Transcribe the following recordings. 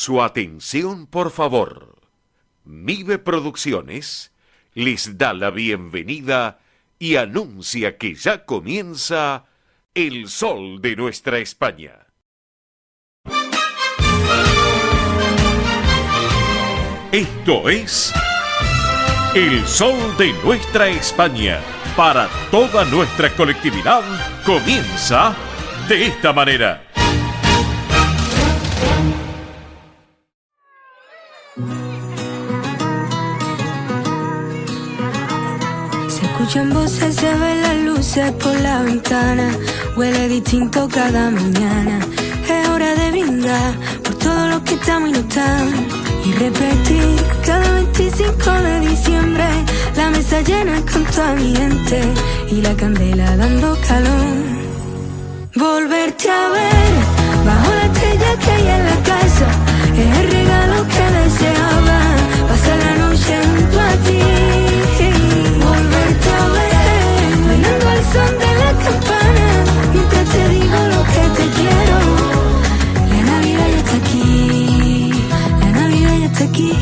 Su atención, por favor. Mive Producciones les da la bienvenida y anuncia que ya comienza El Sol de Nuestra España. Esto es El Sol de Nuestra España. Para toda nuestra colectividad comienza de esta manera. Se escuchan voces, se ven las luces por la ventana. Huele distinto cada mañana. Es hora de brindar por todo lo que estamos y no estamos. Y repetir cada 25 de diciembre. La mesa llena con toda mi gente y la candela dando calor. Volverte a ver bajo la estrella que hay en la casa es el regalo que deseaba. Pasar la noche junto a ti. Volverte a ver bailando al son de la campana mientras te digo lo que te quiero. La Navidad ya está aquí, la Navidad ya está aquí.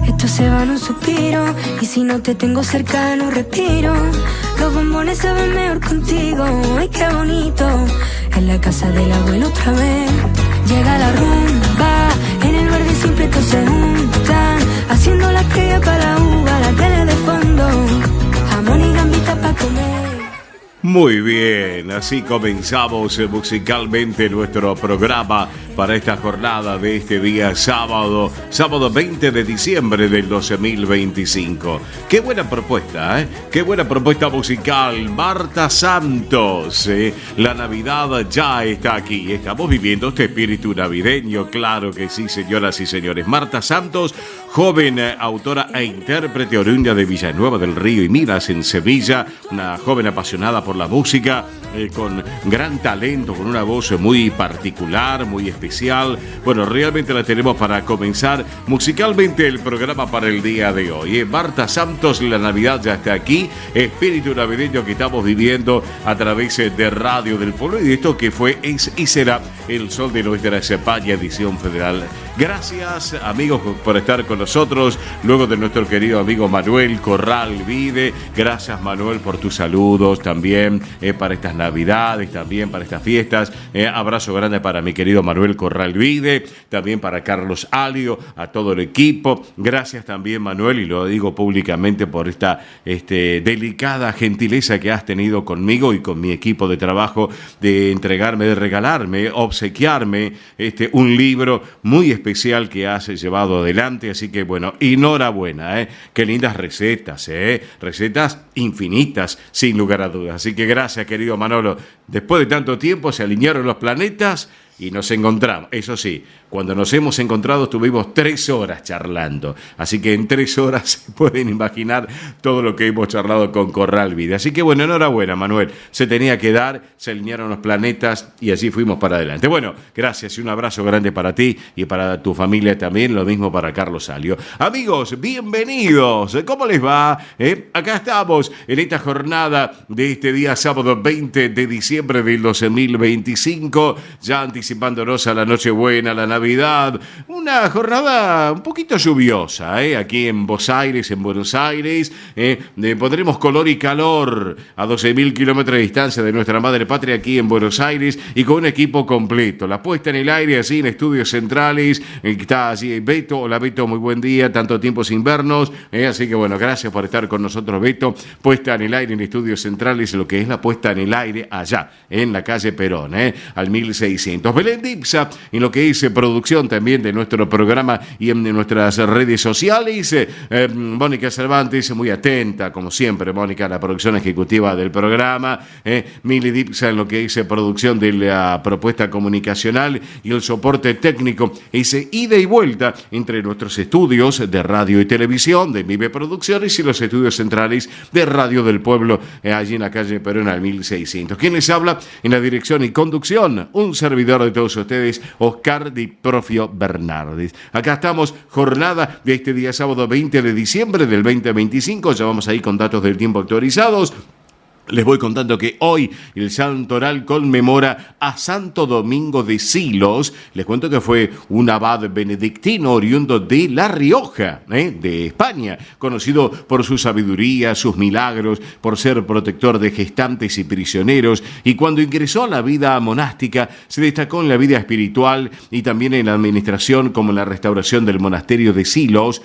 Esto se va en un suspiro y si no te tengo cerca no respiro. Los bombones saben mejor contigo, ay qué bonito. En la casa del abuelo otra vez. Llega la rumba, en el verde siempre todos se juntan, haciendo la cría para la uva, la tele de fondo, jamón y gambita para comer. Muy bien, así comenzamos musicalmente nuestro programa para esta jornada de este día sábado 20 de diciembre del 2025. Qué buena propuesta, ¿eh? Qué buena propuesta musical. Marta Santos, la Navidad ya está aquí. Estamos viviendo este espíritu navideño, claro que sí, señoras y señores. Marta Santos, joven autora e intérprete oriunda de Villanueva del Río y Minas en Sevilla, una joven apasionada por la música, con gran talento, con una voz muy particular, muy especial. Bueno, realmente la tenemos para comenzar musicalmente el programa para el día de hoy. Marta Santos, la Navidad ya está aquí, espíritu navideño que estamos viviendo a través de Radio del Pueblo y de esto que fue, es y será El Sol de Nuestra España, edición federal. Gracias, amigos, por estar con nosotros, luego de nuestro querido amigo Manuel Corral Vide. Gracias, Manuel, por tus saludos también para estas Navidades, también para estas fiestas. Abrazo grande para mi querido Manuel Corral Vide, también para Carlos Alio, a todo el equipo. Gracias también, Manuel, y lo digo públicamente por esta delicada gentileza que has tenido conmigo y con mi equipo de trabajo de entregarme, de regalarme, obsequiarme un libro muy especial que has llevado adelante, así que bueno, enhorabuena, qué lindas recetas, recetas infinitas, sin lugar a dudas, así que gracias, querido Manolo. Después de tanto tiempo se alinearon los planetas y nos encontramos. Eso sí, cuando nos hemos encontrado estuvimos 3 horas charlando. Así que en 3 horas se pueden imaginar todo lo que hemos charlado con Corral Vida. Así que bueno, enhorabuena, Manuel. Se tenía que dar, se alinearon los planetas y así fuimos para adelante. Bueno, gracias y un abrazo grande para ti y para tu familia también. Lo mismo para Carlos Alio. Amigos, bienvenidos. ¿Cómo les va? Acá estamos en esta jornada de este día sábado 20 de diciembre del 2025. Ya anticipándonos a la Nochebuena, la Navidad, una jornada un poquito lluviosa, aquí en Buenos Aires, pondremos color y calor a 12.000 kilómetros de distancia de nuestra madre patria aquí en Buenos Aires y con un equipo completo. La puesta en el aire así en estudios centrales, está allí Beto. Hola Beto, muy buen día, tanto tiempo sin vernos, así que bueno, gracias por estar con nosotros, Beto. Puesta en el aire en estudios centrales, lo que es la puesta en el aire allá, en la calle Perón, al 1600. Belén Dipsa, en lo que es producción también de nuestro programa y en nuestras redes sociales. Mónica Cervantes, muy atenta, como siempre, Mónica, la producción ejecutiva del programa. Mili Dipsa, en lo que es producción de la propuesta comunicacional y el soporte técnico. Ese ida y vuelta entre nuestros estudios de radio y televisión, de Mive Producciones, y los estudios centrales de Radio del Pueblo, allí en la calle Perón al 1600. ¿Quién les habla? En la dirección y conducción, un servidor de todos ustedes, Oscar Di Profio Bernardis. Acá estamos, jornada de este día sábado 20 de diciembre del 2025, ya vamos ahí con datos del tiempo actualizados. Les voy contando que hoy el Santoral conmemora a Santo Domingo de Silos. Les cuento que fue un abad benedictino oriundo de La Rioja, de España, conocido por su sabiduría, sus milagros, por ser protector de gestantes y prisioneros. Y cuando ingresó a la vida monástica, se destacó en la vida espiritual y también en la administración, como en la restauración del monasterio de Silos,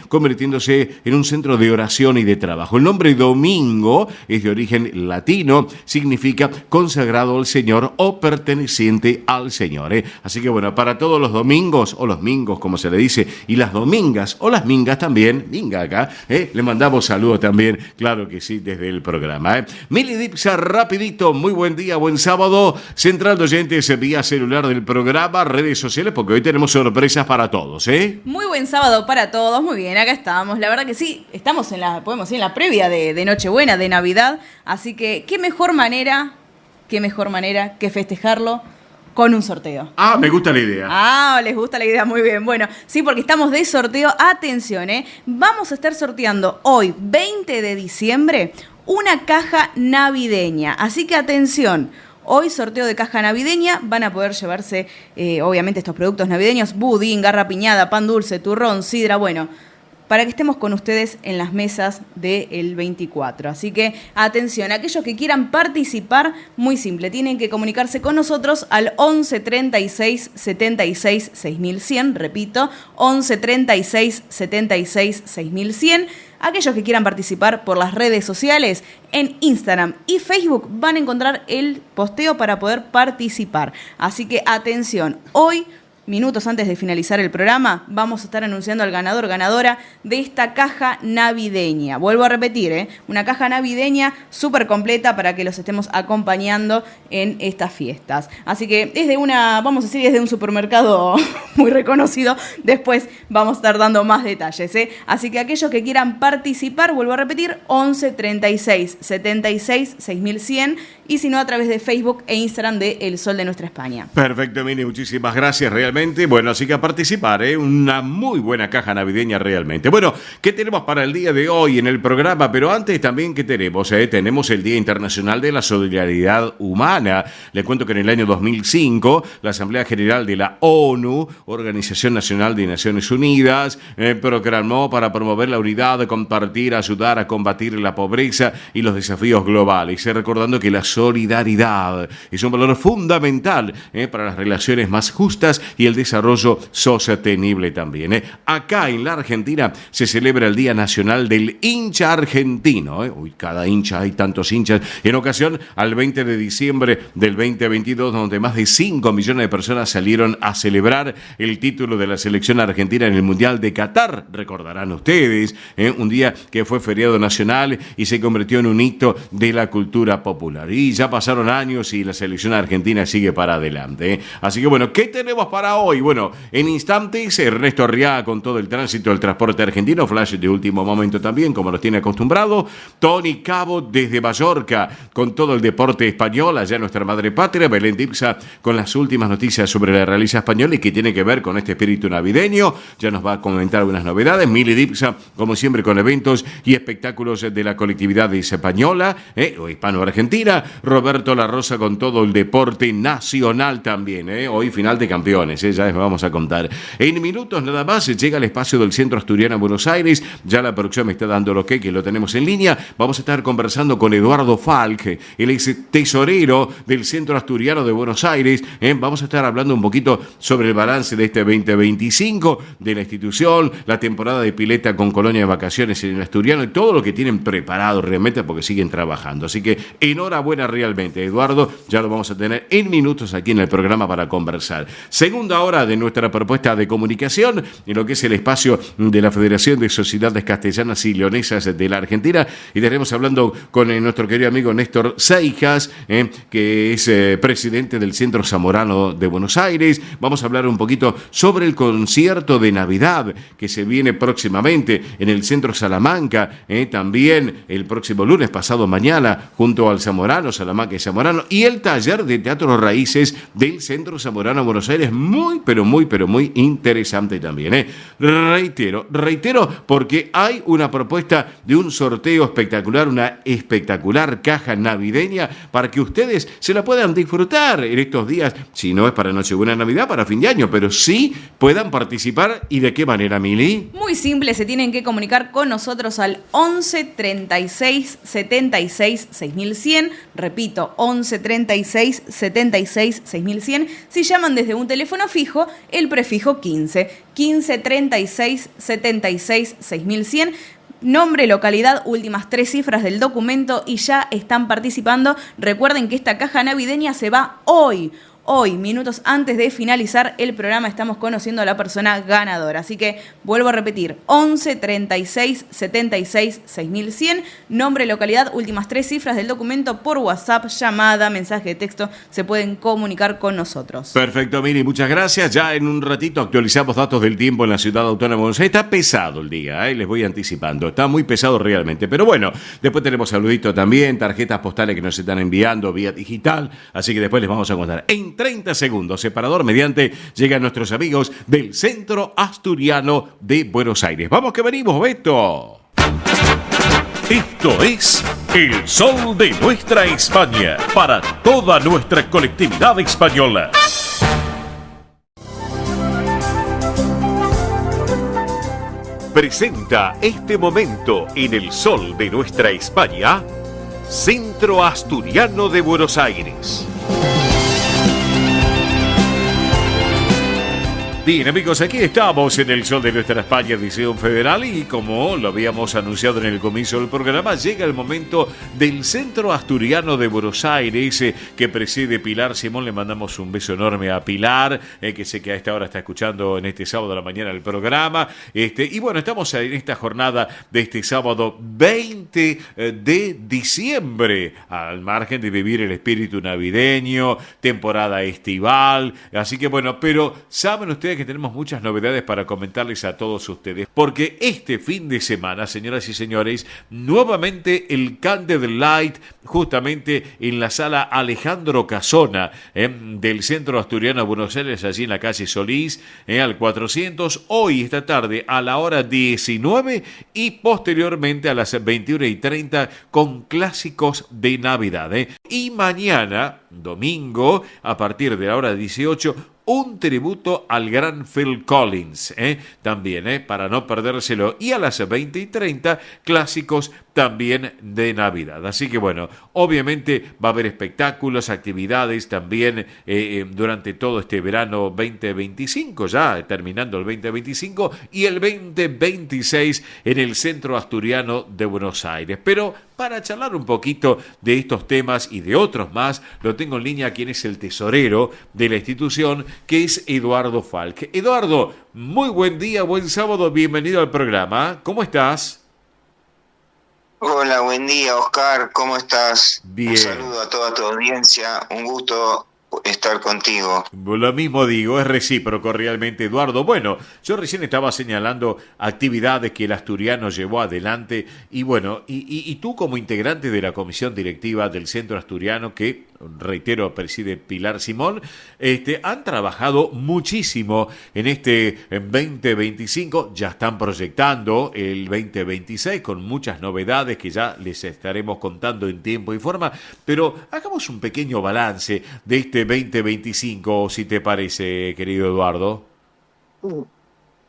convirtiéndose en un centro de oración y de trabajo. El nombre Domingo es de origen latino, significa consagrado al Señor o perteneciente al Señor. Así que bueno, para todos los domingos, o los mingos como se le dice, y las domingas, o las mingas también, minga acá, le mandamos saludos también, claro que sí, desde el programa. Mili Dipsa, rapidito, muy buen día, buen sábado, central de oyentes vía celular del programa, redes sociales, porque hoy tenemos sorpresas para todos, Muy buen sábado para todos, muy bien, acá estamos, la verdad que sí, estamos podemos decir, en la previa de Nochebuena, de Navidad. Así que, qué mejor manera que festejarlo con un sorteo. Ah, me gusta la idea. Ah, les gusta la idea, muy bien. Bueno, sí, porque estamos de sorteo. Atención, vamos a estar sorteando hoy, 20 de diciembre, una caja navideña. Así que atención, hoy sorteo de caja navideña, van a poder llevarse, obviamente, estos productos navideños, budín, garrapiñada, pan dulce, turrón, sidra, bueno, para que estemos con ustedes en las mesas del 24. Así que, atención, aquellos que quieran participar, muy simple, tienen que comunicarse con nosotros al 11 36 76 6100, repito, 11 36 76 6100. Aquellos que quieran participar por las redes sociales, en Instagram y Facebook van a encontrar el posteo para poder participar. Así que, atención, hoy, minutos antes de finalizar el programa, vamos a estar anunciando al ganador, ganadora de esta caja navideña. Vuelvo a repetir, una caja navideña súper completa para que los estemos acompañando en estas fiestas. Así que vamos a decir, es de un supermercado muy reconocido. Después vamos a estar dando más detalles, Así que aquellos que quieran participar, vuelvo a repetir, 11 36 76 6100, y si no, a través de Facebook e Instagram de El Sol de Nuestra España. Perfecto, Mini, muchísimas gracias, realmente. Bueno, así que a participar, una muy buena caja navideña realmente. Bueno, ¿qué tenemos para el día de hoy en el programa? Pero antes también, ¿qué tenemos? Tenemos el Día Internacional de la Solidaridad Humana. Les cuento que en el año 2005, la Asamblea General de la ONU, Organización Nacional de Naciones Unidas, proclamó para promover la unidad, compartir, ayudar a combatir la pobreza y los desafíos globales. Recordando que la solidaridad es un valor fundamental para las relaciones más justas y el desarrollo sostenible también. Acá en la Argentina se celebra el Día Nacional del Hincha Argentino. Uy, cada hincha, hay tantos hinchas. En ocasión al 20 de diciembre del 2022, donde más de 5 millones de personas salieron a celebrar el título de la selección argentina en el Mundial de Qatar. Recordarán ustedes, un día que fue feriado nacional y se convirtió en un hito de la cultura popular. Y ya pasaron años y la selección argentina sigue para adelante. Así que bueno, ¿qué tenemos para hoy? Bueno, en instantes, Ernesto Arriaga con todo el tránsito del transporte argentino, flash de último momento también, como nos tiene acostumbrado. Tony Cabo desde Mallorca con todo el deporte español, allá en nuestra madre patria. Belén Dipsa con las últimas noticias sobre la realeza española y que tiene que ver con este espíritu navideño. Ya nos va a comentar algunas novedades. Mili Dipsa, como siempre, con eventos y espectáculos de la colectividad española o hispano-argentina. Roberto La Rosa con todo el deporte nacional también. Hoy final de campeones, ya les vamos a contar. En minutos nada más llega al espacio del Centro Asturiano en Buenos Aires. Ya la producción me está dando lo que lo tenemos en línea. Vamos a estar conversando con Eduardo Falk, el ex tesorero del Centro Asturiano de Buenos Aires. Vamos a estar hablando un poquito sobre el balance de este 2025 de la institución, la temporada de pileta con colonia de vacaciones en el Asturiano y todo lo que tienen preparado realmente porque siguen trabajando. Así que enhorabuena realmente, Eduardo. Ya lo vamos a tener en minutos aquí en el programa para conversar. Segunda hora de nuestra propuesta de comunicación en lo que es el espacio de la Federación de Sociedades Castellanas y Leonesas de la Argentina, y estaremos hablando con nuestro querido amigo Néstor Seijas, que es presidente del Centro Zamorano de Buenos Aires. Vamos a hablar un poquito sobre el concierto de Navidad que se viene próximamente en el Centro Salamanca, también el próximo lunes, pasado mañana, junto al Zamorano, Salamanca y Zamorano, y el taller de Teatro Raíces del Centro Zamorano Buenos Aires. muy, pero muy interesante también, ¿eh? Reitero, porque hay una propuesta de un sorteo espectacular, una espectacular caja navideña para que ustedes se la puedan disfrutar en estos días, si no es para Nochebuena, Navidad, para fin de año, pero sí puedan participar. ¿Y de qué manera, Mili? Muy simple, se tienen que comunicar con nosotros al 11 36 76 6100. Repito, 11 36 76 6100. Si llaman desde un teléfono fijo, el prefijo 15 36 76 6100. Nombre, localidad, últimas 3 cifras del documento y ya están participando. Recuerden que esta caja navideña se va hoy. Hoy, minutos antes de finalizar el programa, estamos conociendo a la persona ganadora. Así que vuelvo a repetir, 11 36 76 6100, nombre, localidad, últimas 3 cifras del documento por WhatsApp, llamada, mensaje de texto, se pueden comunicar con nosotros. Perfecto, Miri, muchas gracias. Ya en un ratito actualizamos datos del tiempo en la ciudad autónoma de Buenos Aires. Está pesado el día, les voy anticipando. Está muy pesado realmente. Pero bueno, después tenemos saluditos también, tarjetas postales que nos están enviando vía digital. Así que después les vamos a contar. En 30 segundos, separador mediante, llegan nuestros amigos del Centro Asturiano de Buenos Aires. Vamos que venimos, Beto. Esto es El Sol de Nuestra España, para toda nuestra colectividad española. Presenta este momento en El Sol de Nuestra España, Centro Asturiano de Buenos Aires. Bien, amigos, aquí estamos en el Sol de Nuestra España, edición federal, y como lo habíamos anunciado en el comienzo del programa, llega el momento del Centro Asturiano de Buenos Aires, que preside Pilar Simón. Le mandamos un beso enorme a Pilar, que sé que a esta hora está escuchando en este sábado a la mañana el programa. Y bueno, estamos en esta jornada de este sábado 20 de diciembre, al margen de vivir el espíritu navideño, temporada estival. Así que bueno, pero ¿saben ustedes que tenemos muchas novedades para comentarles a todos ustedes? Porque este fin de semana, señoras y señores, nuevamente el Candlelight, justamente en la sala Alejandro Casona, del Centro Asturiano de Buenos Aires, allí en la calle Solís, al 400, hoy, esta tarde, a la hora 19 y posteriormente a las 21:30 con clásicos de Navidad. Y mañana, domingo, a partir de la hora 18, un tributo al gran Phil Collins, también, para no perdérselo. Y a las 20:30, clásicos también de Navidad. Así que bueno, obviamente va a haber espectáculos, actividades también durante todo este verano 2025, ya terminando el 2025, y el 2026 en el Centro Asturiano de Buenos Aires. Pero para charlar un poquito de estos temas y de otros más, lo tengo en línea quien es el tesorero de la institución, que es Eduardo Falk. Eduardo, muy buen día, buen sábado, bienvenido al programa. ¿Cómo estás? Hola, buen día, Oscar, ¿cómo estás? Bien. Un saludo a toda tu audiencia, un gusto estar contigo. Lo mismo digo, es recíproco realmente, Eduardo. Bueno, yo recién estaba señalando actividades que el asturiano llevó adelante y bueno, y tú como integrante de la comisión directiva del Centro Asturiano, que reitero, preside Pilar Simón, han trabajado muchísimo en este 2025, ya están proyectando el 2026 con muchas novedades que ya les estaremos contando en tiempo y forma, pero hagamos un pequeño balance de este 2025, si te parece, querido Eduardo.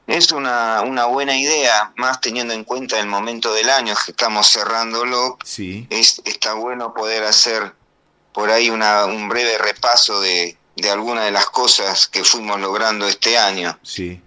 Es una buena idea, más teniendo en cuenta el momento del año que estamos cerrándolo. Sí. Está bueno poder hacer por ahí un breve repaso de algunas de las cosas que fuimos logrando este año. Sí.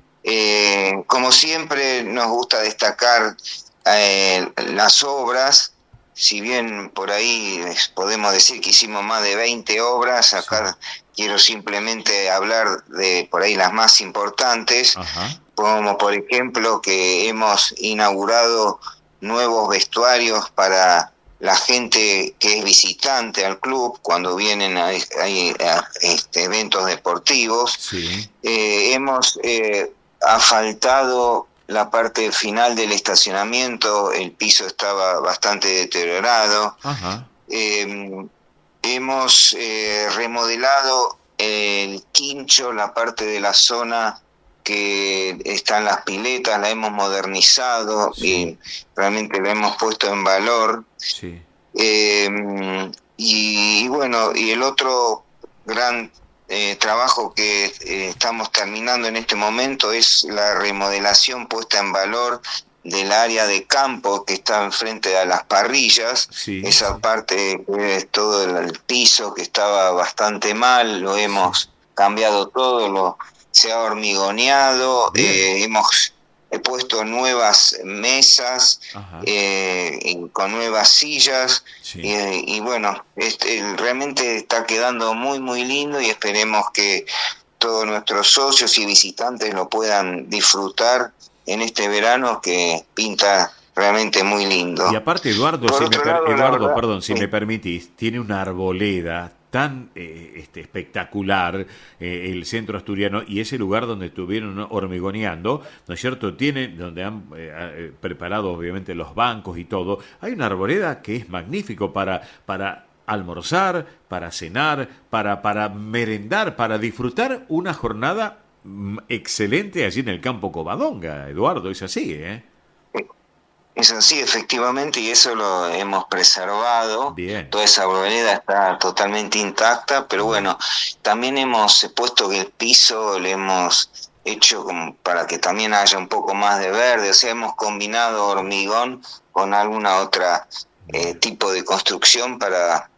Como siempre nos gusta destacar las obras, si bien por ahí podemos decir que hicimos más de 20 obras, acá quiero simplemente hablar de por ahí las más importantes. Ajá. Como por ejemplo que hemos inaugurado nuevos vestuarios para la gente que es visitante al club cuando vienen a eventos deportivos. Sí. Hemos asfaltado la parte final del estacionamiento, el piso estaba bastante deteriorado. Ajá. Hemos remodelado el quincho, la parte de la zona que están las piletas, la hemos modernizado y realmente la hemos puesto en valor. Sí. Y bueno, y el otro gran trabajo que estamos terminando en este momento es la remodelación puesta en valor del área de campo que está enfrente a las parrillas. Sí. Esa parte es todo el piso que estaba bastante mal, lo hemos cambiado todo, se ha hormigoneado, hemos puesto nuevas mesas con nuevas sillas, y bueno, realmente está quedando muy muy lindo, y esperemos que todos nuestros socios y visitantes lo puedan disfrutar en este verano que pinta realmente muy lindo. Y aparte, Eduardo, si me permitís, tiene una arboleda tan espectacular, el centro asturiano, y ese lugar donde estuvieron hormigoneando, ¿no es cierto? Tiene, donde han preparado obviamente los bancos y todo, hay una arboleda que es magnífico para almorzar, para cenar, para merendar, para disfrutar una jornada excelente allí en el campo Covadonga, Eduardo, es así, ¿eh? Es así, efectivamente, y eso lo hemos preservado. Bien. Toda esa arboleda está totalmente intacta, pero bueno, también hemos puesto que el piso le hemos hecho como para que también haya un poco más de verde, o sea, hemos combinado hormigón con alguna otra tipo de construcción para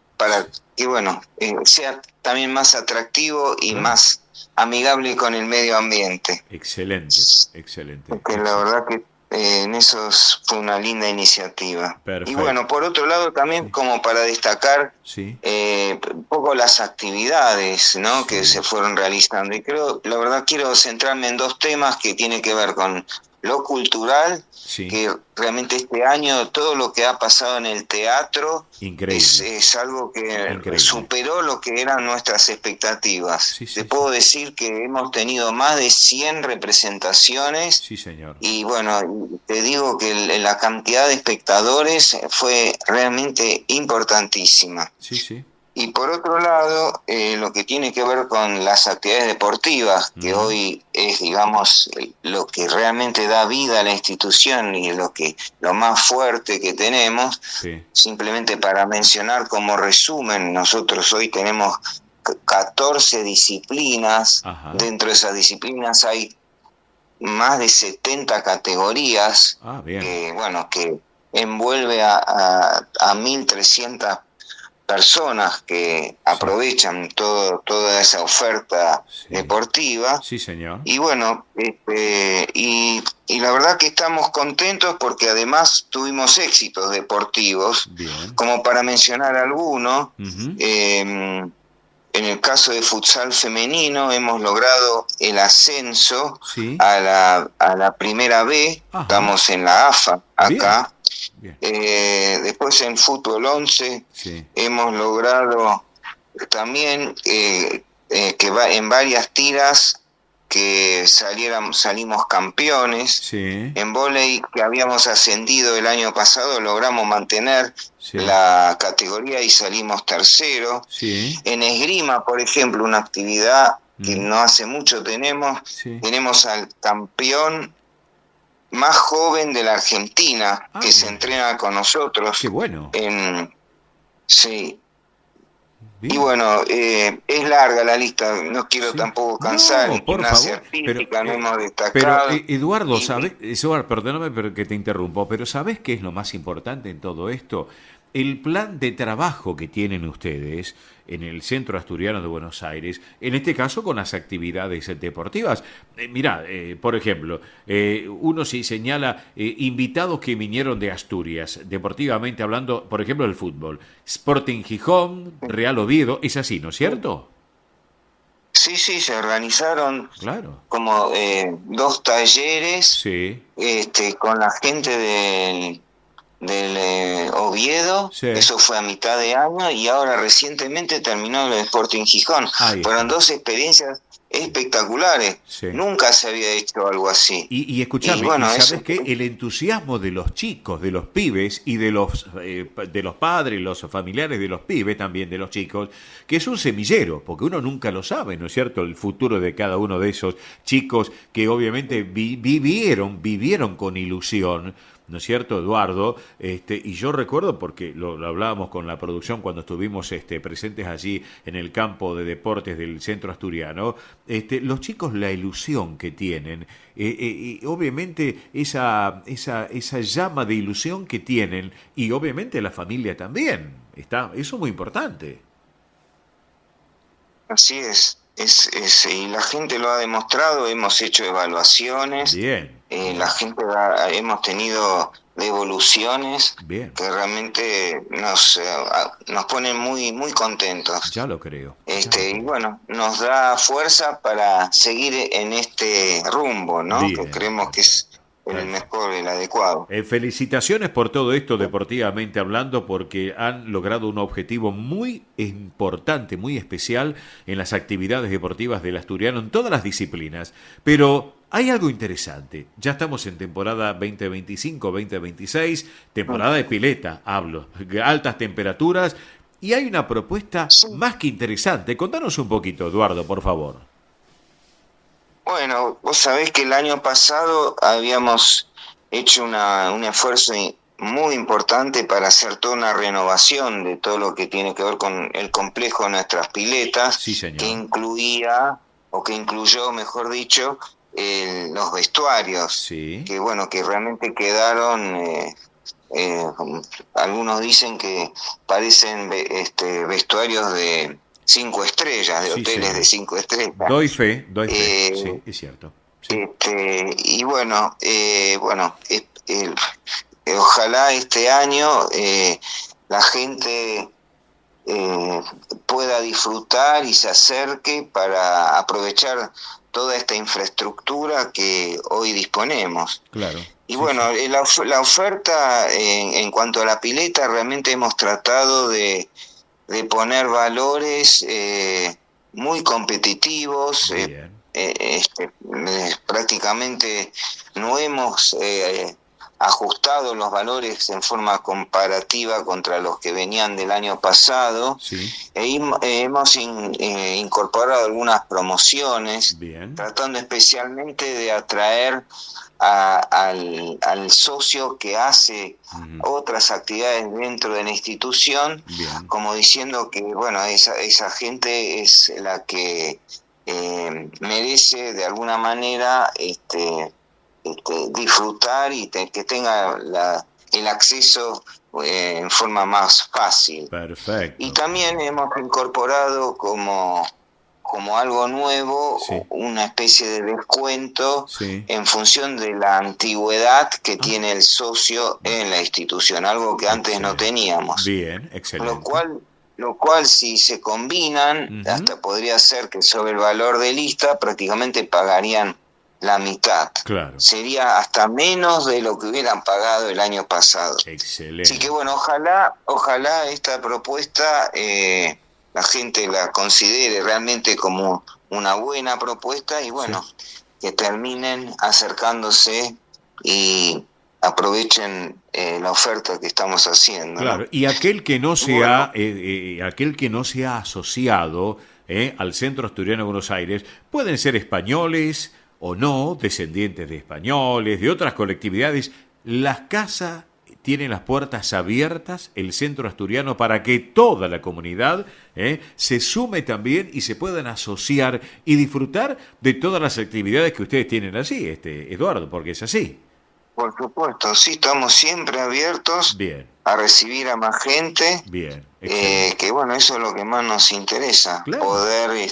que, bueno, sea también más atractivo y más amigable con el medio ambiente. Excelente, excelente. Porque la verdad que en eso fue una linda iniciativa. Perfecto. Y bueno, por otro lado también como para destacar un poco las actividades, ¿no? Que se fueron realizando. Y la verdad quiero centrarme en dos temas que tienen que ver con lo cultural, que realmente este año todo lo que ha pasado en el teatro es algo que superó lo que eran nuestras expectativas. Te puedo decir que hemos tenido más de 100 representaciones. Sí, señor. Y bueno, te digo que la cantidad de espectadores fue realmente importantísima. Sí, sí. Y por otro lado, lo que tiene que ver con las actividades deportivas, que hoy es, digamos, lo que realmente da vida a la institución y lo más fuerte que tenemos. Simplemente para mencionar como resumen, nosotros hoy tenemos 14 disciplinas. Dentro de esas disciplinas hay más de 70 categorías, que envuelve a 1.300 personas que aprovechan toda esa oferta deportiva. Sí, señor. Y bueno, y la verdad que estamos contentos porque además tuvimos éxitos deportivos. Bien. Como para mencionar alguno, en el caso de futsal femenino hemos logrado el ascenso a la primera B. Estamos en la AFA acá. Bien. Después en fútbol 11 hemos logrado también que en varias tiras que salimos campeones. En vóley, que habíamos ascendido el año pasado, logramos mantener la categoría y salimos tercero. En esgrima, por ejemplo, una actividad que no hace mucho tenemos al campeón más joven de la Argentina, que se entrena con nosotros. Qué bueno. Y bueno, es larga la lista, no quiero tampoco cansar. No, en gimnasia artística no hemos destacado. Pero Eduardo, ¿sabes? Perdóname que te interrumpo, pero ¿sabes qué es lo más importante en todo esto? El plan de trabajo que tienen ustedes en el Centro Asturiano de Buenos Aires, en este caso con las actividades deportivas. Mirá, por ejemplo, uno sí señala invitados que vinieron de Asturias, deportivamente hablando, por ejemplo, del fútbol. Sporting Gijón, Real Oviedo, es así, ¿no es cierto? Sí, se organizaron como 2 talleres con la gente del Oviedo. Eso fue a mitad de año, y ahora recientemente terminó el Sporting Gijón. Fueron 2 experiencias espectaculares. Sí. Nunca se había hecho algo así. Y escuchame, Y bueno, ¿y sabes eso- qué? El entusiasmo de los chicos, de los pibes y de los padres, los familiares de los pibes, también de los chicos, que es un semillero, porque uno nunca lo sabe, ¿no es cierto? El futuro de cada uno de esos chicos que obviamente vivieron con ilusión, ¿no es cierto, Eduardo? Y yo recuerdo, porque lo hablábamos con la producción cuando estuvimos presentes allí en el campo de deportes del centro asturiano, los chicos la ilusión que tienen, y obviamente esa llama de ilusión que tienen, y obviamente la familia también, eso es muy importante. Así es. Y la gente lo ha demostrado, hemos hecho evaluaciones, Bien, la gente hemos tenido devoluciones bien, que realmente nos ponen muy muy contentos. ya lo creo. Y bueno, nos da fuerza para seguir en este rumbo, ¿no? Bien, Que creemos que es el mejor, el adecuado. Felicitaciones por todo esto deportivamente hablando, porque han logrado un objetivo muy importante, muy especial en las actividades deportivas del asturiano en todas las disciplinas. Pero hay algo interesante. Ya estamos en temporada 2025-2026, temporada de pileta, hablo, altas temperaturas, y hay una propuesta más que interesante. Contanos un poquito, Eduardo, por favor. Bueno, vos sabés que el año pasado habíamos hecho un esfuerzo muy importante para hacer toda una renovación de todo lo que tiene que ver con el complejo de nuestras piletas, Sí, señor. que incluyó, mejor dicho, los vestuarios, Sí. que bueno, que realmente quedaron, algunos dicen que parecen vestuarios de 5 estrellas, de Sí, hoteles señor. de 5 estrellas. Doy fe, Eh, sí, es cierto. Sí. Y bueno, ojalá este año la gente pueda disfrutar y se acerque para aprovechar toda esta infraestructura que hoy disponemos. Claro. Y Sí, bueno, sí. la oferta en cuanto a la pileta, realmente hemos tratado de poner valores muy competitivos. Bien. Prácticamente no hemos ajustado los valores en forma comparativa contra los que venían del año pasado. Sí. Hemos incorporado algunas promociones, Bien. tratando especialmente de atraer al socio que hace otras actividades dentro de la institución, Bien. como diciendo que bueno, esa gente es la que merece de alguna manera disfrutar y que tenga el acceso en forma más fácil. Perfecto. Y también hemos incorporado como algo nuevo, Sí. una especie de descuento Sí. en función de la antigüedad que tiene el socio en la institución, algo que antes no Excelente. teníamos. Bien, excelente. Lo cual si se combinan, Ujú. hasta podría ser que sobre el valor de lista prácticamente pagarían la mitad. Claro. Sería hasta menos de lo que hubieran pagado el año pasado. Excelente. Así que bueno, ojalá esta propuesta la gente la considere realmente como una buena propuesta y bueno, que terminen acercándose y aprovechen la oferta que estamos haciendo, ¿no? Claro, y aquel que no se Bueno. aquel que no se ha asociado al Centro Asturiano de Buenos Aires, pueden ser españoles o no, descendientes de españoles, de otras colectividades. Las casas tienen las puertas abiertas, el Centro Asturiano, para que toda la comunidad se sume también y se puedan asociar y disfrutar de todas las actividades que ustedes tienen allí, Eduardo, porque es así. Por supuesto, sí, estamos siempre abiertos Bien, a recibir a más gente, bien, excelente. que bueno, eso es lo que más nos interesa, Claro. poder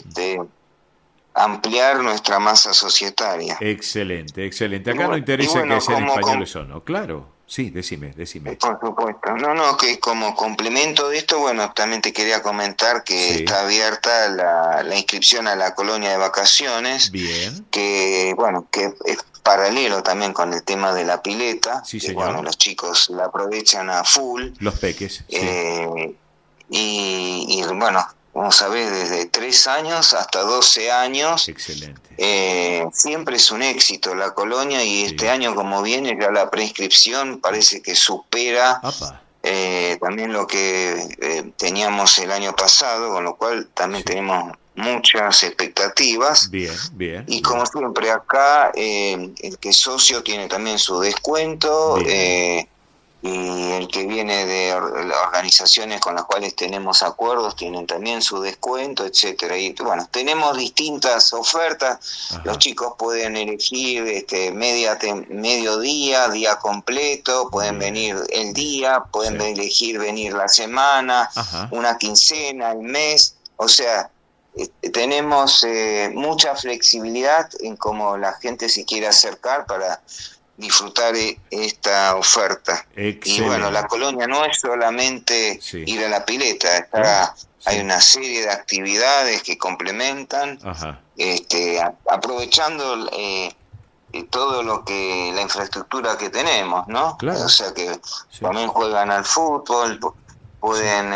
ampliar nuestra masa societaria. Excelente, excelente. Y Acá no bueno, interesa y bueno, que sean como españoles o no. Claro, sí, decime. Por supuesto. No, que como complemento de esto, bueno, también te quería comentar que Sí. está abierta la inscripción a la colonia de vacaciones, Bien, que bueno, que es paralelo también con el tema de la pileta, Sí, que señor. bueno, los chicos la aprovechan a full. los peques, sí. Y bueno, vamos a ver, desde 3 años hasta 12 años. Excelente. Siempre es un éxito la colonia, y Sí. este año, como viene ya la prescripción, parece que supera Apa. también lo que teníamos el año pasado, con lo cual también Sí. tenemos muchas expectativas. Bien, bien. Y como siempre acá, el que es socio tiene también su descuento, Bien. y el que viene de las organizaciones con las cuales tenemos acuerdos tienen también su descuento, etcétera. Y bueno, tenemos distintas ofertas. Ajá. Los chicos pueden elegir mediodía, día completo, pueden Bien. venir el día, pueden Sí. elegir venir la semana, Ajá. una quincena, el mes. O sea, tenemos mucha flexibilidad en cómo la gente se quiere acercar para disfrutar esta oferta. Excelente. Y bueno, la colonia no es solamente Sí. ir a la pileta, Sí. hay una serie de actividades que complementan, Ajá. aprovechando todo lo que la infraestructura que tenemos, ¿no? Claro. O sea que Sí. también juegan al fútbol, pueden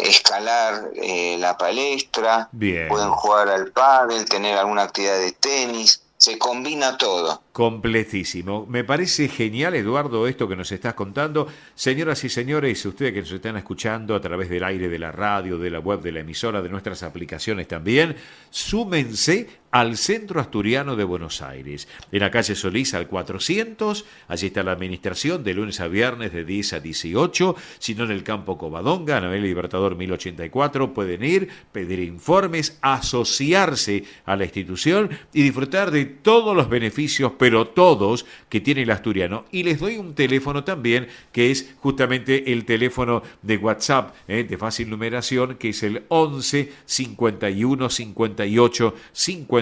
escalar la palestra, Bien. pueden jugar al pádel, tener alguna actividad de tenis, se combina todo. Completísimo. Me parece genial, Eduardo, esto que nos estás contando. Señoras y señores, ustedes que nos están escuchando a través del aire, de la radio, de la web, de la emisora, de nuestras aplicaciones también, súmense al Centro Asturiano de Buenos Aires. En la calle Solís al 400, allí está la administración de lunes a viernes de 10 a 18, si no en el campo Covadonga, Avenida Libertador 1084, pueden ir, pedir informes, asociarse a la institución y disfrutar de todos los beneficios, pero todos, que tiene el asturiano. Y les doy un teléfono también, que es justamente el teléfono de WhatsApp, de fácil numeración, que es el 11 51 58 58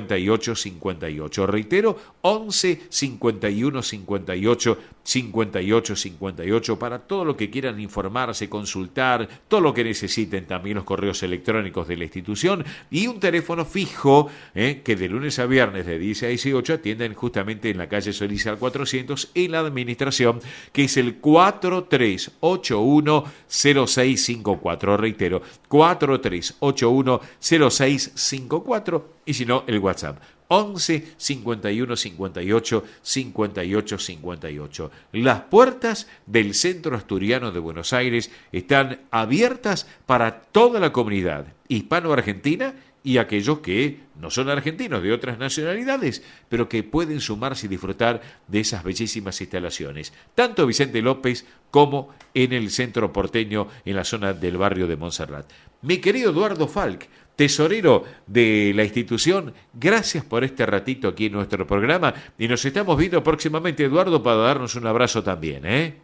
58. Reitero, 11 51 58 58 58 para todo lo que quieran informarse, consultar, todo lo que necesiten, también los correos electrónicos de la institución, y un teléfono fijo que de lunes a viernes de 10 a 18 atienden justamente en la calle Solís al 400 en la administración, que es el 43810654. Reitero, 43810654, y si no, el WhatsApp 11 51 58 58 58. Las puertas del Centro Asturiano de Buenos Aires están abiertas para toda la comunidad hispano-argentina y aquellos que no son argentinos, de otras nacionalidades, pero que pueden sumarse y disfrutar de esas bellísimas instalaciones, tanto Vicente López como en el centro porteño, en la zona del barrio de Montserrat. Mi querido Eduardo Falk, tesorero de la institución, gracias por este ratito aquí en nuestro programa, y nos estamos viendo próximamente, Eduardo, para darnos un abrazo también,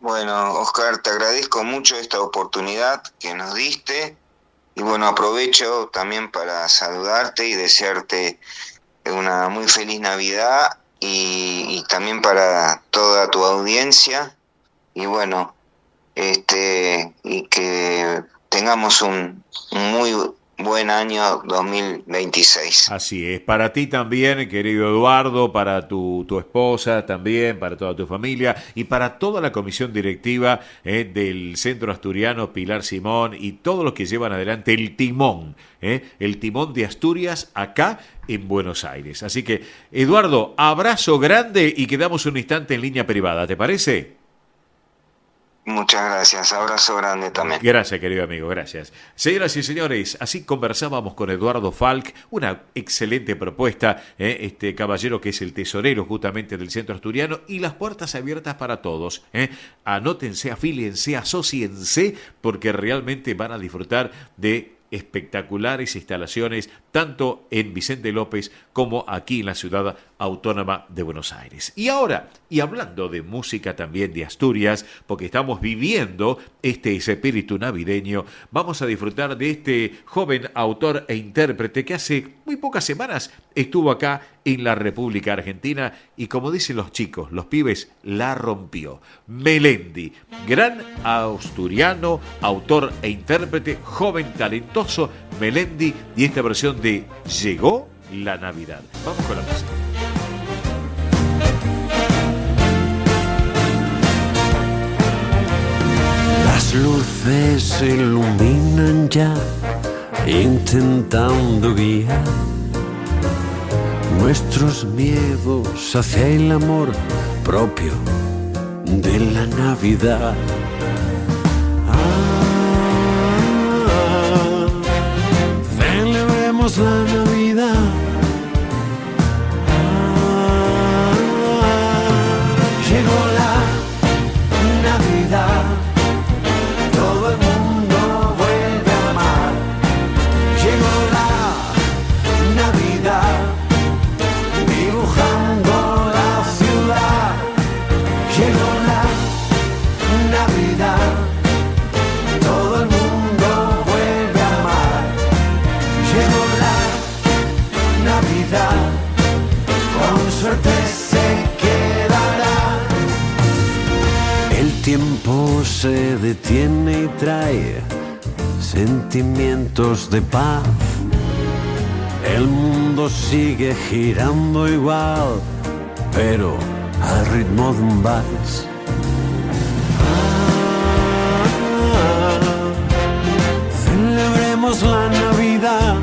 Bueno, Oscar, te agradezco mucho esta oportunidad que nos diste, y bueno, aprovecho también para saludarte y desearte una muy feliz Navidad, y también para toda tu audiencia, y bueno, y que tengamos un muy buen año 2026. Así es, para ti también, querido Eduardo, para tu esposa también, para toda tu familia y para toda la comisión directiva del Centro Asturiano, Pilar Simón, y todos los que llevan adelante el timón de Asturias acá en Buenos Aires. Así que, Eduardo, abrazo grande y quedamos un instante en línea privada, ¿te parece? Muchas gracias, abrazo grande también. Gracias, querido amigo, gracias. Señoras y señores, así conversábamos con Eduardo Falk, una excelente propuesta, este caballero que es el tesorero justamente del Centro Asturiano, y las puertas abiertas para todos. Anótense, afíliense, asóciense, porque realmente van a disfrutar de espectaculares instalaciones, tanto en Vicente López como aquí en la ciudad autónoma de Buenos Aires. Y ahora, y hablando de música también de Asturias, porque estamos viviendo ese espíritu navideño, vamos a disfrutar de este joven autor e intérprete que hace muy pocas semanas estuvo acá en la República Argentina y, como dicen los chicos, los pibes, la rompió. Melendi, gran asturiano, autor e intérprete, joven talentoso, Melendi, y esta versión de Llegó la Navidad. Vamos con la música. Las luces se iluminan ya, intentando guiar nuestros miedos hacia el amor propio de la Navidad. Celebremos la Navidad. Llegó la Navidad. Todo el mundo vuelve a amar. Llegó la Navidad, dibujando la ciudad. Llegó la Navidad, todo el mundo vuelve a amar. Llegó la Navidad, con suerte se quedará. El tiempo se detiene y trae sentimientos de paz. El mundo sigue girando igual, pero al ritmo de un vals. Celebremos la Navidad.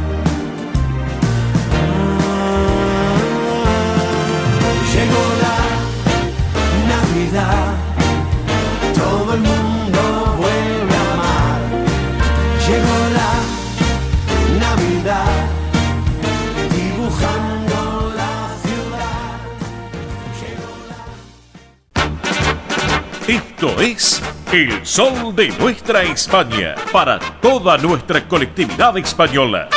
Llegó la Navidad, todo el mundo vuelve a amar. Llegó la Navidad, dibujando la ciudad. Esto es El Sol de Nuestra España, para toda nuestra colectividad española.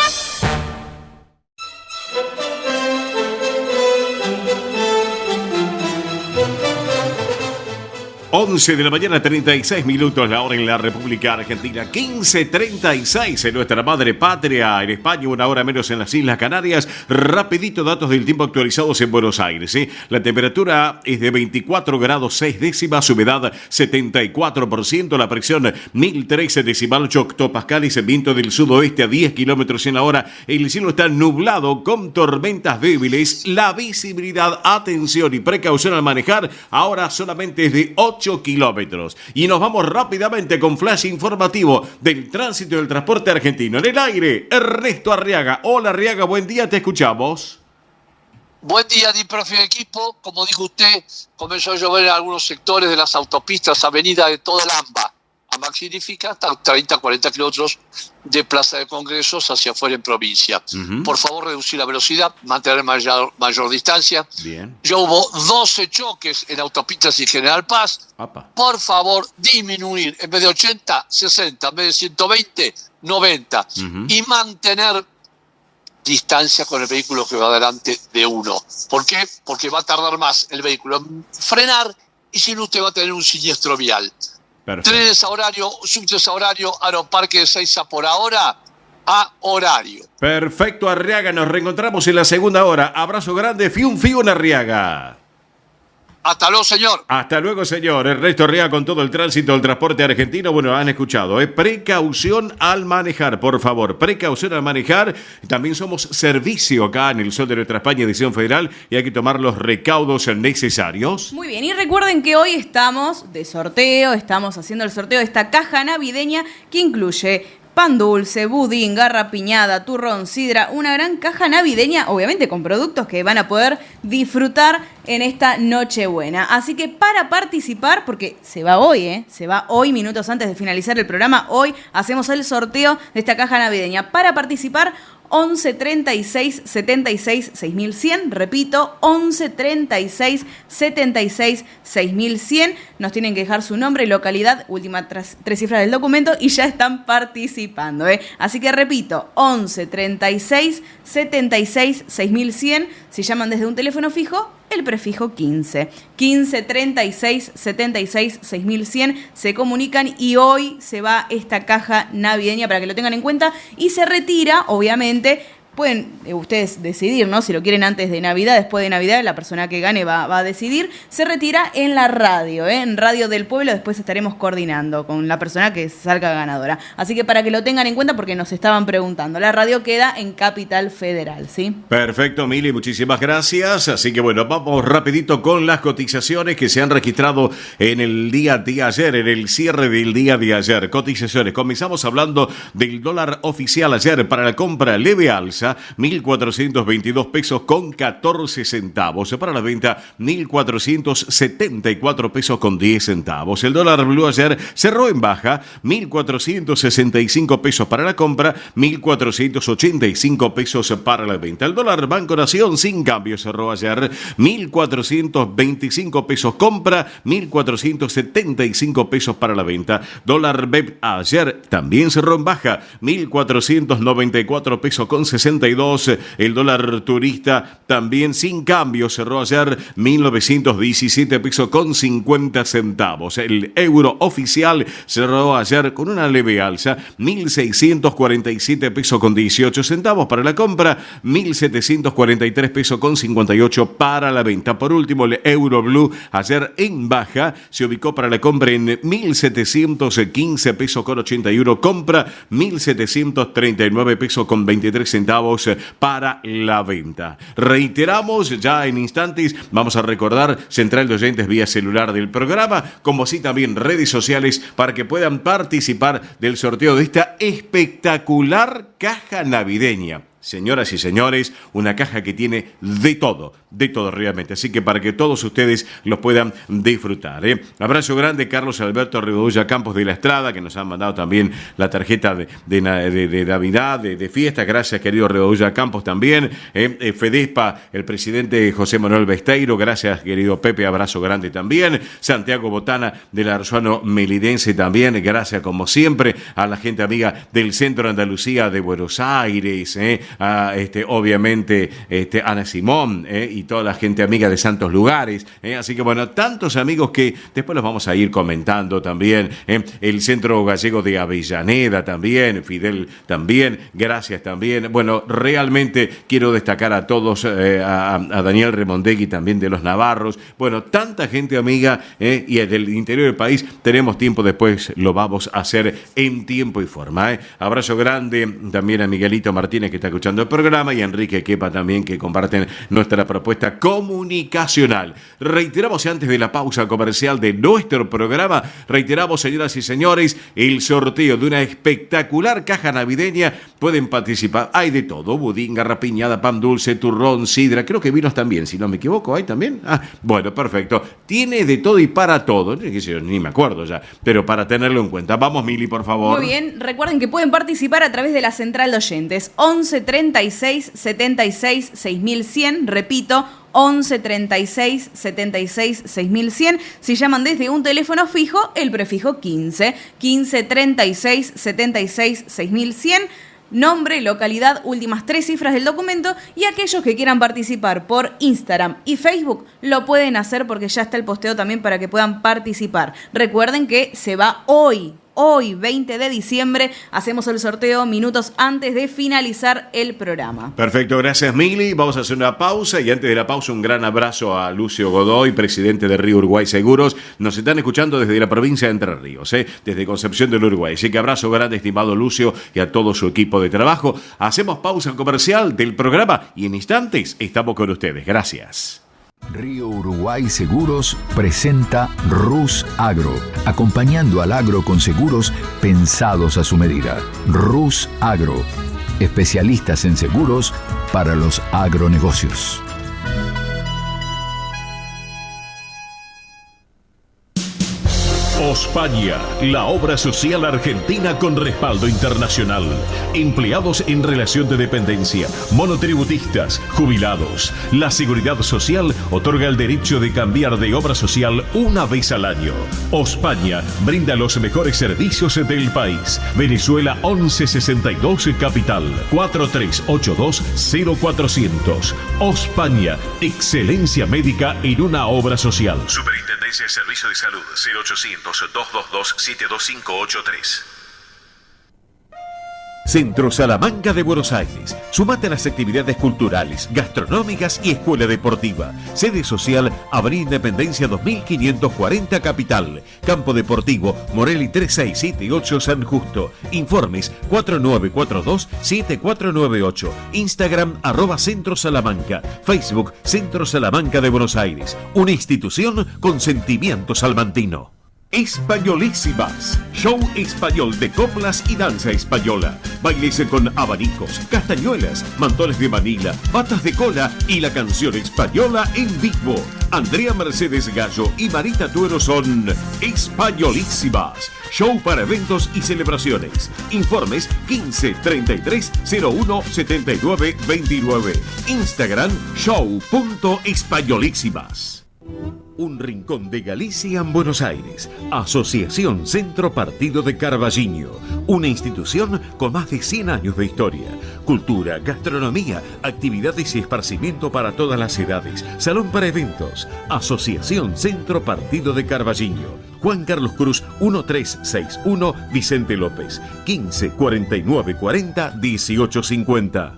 11 de la mañana, 36 minutos, la hora en la República Argentina. 15:36 en nuestra madre patria, en España, una hora menos en las Islas Canarias. Rapidito, datos del tiempo actualizados en Buenos Aires. La temperatura es de 24 grados 6 décimas, humedad 74%, la presión 1013 decimalocho hectopascales, viento del sudoeste a 10 kilómetros en la hora. El cielo está nublado con tormentas débiles. La visibilidad, atención y precaución al manejar, ahora solamente es de 8 kilómetros. Y nos vamos rápidamente con flash informativo del tránsito y del transporte argentino. En el aire, Ernesto Arriaga. Hola Arriaga, buen día, te escuchamos. Buen día, profe equipo. Como dijo usted, comenzó a llover en algunos sectores de las autopistas, avenidas de toda el AMBA. AMBA significa hasta 30-40 kilómetros de Plaza de Congresos hacia afuera en provincia. Por favor, reducir la velocidad, mantener mayor distancia. Bien. Ya hubo 12 choques en autopistas y General Paz. Apa. Por favor, disminuir. En vez de 80, 60. En vez de 120, 90. Y mantener distancia con el vehículo que va delante de uno. ¿Por qué? Porque va a tardar más el vehículo en frenar y si no usted va a tener un siniestro vial. Perfecto. Trenes a horario, subtes a horario, Aeroparque de Seiza por ahora a horario. Perfecto, Arriaga, nos reencontramos en la segunda hora. Abrazo grande, fiun Arriaga. Hasta luego, señor. Hasta luego, señor. Ernesto Arriaga con todo el tránsito del transporte argentino. Bueno, han escuchado, precaución al manejar, por favor. Precaución al manejar. También somos servicio acá en el Sol de Nuestra España, edición federal, y hay que tomar los recaudos necesarios. Muy bien, y recuerden que hoy estamos de sorteo, estamos haciendo el sorteo de esta caja navideña que incluye pan dulce, budín, garrapiñada, turrón, sidra, una gran caja navideña, obviamente con productos que van a poder disfrutar en esta Nochebuena. Así que para participar, porque se va hoy, minutos antes de finalizar el programa, hoy hacemos el sorteo de esta caja navideña. Para participar, 11 36 76 6100, repito, 11 36 76 6100. Nos tienen que dejar su nombre y localidad, última tres cifras del documento, y ya están participando. Así que repito, 11 36 76 6100. Si llaman desde un teléfono fijo, el prefijo 15. 15 36 76 6100 se comunican y hoy se va esta caja navideña para que lo tengan en cuenta y se retira, obviamente, pueden ustedes decidir, ¿no? Si lo quieren antes de Navidad, después de Navidad, la persona que gane va a decidir. Se retira en la radio, en Radio del Pueblo. Después estaremos coordinando con la persona que salga ganadora. Así que para que lo tengan en cuenta, porque nos estaban preguntando. La radio queda en Capital Federal, ¿sí? Perfecto, Mili, muchísimas gracias. Así que bueno, vamos rapidito con las cotizaciones que se han registrado en el día de ayer, en el cierre del día de ayer. Cotizaciones. Comenzamos hablando del dólar oficial ayer para la compra leve alza, 1.422 pesos con 14 centavos. Para la venta, 1.474 pesos con 10 centavos. El dólar blue ayer cerró en baja, 1.465 pesos para la compra, 1.485 pesos para la venta. El dólar Banco Nación sin cambio cerró ayer, 1.425 pesos compra, 1.475 pesos para la venta. Dólar BEP ayer también cerró en baja, 1.494 pesos con 62. El dólar turista también sin cambio cerró ayer 1.917 pesos con 50 centavos. El euro oficial cerró ayer con una leve alza, 1.647 pesos con 18 centavos para la compra, 1.743 pesos con 58 para la venta. Por último, el euro blue ayer en baja se ubicó para la compra en 1.715 pesos con 81 compra, 1.739 pesos con 23 centavos para la venta. Reiteramos, ya en instantes vamos a recordar central de oyentes vía celular del programa, como así también redes sociales para que puedan participar del sorteo de esta espectacular caja navideña. Señoras y señores, una caja que tiene de todo realmente. Así que para que todos ustedes los puedan disfrutar. Abrazo grande, Carlos Alberto Rivadulla Campos de la Estrada, que nos han mandado también la tarjeta de Navidad, de fiesta. Gracias, querido Rivadulla Campos también. Fedespa, el presidente José Manuel Besteiro. Gracias, querido Pepe, abrazo grande también. Santiago Botana del Arzuano Melidense también. Gracias, como siempre, a la gente amiga del Centro de Andalucía de Buenos Aires, obviamente Ana Simón y toda la gente amiga de Santos Lugares, así que bueno, tantos amigos que después los vamos a ir comentando también, el Centro Gallego de Avellaneda también, Fidel también, gracias también. Bueno, realmente quiero destacar a todos, a Daniel Remondegui también de los Navarros, bueno, tanta gente amiga y del interior del país. Tenemos tiempo, después lo vamos a hacer en tiempo y forma. Abrazo grande también a Miguelito Martínez, que está escuchando el programa, y a Enrique Quepa también, que comparten nuestra propuesta comunicacional. Reiteramos, antes de la pausa comercial de nuestro programa, reiteramos, señoras y señores, el sorteo de una espectacular caja navideña. Pueden participar, hay de todo: budín, garrapiñada, pan dulce, turrón, sidra, creo que vinos también, si no me equivoco, ¿hay también? Bueno, perfecto, tiene de todo y para todo, ni me acuerdo ya, pero para tenerlo en cuenta. Vamos, Mili, por favor. Muy bien, recuerden que pueden participar a través de la central de oyentes, 11 36 76 6100, repito, 11 36 76 6100. Si llaman desde un teléfono fijo, el prefijo 15 36 76 6100. Nombre, localidad, últimas 3 cifras del documento. Y aquellos que quieran participar por Instagram y Facebook lo pueden hacer, porque ya está el posteo también para que puedan participar. Recuerden que se va hoy, 20 de diciembre, hacemos el sorteo minutos antes de finalizar el programa. Perfecto, gracias, Mili. Vamos a hacer una pausa, y antes de la pausa, un gran abrazo a Lucio Godoy, presidente de Río Uruguay Seguros. Nos están escuchando desde la provincia de Entre Ríos, desde Concepción del Uruguay. Así que abrazo grande, estimado Lucio, y a todo su equipo de trabajo. Hacemos pausa comercial del programa y en instantes estamos con ustedes. Gracias. Río Uruguay Seguros presenta Rus Agro, acompañando al agro con seguros pensados a su medida. Rus Agro, especialistas en seguros para los agronegocios. Ospaña, la obra social argentina con respaldo internacional. Empleados en relación de dependencia, monotributistas, jubilados. La Seguridad Social otorga el derecho de cambiar de obra social una vez al año. Ospaña brinda los mejores servicios del país. Venezuela 1162 Capital, 4382-0400. Ospaña, excelencia médica en una obra social. Superintendencia de Servicio de Salud, 0800-222-72583. Centro Salamanca de Buenos Aires. Sumate a las actividades culturales, gastronómicas y escuela deportiva. Sede social, Avenida Independencia 2540 Capital. Campo Deportivo, Morelli 3678 San Justo. Informes 4942-7498. Instagram @Centro Salamanca. Facebook Centro Salamanca de Buenos Aires. Una institución con sentimiento salmantino. Españolísimas, show español de coplas y danza española. Bailes con abanicos, castañuelas, mantones de Manila, patas de cola y la canción española en vivo. Andrea Mercedes Gallo y Marita Tuero son Españolísimas. Show para eventos y celebraciones. Informes 15 33 01 79 29. Instagram show.españolísimas. Un rincón de Galicia en Buenos Aires. Asociación Centro Partido de Carballiño. Una institución con más de 100 años de historia. Cultura, gastronomía, actividades y esparcimiento para todas las edades. Salón para eventos. Asociación Centro Partido de Carballiño. Juan Carlos Cruz 1361 Vicente López. 15 49 40 18 50.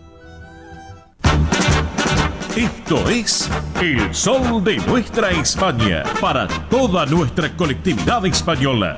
Esto es El Sol de Nuestra España, para toda nuestra colectividad española.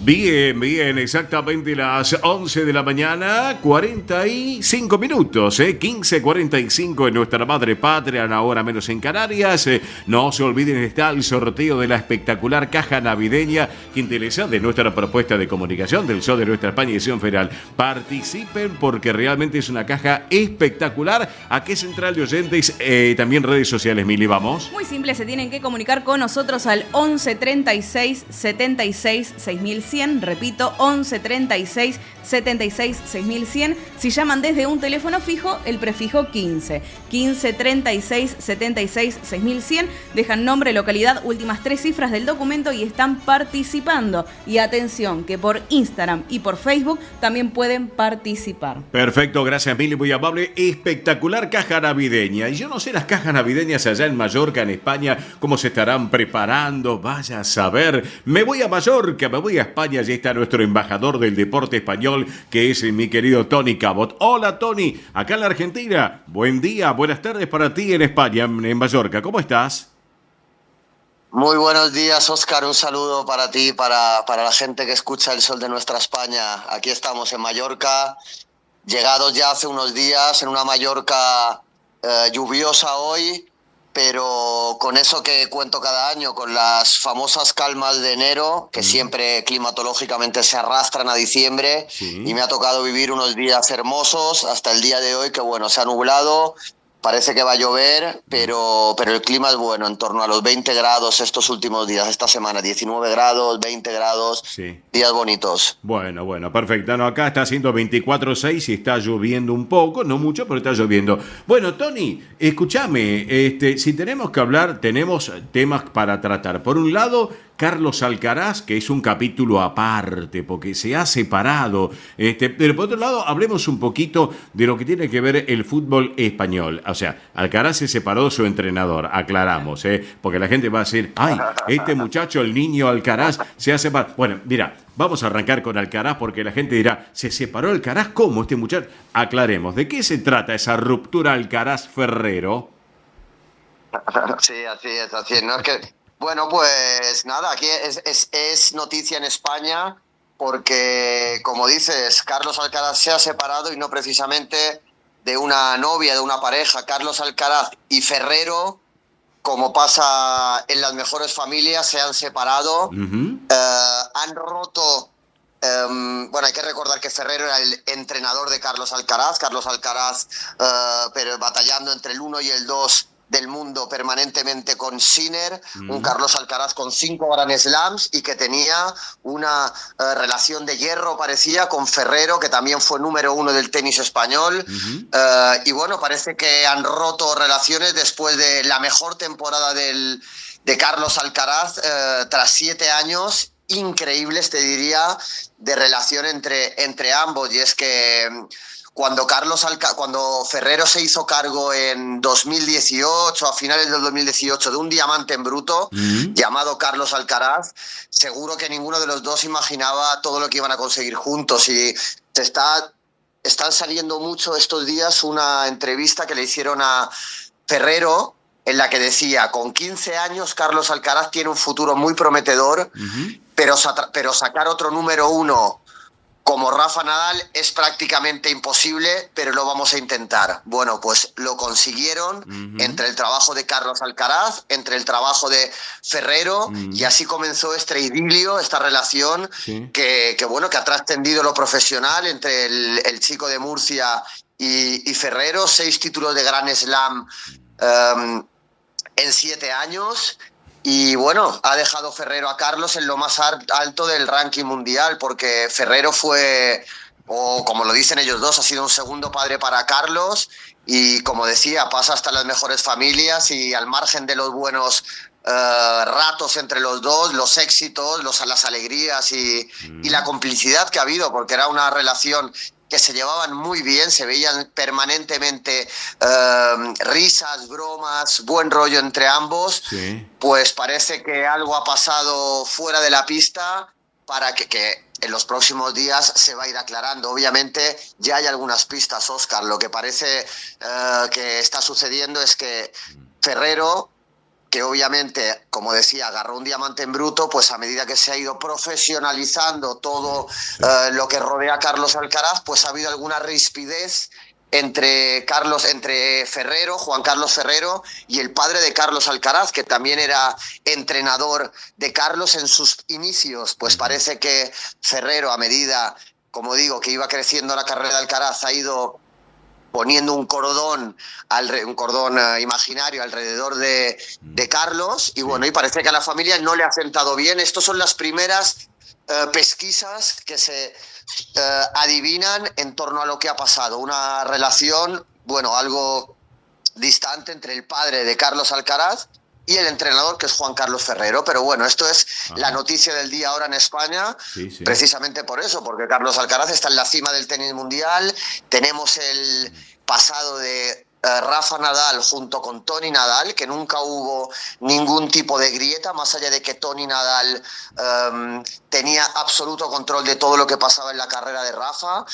Bien, exactamente las 11 de la mañana, 45 minutos, 15:45 en nuestra madre patria, una hora menos en Canarias. No se olviden, está el sorteo de la espectacular caja navideña que interesa de nuestra propuesta de comunicación del Sol de Nuestra España edición federal. Participen porque realmente es una caja espectacular. ¿A qué central de oyentes? También redes sociales, Mili, vamos. Muy simple, se tienen que comunicar con nosotros al 11 36 76 6100. Repito, 11 36 76 6100. Si llaman desde un teléfono fijo, el prefijo 15 36 76 6100. Dejan nombre, localidad, últimas 3 cifras del documento y están participando. Y atención, que por Instagram y por Facebook también pueden participar. Perfecto, gracias, Mili, muy amable. Espectacular caja navideña. Y yo no sé las cajas navideñas allá en Mallorca, en España, cómo se estarán preparando. Vaya a saber. Me voy a Mallorca, me voy a España. Allí está nuestro embajador del deporte español, que es mi querido Tony Cabot. Hola, Tony, acá en la Argentina. Buen día, buenas tardes para ti en España, en Mallorca. ¿Cómo estás? Muy buenos días, Óscar. Un saludo para ti, para la gente que escucha El Sol de Nuestra España. Aquí estamos en Mallorca, llegados ya hace unos días, en una Mallorca lluviosa hoy, pero con eso que cuento cada año, con las famosas calmas de enero, que siempre climatológicamente se arrastran a diciembre, sí. Y me ha tocado vivir unos días hermosos hasta el día de hoy, que bueno, se ha nublado, parece que va a llover, pero el clima es bueno, en torno a los 20 grados estos últimos días, esta semana, 19 grados, 20 grados, sí. Días bonitos. Bueno, perfecto. No, acá está haciendo 24.6 y está lloviendo un poco, no mucho, pero está lloviendo. Bueno, Tony, escúchame, si tenemos que hablar, tenemos temas para tratar. Por un lado, Carlos Alcaraz, que es un capítulo aparte, porque se ha separado. Pero por otro lado, hablemos un poquito de lo que tiene que ver el fútbol español. O sea, Alcaraz se separó de su entrenador, aclaramos, porque la gente va a decir, ay, este muchacho, el niño Alcaraz, se ha separado. Bueno, mira, vamos a arrancar con Alcaraz, porque la gente dirá, ¿se separó Alcaraz? ¿Cómo este muchacho? Aclaremos, ¿de qué se trata esa ruptura Alcaraz-Ferrero? Sí, así es, ¿no? Es que... Bueno, pues nada, aquí es noticia en España porque, como dices, Carlos Alcaraz se ha separado y no precisamente de una novia, de una pareja. Carlos Alcaraz y Ferrero, como pasa en las mejores familias, se han separado, han roto... bueno, hay que recordar que Ferrero era el entrenador de Carlos Alcaraz, pero batallando entre el 1 y el 2 del mundo permanentemente con Sinner, un Carlos Alcaraz con 5 Grand Slams y que tenía una relación de hierro, parecía, con Ferrero, que también fue número 1 del tenis español. Y bueno, parece que han roto relaciones después de la mejor temporada de Carlos Alcaraz, tras 7 años increíbles, te diría, de relación entre ambos. Y es que cuando Ferrero se hizo cargo en 2018, a finales del 2018, de un diamante en bruto llamado Carlos Alcaraz, seguro que ninguno de los dos imaginaba todo lo que iban a conseguir juntos. Y están saliendo mucho estos días una entrevista que le hicieron a Ferrero, en la que decía, con 15 años Carlos Alcaraz tiene un futuro muy prometedor, pero sacar otro número uno como Rafa Nadal es prácticamente imposible, pero lo vamos a intentar. Bueno, pues lo consiguieron entre el trabajo de Carlos Alcaraz, entre el trabajo de Ferrero, y así comenzó este idilio, esta relación que ha trascendido lo profesional entre el chico de Murcia y Ferrero. 6 títulos de Grand Slam en 7 años. Y bueno, ha dejado Ferrero a Carlos en lo más alto del ranking mundial, porque Ferrero fue, o como lo dicen ellos dos, ha sido un segundo padre para Carlos, y como decía, pasa hasta las mejores familias, y al margen de los buenos ratos entre los dos, los éxitos, las alegrías y la complicidad que ha habido, porque era una relación que se llevaban muy bien, se veían permanentemente risas, bromas, buen rollo entre ambos, pues parece que algo ha pasado fuera de la pista para que en los próximos días se va a ir aclarando. Obviamente ya hay algunas pistas, Óscar. Lo que parece que está sucediendo es que Ferrero, que obviamente, como decía, agarró un diamante en bruto, pues a medida que se ha ido profesionalizando todo lo que rodea a Carlos Alcaraz, pues ha habido alguna rispidez entre Ferrero, Juan Carlos Ferrero, y el padre de Carlos Alcaraz, que también era entrenador de Carlos en sus inicios. Pues parece que Ferrero, a medida, como digo, que iba creciendo la carrera de Alcaraz, ha ido poniendo un cordón imaginario alrededor de Carlos, y bueno, y parece que a la familia no le ha sentado bien. Estas son las primeras pesquisas que se adivinan en torno a lo que ha pasado. Una relación, bueno, algo distante entre el padre de Carlos Alcaraz y el entrenador, que es Juan Carlos Ferrero. Pero bueno, esto es la noticia del día ahora en España, precisamente por eso, porque Carlos Alcaraz está en la cima del tenis mundial. Tenemos el pasado de Rafa Nadal junto con Toni Nadal, que nunca hubo ningún tipo de grieta, más allá de que Toni Nadal tenía absoluto control de todo lo que pasaba en la carrera de Rafa.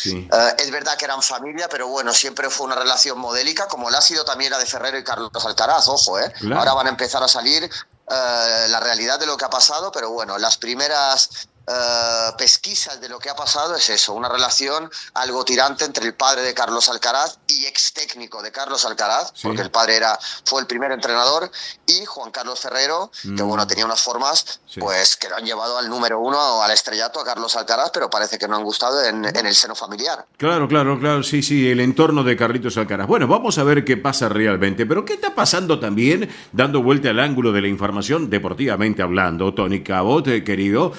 Es verdad que eran familia, pero bueno, siempre fue una relación modélica, como la ha sido también la de Ferrero y Carlos Alcaraz, ojo, claro. Ahora van a empezar a salir la realidad de lo que ha pasado, pero bueno, las primeras pesquisas de lo que ha pasado es eso, una relación algo tirante entre el padre de Carlos Alcaraz y ex técnico de Carlos Alcaraz, porque el padre fue el primer entrenador, y Juan Carlos Ferrero, que bueno, tenía unas formas pues que lo han llevado al número 1, al estrellato, a Carlos Alcaraz, pero parece que no han gustado en el seno familiar. Claro, sí, el entorno de Carlitos Alcaraz. Bueno, vamos a ver qué pasa realmente, pero ¿qué está pasando también, dando vuelta al ángulo de la información deportivamente hablando, Tony Cabot, querido,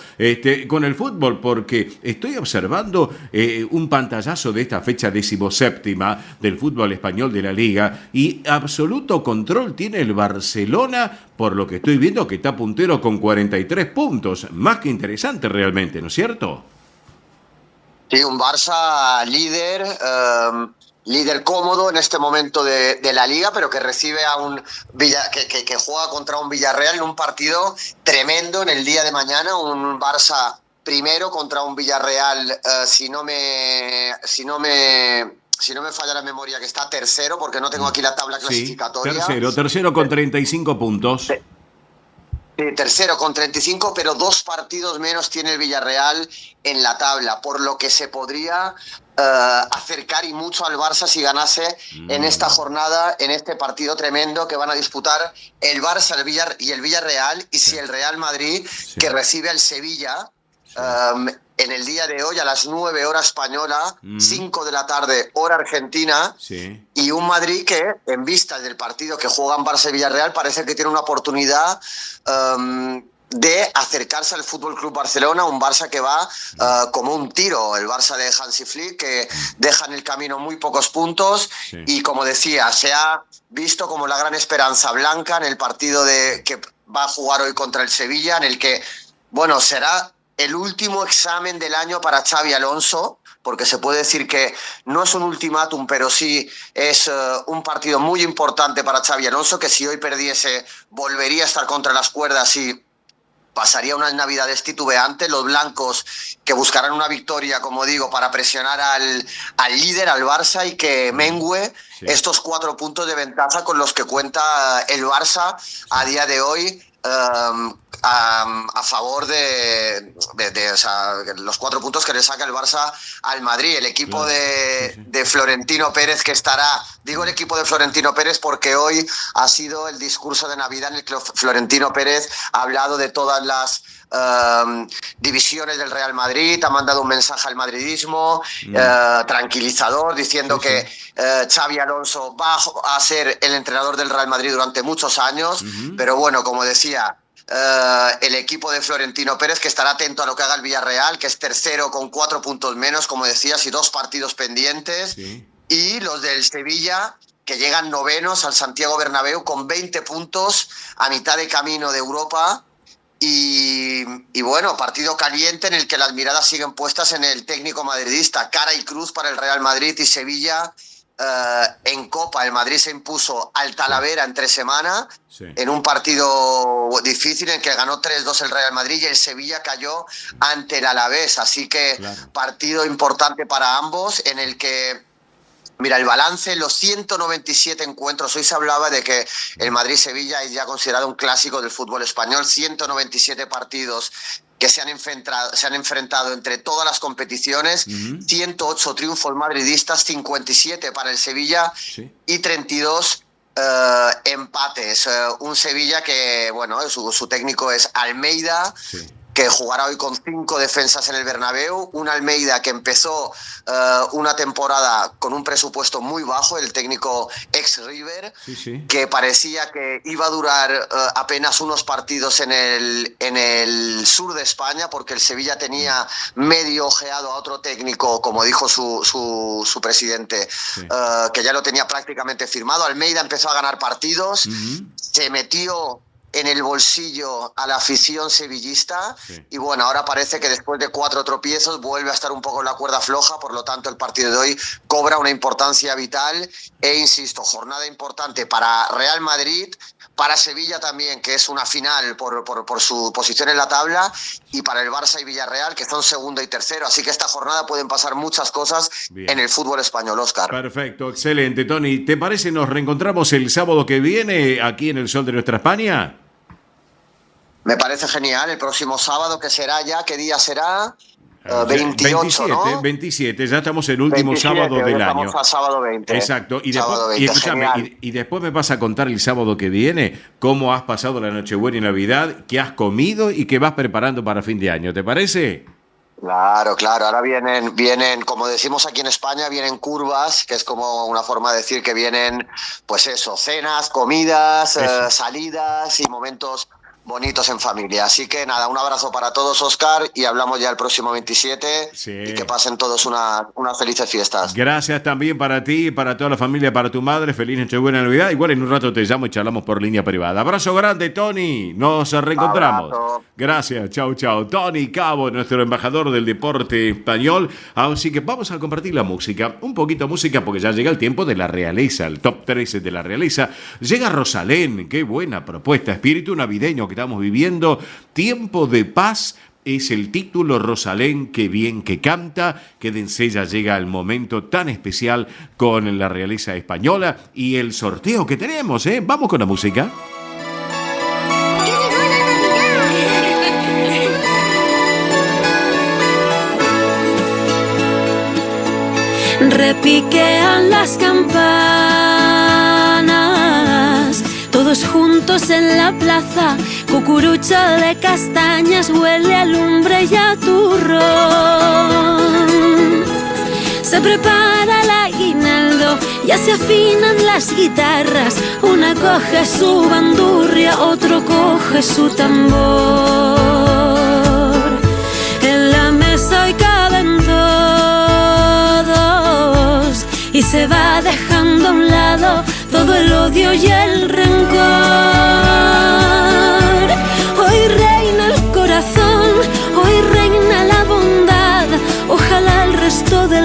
con el fútbol? Porque estoy observando un pantallazo de esta fecha 17ª del fútbol español de la Liga, y absoluto control tiene el Barcelona, por lo que estoy viendo, que está puntero con 43 puntos. Más que interesante realmente, ¿no es cierto? Sí, un Barça líder cómodo en este momento de la Liga, pero que recibe a un que juega contra un Villarreal en un partido tremendo en el día de mañana. Un Barça primero contra un Villarreal, si no me falla la memoria, que está tercero, porque no tengo aquí la tabla clasificatoria. Tercero con 35 puntos. Tercero con 35, pero 2 partidos menos tiene el Villarreal en la tabla, por lo que se podría acercar y mucho al Barça si ganase en esta jornada, en este partido tremendo que van a disputar el Barça y el Villarreal, y si el Real Madrid, que recibe al Sevilla en el día de hoy a las 9 hora española, 5 de la tarde hora argentina, y un Madrid que, en vista del partido que juegan Barça y Villarreal, parece que tiene una oportunidad de acercarse al Fútbol Club Barcelona, un Barça que va como un tiro, el Barça de Hansi Flick, que deja en el camino muy pocos puntos, y como decía, se ha visto como la gran esperanza blanca en el partido que va a jugar hoy contra el Sevilla, en el que, bueno, será el último examen del año para Xabi Alonso, porque se puede decir que no es un ultimátum, pero sí es un partido muy importante para Xabi Alonso, que si hoy perdiese volvería a estar contra las cuerdas y pasaría unas navidades titubeantes. Los blancos que buscarán una victoria, como digo, para presionar al líder, al Barça, y que mengue estos 4 puntos de ventaja con los que cuenta el Barça a día de hoy, a favor de o sea, los 4 puntos que le saca el Barça al Madrid. El equipo de Florentino Pérez, que estará, digo el equipo de Florentino Pérez porque hoy ha sido el discurso de Navidad en el que Florentino Pérez ha hablado de todas las divisiones del Real Madrid, ha mandado un mensaje al madridismo tranquilizador, diciendo que Xabi Alonso va a ser el entrenador del Real Madrid durante muchos años, pero bueno, como decía, el equipo de Florentino Pérez, que estará atento a lo que haga el Villarreal, que es tercero con 4 puntos menos, como decías, y 2 partidos pendientes, y los del Sevilla, que llegan novenos al Santiago Bernabéu con 20 puntos a mitad de camino de Europa. Y bueno, partido caliente en el que las miradas siguen puestas en el técnico madridista. Cara y cruz para el Real Madrid y Sevilla. En Copa el Madrid se impuso al Talavera entre semana en un partido difícil en que ganó 3-2 el Real Madrid, y el Sevilla cayó ante el Alavés. Así que partido importante para ambos, en el que, mira, el balance, los 197 encuentros. Hoy se hablaba de que el Madrid-Sevilla es ya considerado un clásico del fútbol español. 197 partidos que se han enfrentado entre todas las competiciones. 108 triunfos madridistas, 57 para el Sevilla y 32 empates. Un Sevilla que, bueno, su técnico es Almeida, que jugará hoy con 5 defensas en el Bernabéu. Un Almeida que empezó una temporada con un presupuesto muy bajo, el técnico ex-River, que parecía que iba a durar apenas unos partidos en el sur de España, porque el Sevilla tenía medio ojeado a otro técnico, como dijo su presidente, que ya lo tenía prácticamente firmado. Almeida empezó a ganar partidos, se metió en el bolsillo a la afición sevillista, y bueno, ahora parece que después de 4 tropiezos vuelve a estar un poco en la cuerda floja. Por lo tanto, el partido de hoy cobra una importancia vital, e insisto, jornada importante para Real Madrid, para Sevilla también, que es una final por su posición en la tabla, y para el Barça y Villarreal, que son segundo y tercero. Así que esta jornada pueden pasar muchas cosas en el fútbol español, Óscar. Perfecto, excelente, Tony. ¿Te parece nos reencontramos el sábado que viene aquí en el Sol de Nuestra España? Me parece genial. El próximo sábado, que será ya, ¿qué día será? 28, 27, ¿no? 27, ya estamos en el último 27, sábado del año. Estamos a sábado 20. Exacto. Y después, sábado 20, y escúchame, y después me vas a contar el sábado que viene cómo has pasado la Nochebuena y Navidad, qué has comido y qué vas preparando para fin de año. ¿Te parece? Claro. Ahora vienen, como decimos aquí en España, vienen curvas, que es como una forma de decir que vienen, pues eso, cenas, comidas, salidas y momentos bonitos en familia. Así que nada, un abrazo para todos, Óscar, y hablamos ya el próximo 27, y que pasen todos unas felices fiestas. Gracias también para ti, para toda la familia, para tu madre. Feliz Nochebuena, Navidad. Igual en un rato te llamo y charlamos por línea privada. Abrazo grande, Tony. Nos reencontramos. Abrazo. Gracias, chau. Tony Cabo, nuestro embajador del deporte español. Así que vamos a compartir la música. Un poquito de música, porque ya llega el tiempo de la realeza, el top 13 de la realeza. Llega Rosalén, qué buena propuesta. Espíritu navideño que estamos viviendo. Tiempo de paz es el título. Rosalén, qué bien que canta. Quédense, ya llega el momento tan especial con la realeza española y el sorteo que tenemos, ¿eh? Vamos con la música. Repiquean las campanas, todos juntos en la plaza. Cucurucho de castañas huele a lumbre y a turrón. Se prepara el aguinaldo, ya se afinan las guitarras. Una coge su bandurria, otro coge su tambor. En la mesa hoy caben todos, y se va dejando a un lado todo el odio y el rencor. Hoy reina el corazón, hoy reina la bondad. Ojalá el resto de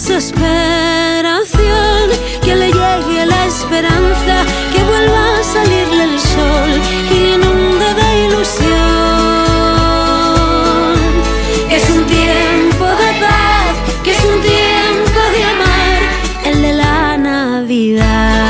desesperación, que le llegue la esperanza, que vuelva a salirle el sol y le inunde de ilusión. Que es un tiempo de paz, que es un tiempo de amar, el de la Navidad.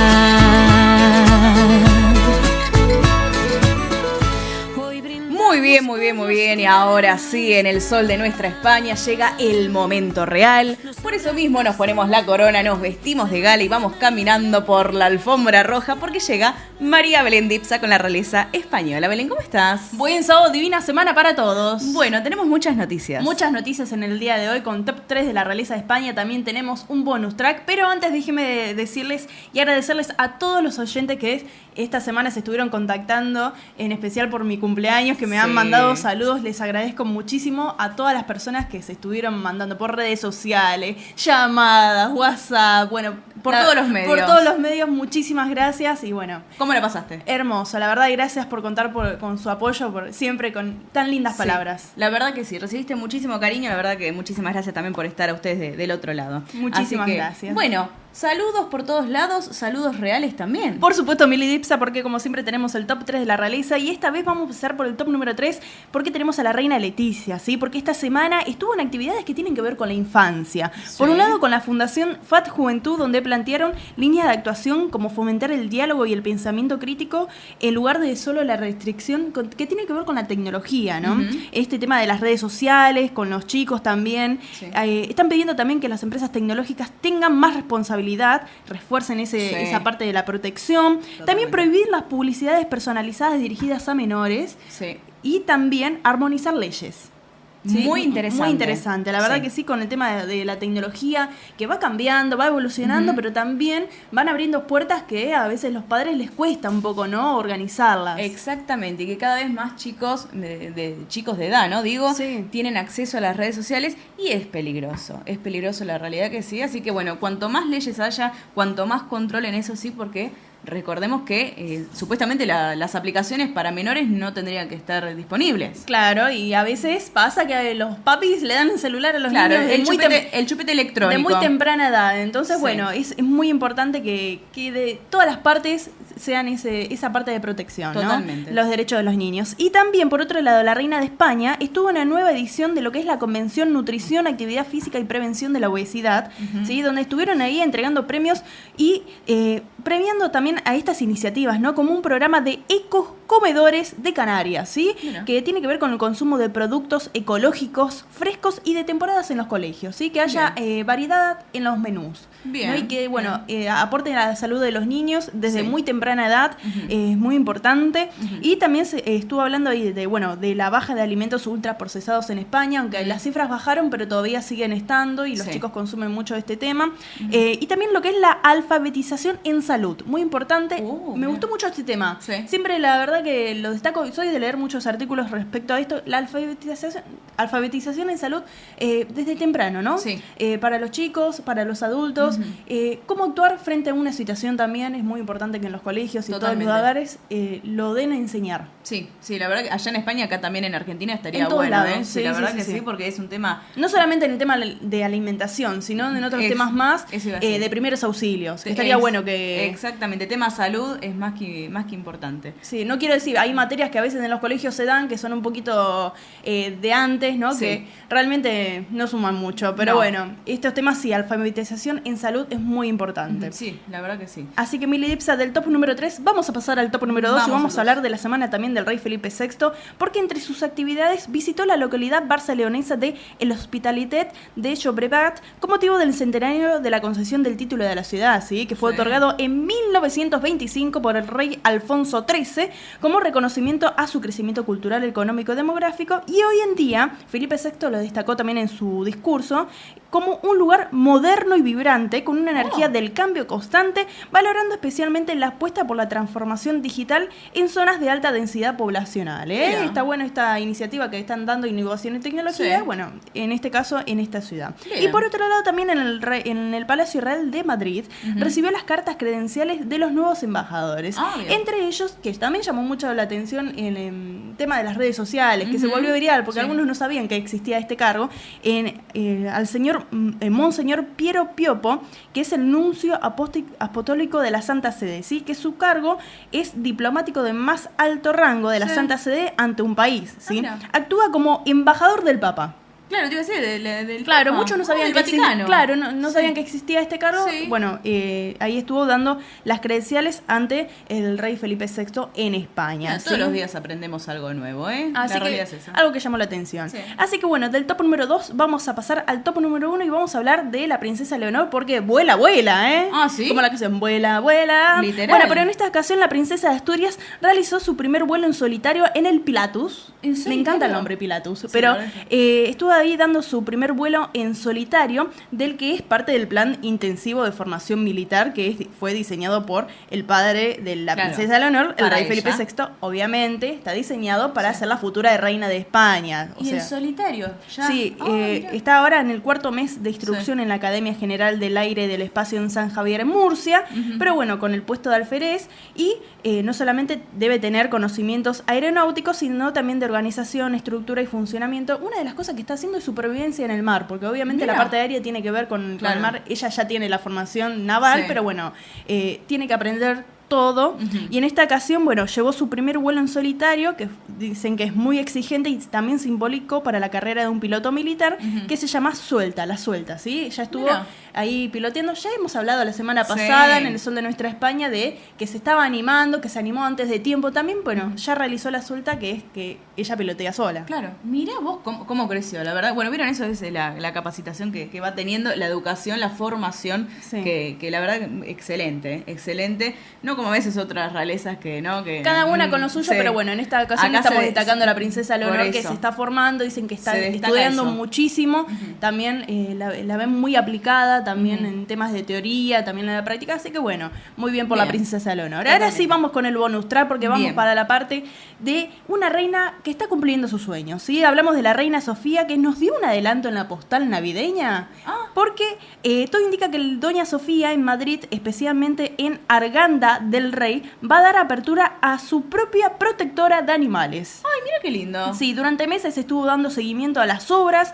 Muy bien. Y ahora sí, en el sol de nuestra España llega el momento real. Por eso mismo nos ponemos la corona, nos vestimos de gala y vamos caminando por la alfombra roja porque llega María Belén Dipsa con la realeza española. Belén, ¿cómo estás? Buen sábado, divina semana para todos. Bueno, tenemos muchas noticias. Muchas noticias en el día de hoy con top 3 de la realeza de España. También tenemos un bonus track, pero antes déjenme decirles y agradecerles a todos los oyentes que esta semana se estuvieron contactando, en especial por mi cumpleaños, que me han mandado saludos. Les agradezco muchísimo a todas las personas que se estuvieron mandando por redes sociales, llamadas, WhatsApp, bueno, por todos los medios. Por todos los medios, muchísimas gracias y bueno. ¿Cómo la pasaste? Hermoso, la verdad, y gracias por contar con su apoyo, siempre con tan lindas palabras. La verdad que sí, recibiste muchísimo cariño, la verdad que muchísimas gracias también por estar a ustedes del otro lado. Muchísimas gracias. Bueno, saludos por todos lados, saludos reales también. Por supuesto, Mili Dipsa, porque como siempre tenemos el top 3 de la realeza y esta vez vamos a empezar por el top número 3 porque tenemos a la reina Leticia, ¿sí? Porque esta semana estuvo en actividades que tienen que ver con la infancia. Sí. Por un lado, con la Fundación FAT Juventud, donde plantearon líneas de actuación como fomentar el diálogo y el pensamiento crítico en lugar de solo la restricción que tiene que ver con la tecnología, ¿no? Este tema de las redes sociales, con los chicos también. Sí. Están pidiendo también que las empresas tecnológicas tengan más responsabilidad, refuercen esa parte de la protección. Totalmente. También prohibir las publicidades personalizadas dirigidas a menores. Sí. Y también armonizar leyes. ¿Sí? Muy interesante. Muy interesante, la verdad que sí, con el tema de la tecnología que va cambiando, va evolucionando, pero también van abriendo puertas que a veces los padres les cuesta un poco, ¿no? Organizarlas. Exactamente, y que cada vez más chicos chicos de edad, ¿no? Digo, tienen acceso a las redes sociales y es peligroso la realidad que sí, así que bueno, cuanto más leyes haya, cuanto más control en eso sí, porque recordemos que supuestamente las aplicaciones para menores no tendrían que estar disponibles. Claro, y a veces pasa que los papis le dan el celular a los niños el chupete electrónico. De muy temprana edad. Entonces, bueno, es muy importante que de todas las partes sean esa parte de protección, totalmente, ¿no? Los derechos de los niños. Y también, por otro lado, la Reina de España estuvo en una nueva edición de lo que es la Convención Nutrición, Actividad Física y Prevención de la Obesidad, ¿sí? Donde estuvieron ahí entregando premios y premiando también a estas iniciativas, ¿no? Como un programa de ecocomedores de Canarias, ¿sí? Mira. Que tiene que ver con el consumo de productos ecológicos, frescos y de temporadas en los colegios, ¿sí? Que haya variedad en los menús. Bien. ¿No? Y que, bueno, aporten a la salud de los niños desde muy temprana edad, es muy importante. Y también se estuvo hablando ahí de la baja de alimentos ultraprocesados en España, aunque las cifras bajaron, pero todavía siguen estando y los chicos consumen mucho de este tema. Y también lo que es la alfabetización en salud, muy importante. Me gustó mucho este tema. Siempre, la verdad que lo destaco, soy de leer muchos artículos respecto a esto, la alfabetización en salud desde temprano, ¿no? Para los chicos, para los adultos, cómo actuar frente a una situación también es muy importante que en los colegios y todos los hogares lo den a enseñar. Sí, la verdad que allá en España, acá también en Argentina estaría en todos bueno, lados, la verdad que sí, porque es un tema... No solamente en el tema de alimentación, sino en otros temas más de primeros auxilios. Estaría bueno que... Exactamente, tema salud es más que importante. Sí, no quiero decir, hay materias que a veces en los colegios se dan que son un poquito de antes, ¿no? Que realmente no suman mucho, pero bueno, estos temas sí, alfabetización en salud es muy importante. Sí, la verdad que sí. Así que Mili Dipsa, del top número 3, vamos a pasar al top número 2 y vamos a hablar de la semana también del rey Felipe VI, porque entre sus actividades visitó la localidad barcelonesa de El Hospitalet de Llobregat con motivo del centenario de la concesión del título de la ciudad, ¿sí? Que fue otorgado en 1925 por el rey Alfonso XIII como reconocimiento a su crecimiento cultural, económico y demográfico, y hoy en día Felipe VI lo destacó también en su discurso como un lugar moderno y vibrante con una energía del cambio constante, valorando especialmente la apuesta por la transformación digital en zonas de alta densidad poblacional. Está bueno esta iniciativa que están dando innovación y tecnología, bueno, en este caso en esta ciudad. Y por otro lado también en el Palacio Real de Madrid recibió las cartas credenciales de los nuevos embajadores. Entre ellos, que también llamó mucho la atención el tema de las redes sociales, que se volvió viral porque algunos no sabían que existía este cargo, al señor Monseñor Piero Piopo, que es el nuncio apostólico de la Santa Sede, ¿sí? Que su cargo es diplomático de más alto rango de la Santa Sede ante un país, ¿sí? Actúa como embajador del Papa. Claro, te iba a decir, del claro, Papa. muchos no sabían que Vaticano. Claro, no sabían que existía este cargo. Sí. Bueno, ahí estuvo dando las credenciales ante el rey Felipe VI en España. Bueno, todos los días aprendemos algo nuevo, ¿eh? Así que algo que llamó la atención. Sí. Así que bueno, del top número 2 vamos a pasar al top número 1 y vamos a hablar de la princesa Leonor porque vuela, ¿eh? Ah, ¿sí? Como la canción, vuela. Literal. Bueno, pero en esta ocasión la princesa de Asturias realizó su primer vuelo en solitario en el Pilatus. Me encanta el nombre Pilatus, sí, pero estuvo ahí dando su primer vuelo en solitario, del que es parte del plan intensivo de formación militar que fue diseñado por el padre de la princesa Leonor, el rey Felipe VI. Obviamente está diseñado para ser la futura reina de España. ¿Y en solitario? ¿Ya? Sí, está ahora en el 4º mes de instrucción en la Academia General del Aire y del Espacio en San Javier, en Murcia, pero bueno, con el puesto de alférez y no solamente debe tener conocimientos aeronáuticos, sino también de organización, estructura y funcionamiento. Una de las cosas que está haciendo es supervivencia en el mar, porque obviamente la parte aérea tiene que ver con el mar. Ella ya tiene la formación naval, pero bueno, tiene que aprender todo. Y en esta ocasión, bueno, llevó su primer vuelo en solitario, que dicen que es muy exigente y también simbólico para la carrera de un piloto militar, que se llama La Suelta, ¿sí? Ya estuvo ahí piloteando. Ya hemos hablado la semana pasada en El Sol de Nuestra España de que se estaba animando, que se animó antes de tiempo también. Bueno, ya realizó La Suelta, que es que ella pilotea sola. Claro, mirá vos cómo creció, la verdad. Bueno, vieron, eso es la capacitación que va teniendo, la educación, la formación, que la verdad, excelente. No como a veces otras realezas que cada una con lo suyo, pero bueno, en esta ocasión estamos destacando a la princesa Leonor, que se está formando, dicen que está estudiando muchísimo, también la ven muy aplicada, también en temas de teoría, también en la práctica, así que bueno, muy bien por la princesa Leonor. Ahora sí vamos con el bonus track, porque vamos para la parte de una reina que está cumpliendo sus sueños, ¿sí? Hablamos de la reina Sofía, que nos dio un adelanto en la postal navideña, porque todo indica que doña Sofía en Madrid, especialmente en Arganda del Rey, va a dar apertura a su propia protectora de animales. Ay, mira qué lindo. Sí, durante meses estuvo dando seguimiento a las obras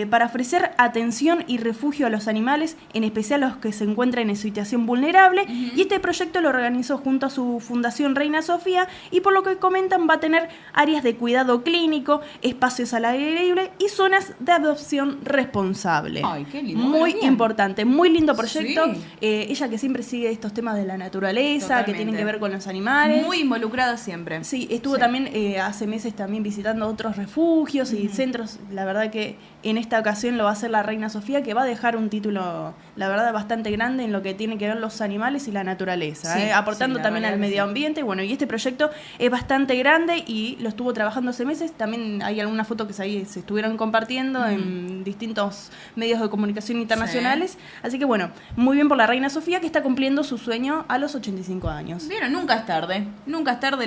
para ofrecer atención y refugio a los animales, en especial a los que se encuentran en situación vulnerable, y este proyecto lo organizó junto a su fundación Reina Sofía, y por lo que comentan va a tener áreas de cuidado clínico, espacios al aire libre y zonas de adopción responsable. Ay, qué lindo. Muy importante, muy lindo proyecto. Sí. Ella que siempre sigue estos temas de la naturaleza, que tienen que ver con los animales. Muy involucrada siempre. Sí, estuvo también hace meses también visitando otros refugios y centros. La verdad que en esta ocasión lo va a hacer la Reina Sofía, que va a dejar un título, la verdad, bastante grande en lo que tiene que ver los animales y la naturaleza, aportando también al medio ambiente. Bueno, y este proyecto es bastante grande y lo estuvo trabajando hace meses. También hay algunas fotos que se estuvieron compartiendo en distintos medios de comunicación internacionales. Así que bueno, muy bien por la Reina Sofía, que está cumpliendo su sueño a los 85 años. Vieron, nunca es tarde,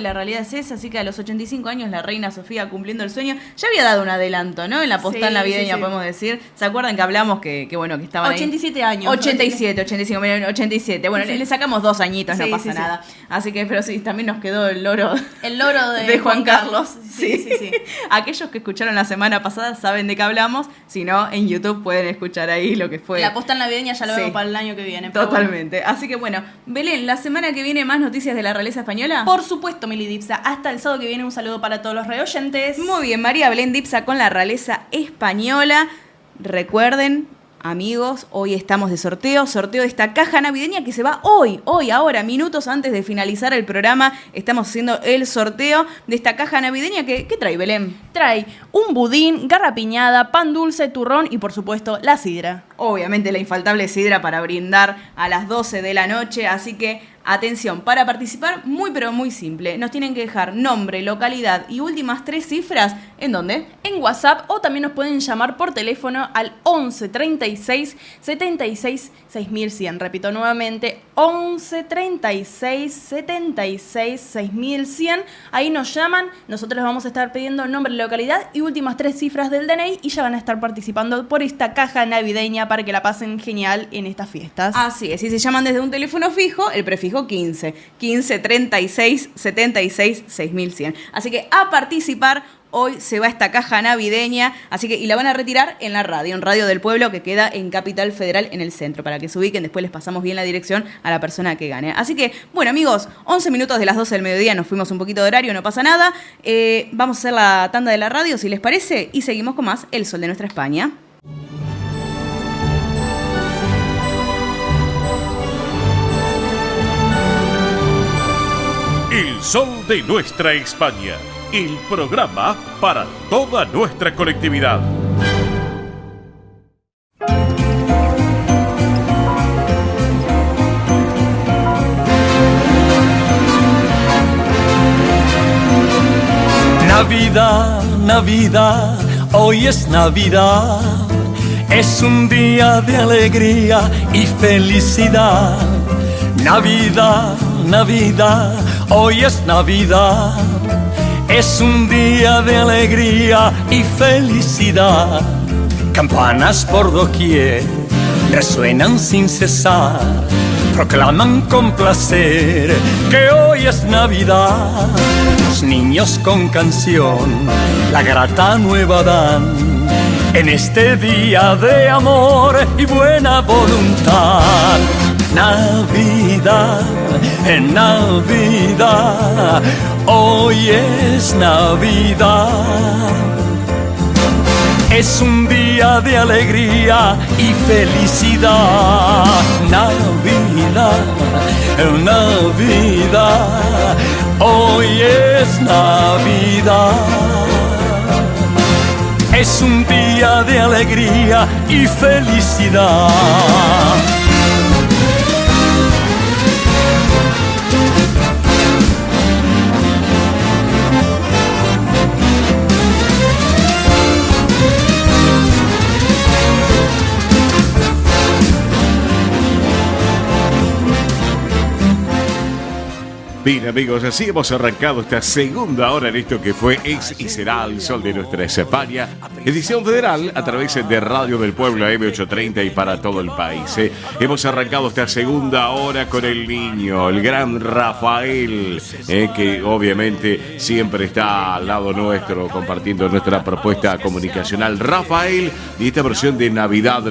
la realidad es esa, así que a los 85 años la Reina Sofía cumpliendo el sueño. Ya había dado un adelanto, ¿no? En la postal navideña, podemos decir. ¿Se acuerdan que hablamos que estaban 87 años. 87, 85, miren, 87. Bueno, le sacamos 2 añitos, no pasa nada. Así que, pero sí, también nos quedó el loro de Juan Carlos. Sí. Aquellos que escucharon la semana pasada saben de qué hablamos. Si no, en YouTube pueden escuchar ahí lo que fue. La postal navideña ya lo vemos para el año que viene. Totalmente. Bueno. Así que bueno, Belén, ¿la semana que viene más noticias de la realeza española? Por supuesto, Mili Dipsa. Hasta el sábado que viene, un saludo para todos los reoyentes. Muy bien, María Belén Dipsa con la realeza española. Recuerden, amigos, hoy estamos de sorteo de esta caja navideña que se va ahora, minutos antes de finalizar el programa. Estamos haciendo el sorteo de esta caja navideña. ¿Qué trae, Belén? Trae un budín, garrapiñada, pan dulce, turrón y, por supuesto, la sidra. Obviamente la infaltable sidra para brindar a las 12 de la noche, así que atención, para participar, muy pero muy simple. Nos tienen que dejar nombre, localidad y últimas 3 cifras. ¿En dónde? En WhatsApp, o también nos pueden llamar por teléfono al 11 36 76 6100. Repito nuevamente, 11 36 76 6100. Ahí nos llaman, nosotros les vamos a estar pidiendo nombre, localidad y últimas 3 cifras del DNI, y ya van a estar participando por esta caja navideña para que la pasen genial en estas fiestas. Así es, si se llaman desde un teléfono fijo, el prefijo 15 36 76 6100. Así que a participar, hoy se va esta caja navideña, así que y la van a retirar en la radio, en Radio del Pueblo, que queda en Capital Federal, en el centro, para que se ubiquen. Después les pasamos bien la dirección a la persona que gane. Así que, bueno, amigos, 11 minutos de las 12 del mediodía, nos fuimos un poquito de horario, no pasa nada. Vamos a hacer la tanda de la radio, si les parece, y seguimos con más El Sol de Nuestra España. El Sol de Nuestra España, el programa para toda nuestra colectividad. Navidad, Navidad, hoy es Navidad. Es un día de alegría y felicidad. Navidad, Navidad, hoy es Navidad. Es un día de alegría y felicidad. Campanas por doquier resuenan sin cesar. Proclaman con placer que hoy es Navidad. Los niños con canción la grata nueva dan. En este día de amor y buena voluntad. Navidad, en Navidad, hoy es Navidad. Es un día de alegría y felicidad. Navidad, en Navidad, hoy es Navidad. Es un día de alegría y felicidad. Bien, amigos, así hemos arrancado esta segunda hora en esto que fue, es y será El Sol de Nuestra España, edición federal a través de Radio del Pueblo M830 y para todo el país. Hemos arrancado esta segunda hora con el niño, el gran Rafael, que obviamente siempre está al lado nuestro compartiendo nuestra propuesta comunicacional. Rafael, y esta versión de Navidad,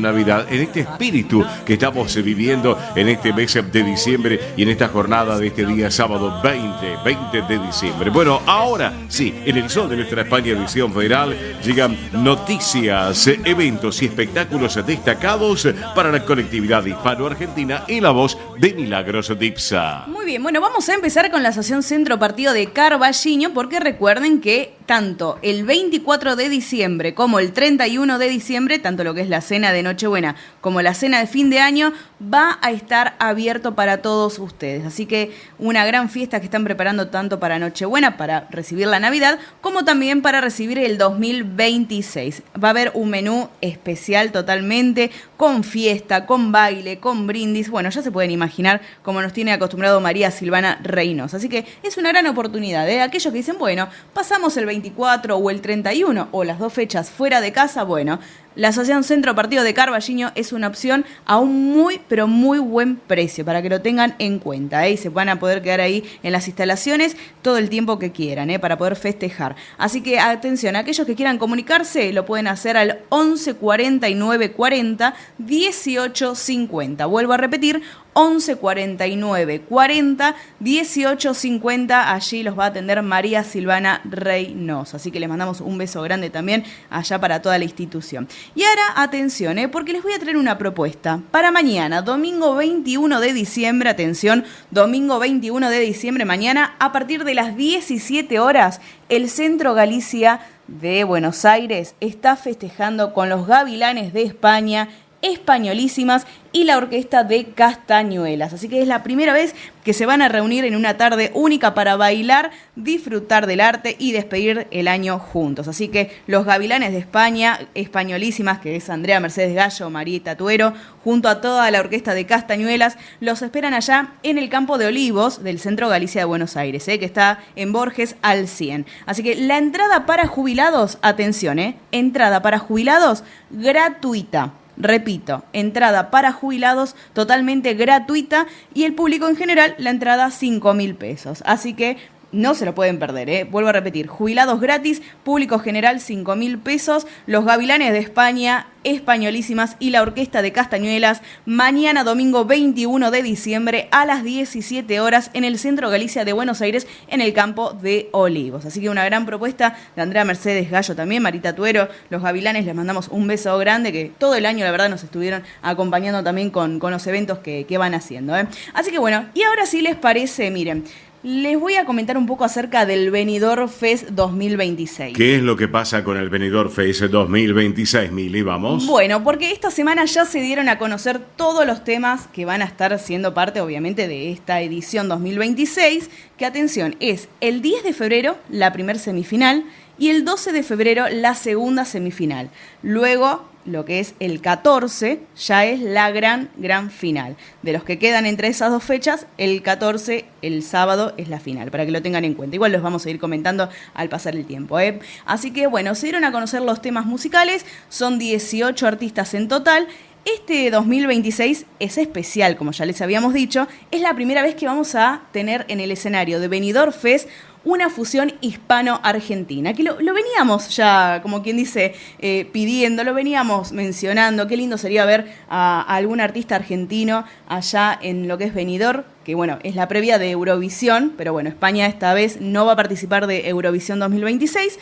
en este espíritu que estamos viviendo en este mes de diciembre y en esta jornada de este día sábado 20 de diciembre. Bueno, ahora sí, en El Sol de Nuestra España, edición federal, llegan noticias, eventos y espectáculos destacados para la colectividad hispano-argentina en la voz de Milagros Dipsa. Muy bien, bueno, vamos a empezar con la Asociación Centro Partido de Carballiño, porque recuerden que tanto el 24 de diciembre como el 31 de diciembre, tanto lo que es la cena de Nochebuena como la cena de fin de año, va a estar abierto para todos ustedes. Así que una gran fiesta que están preparando tanto para Nochebuena, para recibir la Navidad, como también para recibir el 2026. Va a haber un menú especial totalmente, con fiesta, con baile, con brindis. Bueno, ya se pueden imaginar cómo nos tiene acostumbrado María Silvana Reynoso. Así que es una gran oportunidad, ¿eh? Aquellos que dicen, bueno, pasamos el 24 o el 31 o las dos fechas fuera de casa, bueno, la Asociación Centro Partido de Carballiño es una opción a un muy, pero muy buen precio, para que lo tengan en cuenta, ¿eh? Y se van a poder quedar ahí en las instalaciones todo el tiempo que quieran, ¿eh? Para poder festejar. Así que atención, aquellos que quieran comunicarse lo pueden hacer al 11 49 40 18 50. Vuelvo a repetir, 11 49 40 18 50. Allí los va a atender María Silvana Reynoso. Así que les mandamos un beso grande también allá para toda la institución. Y ahora, atención, porque les voy a traer una propuesta para mañana, domingo 21 de diciembre. Atención, domingo 21 de diciembre, mañana, a partir de las 17 horas, el Centro Galicia de Buenos Aires está festejando con los Gavilanes de España, Españolísimas y la Orquesta de Castañuelas. Así que es la primera vez que se van a reunir en una tarde única para bailar, disfrutar del arte y despedir el año juntos. Así que los Gavilanes de España, Españolísimas, que es Andrea Mercedes Gallo, Marieta Tuero, junto a toda la Orquesta de Castañuelas, los esperan allá en el Campo de Olivos del Centro Galicia de Buenos Aires, que está en Borges al 100. Así que la entrada para jubilados, atención, entrada para jubilados gratuita. Repito, entrada para jubilados totalmente gratuita y el público en general la entrada 5.000 pesos. Así que no se lo pueden perder, vuelvo a repetir, jubilados gratis, público general 5.000 pesos, los Gavilanes de España, Españolísimas y la Orquesta de Castañuelas, mañana domingo 21 de diciembre a las 17 horas en el Centro Galicia de Buenos Aires, en el Campo de Olivos. Así que una gran propuesta de Andrea Mercedes Gallo también, Marita Tuero, los Gavilanes, les mandamos un beso grande, que todo el año la verdad nos estuvieron acompañando también con los eventos que van haciendo. Así que bueno, y ahora sí les parece, miren, les voy a comentar un poco acerca del Benidorm Fest 2026. ¿Qué es lo que pasa con el Benidorm Fest 2026, Mili? Vamos. Bueno, porque esta semana ya se dieron a conocer todos los temas que van a estar siendo parte, obviamente, de esta edición 2026, que, atención, es el 10 de febrero la primer semifinal y el 12 de febrero la segunda semifinal. Luego, lo que es el 14 ya es la gran final. De los que quedan entre esas dos fechas, el 14, el sábado, es la final, para que lo tengan en cuenta. Igual los vamos a ir comentando al pasar el tiempo. Así que bueno, se dieron a conocer los temas musicales, son 18 artistas en total. Este 2026 es especial, como ya les habíamos dicho, es la primera vez que vamos a tener en el escenario de Benidorm Fest una fusión hispano-argentina, que lo veníamos ya, como quien dice, pidiendo, lo veníamos mencionando. Qué lindo sería ver a algún artista argentino allá en lo que es Benidorm, que bueno, es la previa de Eurovisión, pero bueno, España esta vez no va a participar de Eurovisión 2026.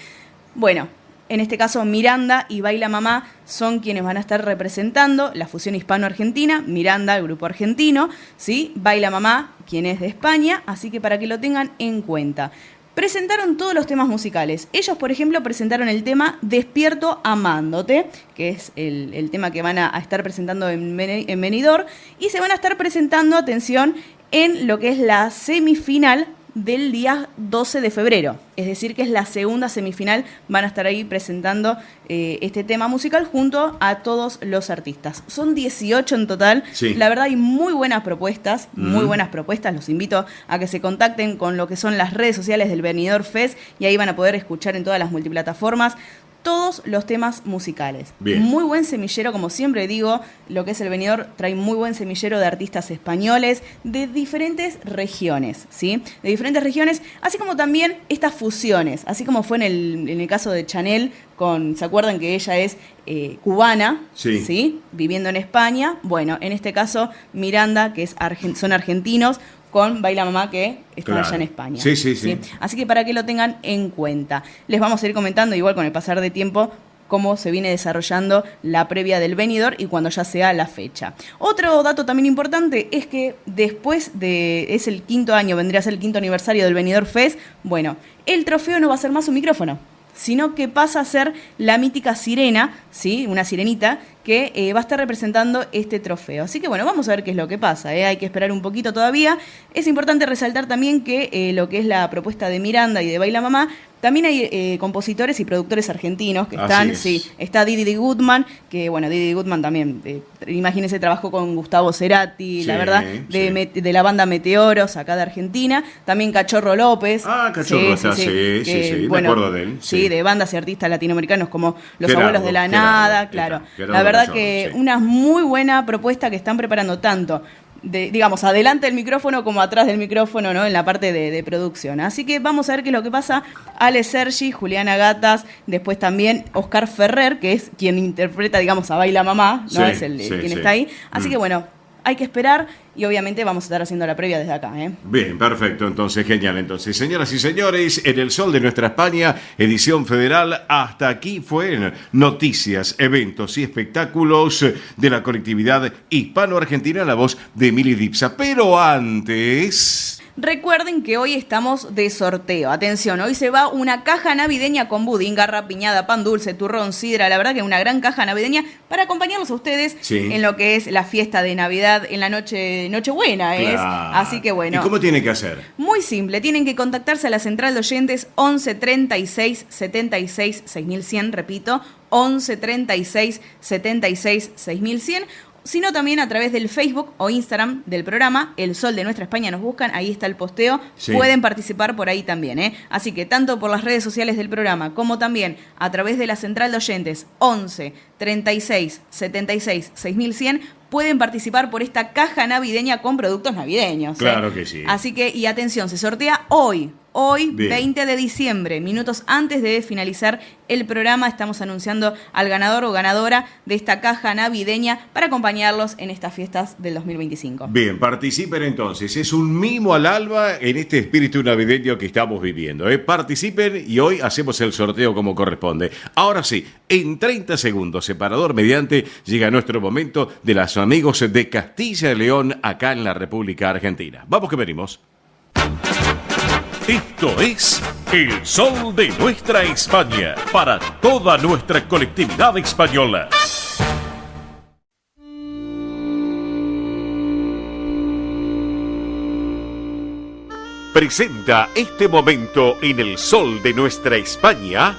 Bueno, en este caso Miranda y Baila Mamá son quienes van a estar representando la fusión hispano-argentina. Miranda, el grupo argentino, ¿sí? Baila Mamá, quien es de España, así que para que lo tengan en cuenta. Presentaron todos los temas musicales. Ellos, por ejemplo, presentaron el tema Despierto Amándote, que es el tema que van a estar presentando en Benidorm, y se van a estar presentando, atención, en lo que es la semifinal del día 12 de febrero, es decir que es la segunda semifinal, van a estar ahí presentando este tema musical junto a todos los artistas. Son 18 en total, sí. La verdad hay muy buenas propuestas, los invito a que se contacten con lo que son las redes sociales del Benidorm Fest y ahí van a poder escuchar en todas las multiplataformas todos los temas musicales. Bien. Muy buen semillero, como siempre digo, lo que es el Benidorm trae muy buen semillero de artistas españoles de diferentes regiones, ¿sí? De diferentes regiones, así como también estas fusiones, así como fue en el caso de Chanel, ¿se acuerdan que ella es cubana, sí, viviendo en España? Bueno, en este caso Miranda, que son argentinos, con Baila Mamá, que está allá en España. Sí. Así que para que lo tengan en cuenta. Les vamos a ir comentando, igual con el pasar de tiempo, cómo se viene desarrollando la previa del Benidorm y cuando ya sea la fecha. Otro dato también importante es que después es el quinto año, vendría a ser el quinto aniversario del Benidorm Fest, bueno, el trofeo no va a ser más un micrófono, sino que pasa a ser la mítica sirena, ¿sí? Una sirenita que va a estar representando este trofeo. Así que bueno, vamos a ver qué es lo que pasa, hay que esperar un poquito todavía. Es importante resaltar también que lo que es la propuesta de Miranda y de Baila Mamá, también hay compositores y productores argentinos que están, sí, está Didi Goodman, que bueno, Didi Goodman también, imagínense, trabajó con Gustavo Cerati, la verdad, de la banda Meteoros, acá de Argentina, también Cachorro López. Cachorro sí, me acuerdo de él. Sí, de bandas y artistas latinoamericanos como Los Abuelos de la Nada, claro. La verdad que una muy buena propuesta que están preparando tanto digamos, adelante del micrófono como atrás del micrófono, ¿no? En la parte de producción. Así que vamos a ver qué es lo que pasa. Ale Sergi, Juliana Gatas, después también Oscar Ferrer, que es quien interpreta, digamos, a Baila Mamá, ¿no? Es quien está ahí. Así que bueno, hay que esperar y obviamente vamos a estar haciendo la previa desde acá. Bien, perfecto, entonces, genial. Entonces, señoras y señores, en el sol de nuestra España, edición federal, hasta aquí fue noticias, eventos y espectáculos de la colectividad hispano-argentina, la voz de Mili Dipsa. Pero antes... Recuerden que hoy estamos de sorteo. Atención, hoy se va una caja navideña con budín, garra, piñada, pan dulce, turrón, sidra. La verdad que una gran caja navideña para acompañarlos a ustedes en lo que es la fiesta de Navidad en la Nochebuena. Así que bueno. ¿Y cómo tienen que hacer? Muy simple, tienen que contactarse a la central de oyentes 11 36 76 6100, repito, 11 36 76 6100. Sino también a través del Facebook o Instagram del programa, El Sol de Nuestra España, nos buscan, ahí está el posteo, pueden participar por ahí también, Así que tanto por las redes sociales del programa como también a través de la central de oyentes 11 36 76 6100 pueden participar por esta caja navideña con productos navideños. Claro que sí. Así que, y atención, se sortea hoy Hoy, Bien. 20 de diciembre, minutos antes de finalizar el programa, estamos anunciando al ganador o ganadora de esta caja navideña para acompañarlos en estas fiestas del 2025. Bien, participen entonces. Es un mimo al alba en este espíritu navideño que estamos viviendo. Participen y hoy hacemos el sorteo como corresponde. Ahora sí, en 30 segundos, separador mediante, llega nuestro momento de los amigos de Castilla y León acá en la República Argentina. Vamos que venimos. Esto es El Sol de Nuestra España, para toda nuestra colectividad española. Presenta este momento en El Sol de Nuestra España,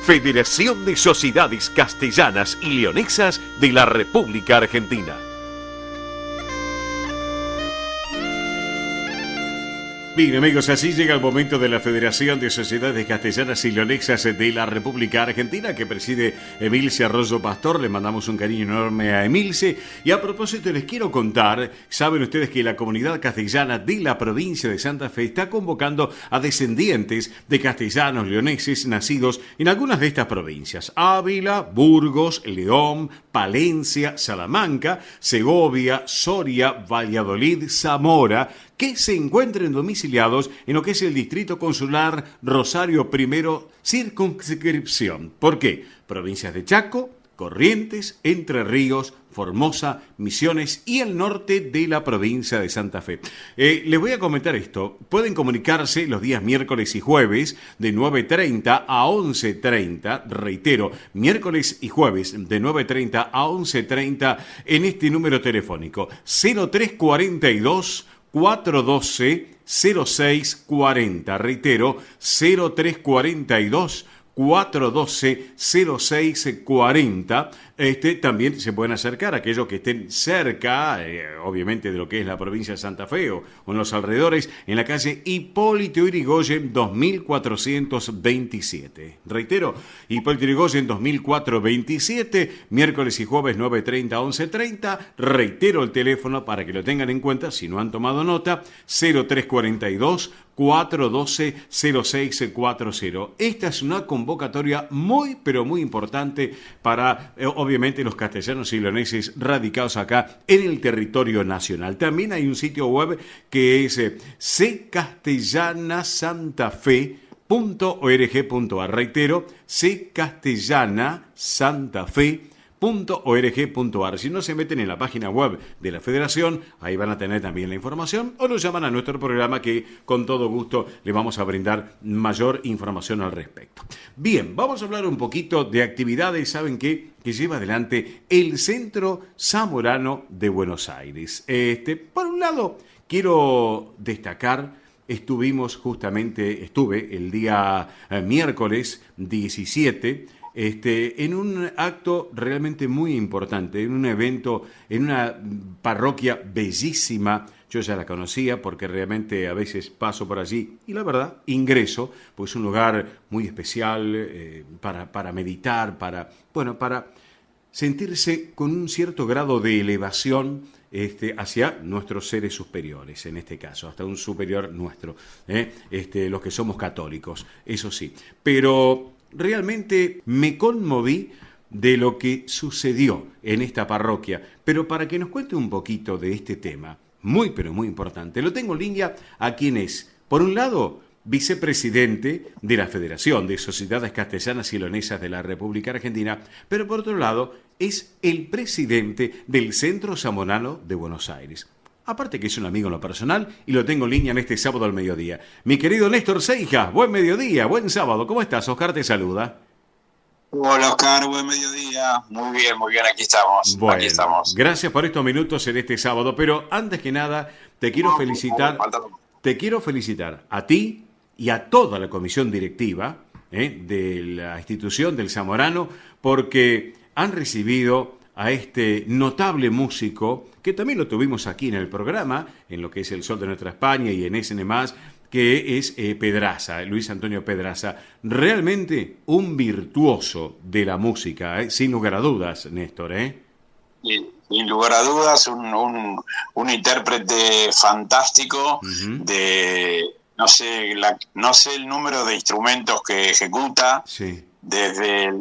Federación de Sociedades Castellanas y Leonesas de la República Argentina. Bien, amigos, así llega el momento de la Federación de Sociedades Castellanas y Leonesas de la República Argentina, que preside Emilce Arroyo Pastor. Le mandamos un cariño enorme a Emilce. Y a propósito, les quiero contar, saben ustedes que la comunidad castellana de la provincia de Santa Fe está convocando a descendientes de castellanos leoneses nacidos en algunas de estas provincias: Ávila, Burgos, León, Palencia, Salamanca, Segovia, Soria, Valladolid, Zamora, que se encuentren domiciliados en lo que es el Distrito Consular Rosario I, circunscripción. ¿Por qué? Provincias de Chaco, Corrientes, Entre Ríos, Formosa, Misiones y el norte de la provincia de Santa Fe. Les voy a comentar esto. Pueden comunicarse los días miércoles y jueves de 9:30 a 11:30. Reitero, miércoles y jueves de 9:30 a 11:30 en este número telefónico: 0342 412 0640. Reitero, 0342 412 0640. También se pueden acercar a aquellos que estén cerca, obviamente, de lo que es la provincia de Santa Fe o en los alrededores, en la calle Hipólito Yrigoyen 2427. Reitero, Hipólito Yrigoyen 2427, miércoles y jueves 9:30 a 11:30. Reitero el teléfono para que lo tengan en cuenta si no han tomado nota: 0342 412 0640. Esta es una convocatoria muy, pero muy importante para, obviamente, los castellanos y leoneses radicados acá en el territorio nacional. También hay un sitio web que es ccastellanasantafe.org.ar. Reitero, ccastellanasantafe.org.ar. Si no, se meten en la página web de la Federación, ahí van a tener también la información, o nos llaman a nuestro programa, que con todo gusto le vamos a brindar mayor información al respecto. Bien, vamos a hablar un poquito de actividades, ¿saben qué? Que lleva adelante el Centro Zamorano de Buenos Aires. Por un lado, quiero destacar, estuve el día miércoles 17, en un acto realmente muy importante, en un evento, en una parroquia bellísima. Yo ya la conocía porque realmente a veces paso por allí y la verdad ingreso, pues es un lugar muy especial para meditar, para sentirse con un cierto grado de elevación hacia nuestros seres superiores, en este caso, hasta un superior nuestro, los que somos católicos, eso sí. Pero realmente me conmoví de lo que sucedió en esta parroquia. Pero para que nos cuente un poquito de este tema, muy pero muy importante, lo tengo en línea a quien es, por un lado, vicepresidente de la Federación de Sociedades Castellanas y Leonesas de la República Argentina, pero por otro lado, es el presidente del Centro Zamorano de Buenos Aires. Aparte que es un amigo en lo personal y lo tengo en línea en este sábado al mediodía. Mi querido Néstor Seijas, buen mediodía, buen sábado. ¿Cómo estás? Oscar te saluda. Hola Oscar, buen mediodía. Muy bien, aquí estamos. Bueno, aquí estamos. Gracias por estos minutos en este sábado, pero antes que nada te quiero felicitar a ti y a toda la comisión directiva de la institución del Zamorano, porque han recibido a este notable músico, que también lo tuvimos aquí en el programa, en lo que es El Sol de Nuestra España y en SN+, que es Pedraza, Luis Antonio Pedraza. Realmente un virtuoso de la música, sin lugar a dudas, Néstor, Sin lugar a dudas, un intérprete fantástico, no sé el número de instrumentos que ejecuta, Sí. desde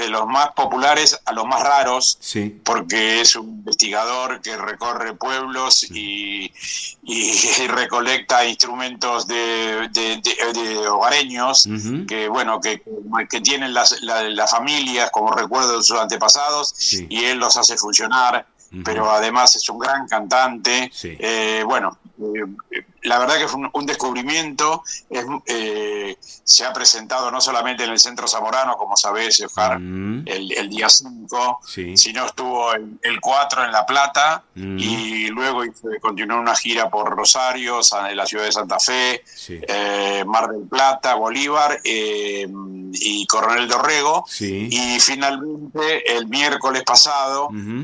los más populares a los más raros, Sí. porque es un investigador que recorre pueblos y recolecta instrumentos de hogareños, Ujú. que tienen las familias como recuerdo de sus antepasados, Sí. y él los hace funcionar. Ujú. Pero además es un gran cantante. Sí. La verdad que fue un descubrimiento. Se ha presentado no solamente en el Centro Zamorano, como sabés, Oscar, el día 5, Sí. sino estuvo el 4 en La Plata, Mm. y luego continuó una gira por Rosario, la ciudad de Santa Fe, Sí. Mar del Plata, Bolívar y Coronel Dorrego. Sí. Y finalmente el miércoles pasado Ujú.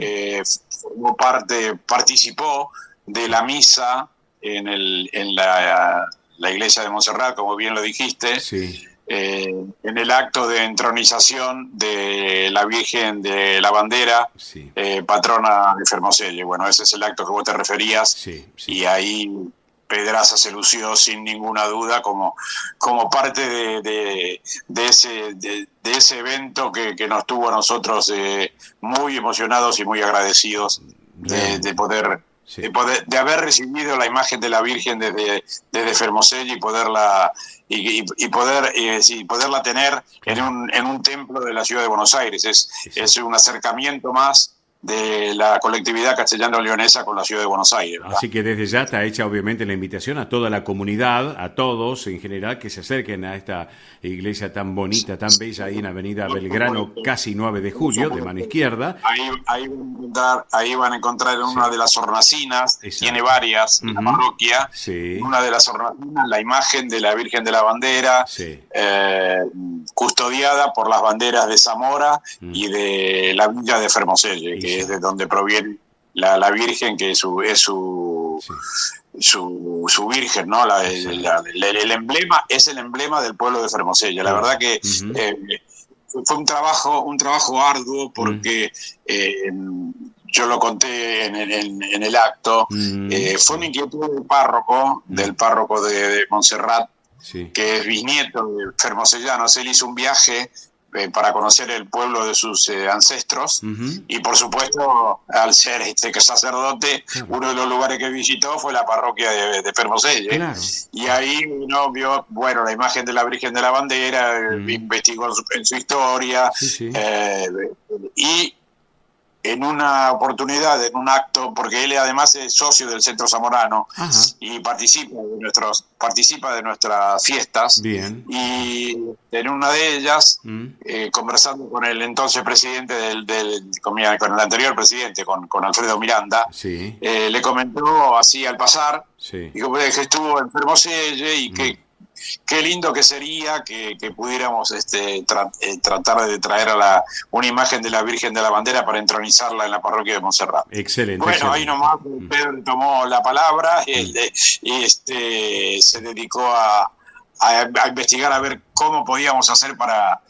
participó de la misa en la iglesia de Montserrat, como bien lo dijiste, Sí. en el acto de entronización de la Virgen de la Bandera, Sí. patrona de Fermoselle. Bueno, ese es el acto que vos te referías, Sí. y ahí Pedraza se lució sin ninguna duda como parte de ese evento que nos tuvo a nosotros muy emocionados y muy agradecidos de haber recibido la imagen de la Virgen desde Fermoselle y poderla tener en un templo de la ciudad de Buenos Aires. Es un acercamiento más de la colectividad castellano-leonesa con la ciudad de Buenos Aires, ¿verdad? Así que desde ya está hecha obviamente la invitación a toda la comunidad, a todos en general, que se acerquen a esta iglesia tan bonita, tan bella, ahí en Avenida Belgrano, casi 9 de julio, de mano izquierda. Ahí van a encontrar en una de las hornacinas, Exacto. tiene varias, en la parroquia, Sí. en una de las hornacinas, la imagen de la Virgen de la Bandera, Sí. custodiada por las banderas de Zamora y de la villa de Fermoselle, que es de donde proviene la Virgen, que es su Virgen, ¿no? El emblema es el emblema del pueblo de Fermoselle. La verdad que fue un trabajo arduo, porque yo lo conté en el acto. Fue una inquietud del párroco de Montserrat, Sí. que es bisnieto de fermosellanos. Él hizo un viaje para conocer el pueblo de sus ancestros, Ujú. y por supuesto, al ser sacerdote, uno de los lugares que visitó fue la parroquia de Fermoselle. Claro. Y ahí uno vio, la imagen de la Virgen de la Bandera, investigó en su historia, Sí, sí. y en una oportunidad, en un acto, porque él además es socio del Centro Zamorano, Ajá. y participa de nuestras fiestas. Bien. Y en una de ellas, conversando con el entonces presidente con el anterior presidente, con Alfredo Miranda, Sí. le comentó así al pasar, Sí. digo, que estuvo en Fermoselle y que qué lindo que sería que pudiéramos tratar de traer una imagen de la Virgen de la Bandera para entronizarla en la parroquia de Montserrat. Excelente. Bueno, excelente. ahí nomás Pedro tomó la palabra y se dedicó a investigar, a ver cómo podíamos hacer para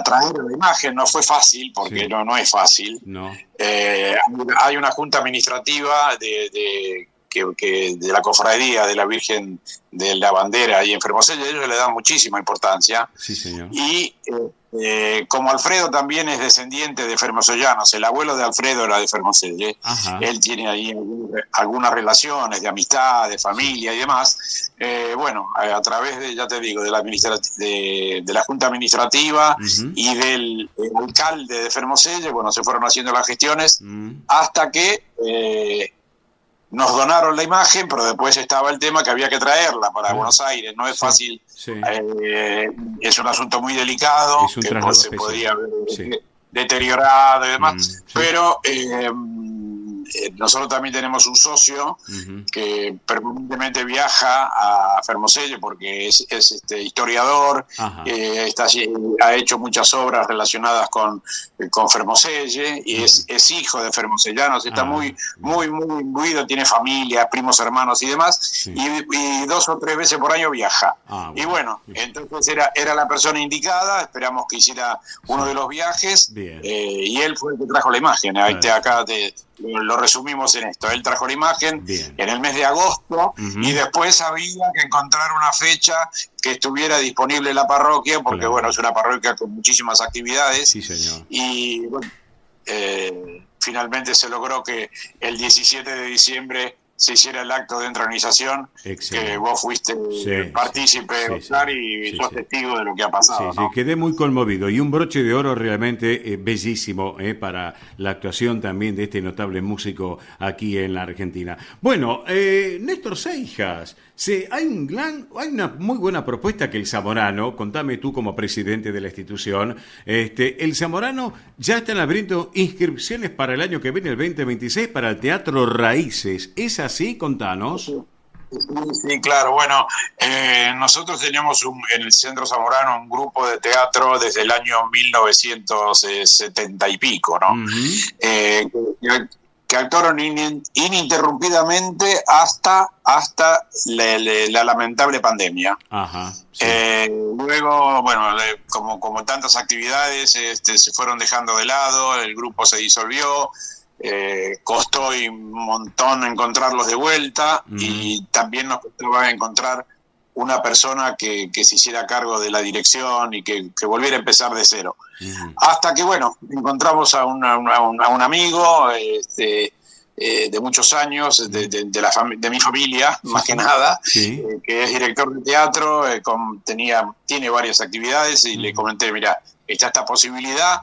traer la imagen. No fue fácil, porque Sí. no es fácil. No. Hay una junta administrativa de la cofradía de la Virgen de la Bandera ahí en Fermoselle. Ellos le dan muchísima importancia. Sí, señor. Y como Alfredo también es descendiente de fermosellanos, el abuelo de Alfredo era de Fermoselle, Ajá. él tiene ahí algunas relaciones de amistad, de familia y demás. A través de, ya te digo, de la Junta Administrativa y del alcalde de Fermoselle, se fueron haciendo las gestiones hasta que nos donaron la imagen, pero después estaba el tema que había que traerla para Buenos Aires. No es fácil, es un asunto muy delicado, Es un que traslado se especial. podría haber Sí. deteriorado y demás, pero nosotros también tenemos un socio que permanentemente viaja a Fermoselle porque es historiador, Ajá. ha hecho muchas obras relacionadas con Fermoselle y es hijo de fermosellanos, está muy imbuido, tiene familia, primos, hermanos y demás, y 2 o 3 veces por año viaja. Y entonces era la persona indicada, esperamos que hiciera uno de los viajes, y él fue el que trajo la imagen. Acá lo resumimos en esto. Él trajo la imagen en el mes de agosto y después había que encontrar una fecha que estuviera disponible en la parroquia, porque bueno, es una parroquia con muchísimas actividades. Sí, señor. Y bueno, finalmente se logró que el 17 de diciembre se hiciera el acto de entronización, que vos fuiste partícipe, Oscar, y sos testigo de lo que ha pasado. Sí, quedé muy conmovido, y un broche de oro realmente bellísimo para la actuación también de este notable músico aquí en la Argentina. Bueno, Néstor Seijas, hay una muy buena propuesta que el Zamorano, contame tú como presidente de la institución, el Zamorano ya están abriendo inscripciones para el año que viene, el 2026, para el Teatro Raíces. ¿Es así? Contanos. Sí, claro. Bueno, nosotros teníamos en el Centro Zamorano un grupo de teatro desde el año 1970 y pico, ¿no? Que actuaron ininterrumpidamente hasta la lamentable pandemia. Ajá. Sí. Luego, bueno, como tantas actividades se fueron dejando de lado, el grupo se disolvió. Costó un montón encontrarlos de vuelta y también nos costaba encontrar una persona que se hiciera cargo de la dirección y que volviera a empezar de cero. Hasta que, bueno, encontramos a un amigo de muchos años, de mi familia, más que nada, que es director de teatro, tiene varias actividades, y le comenté, mira, está esta posibilidad,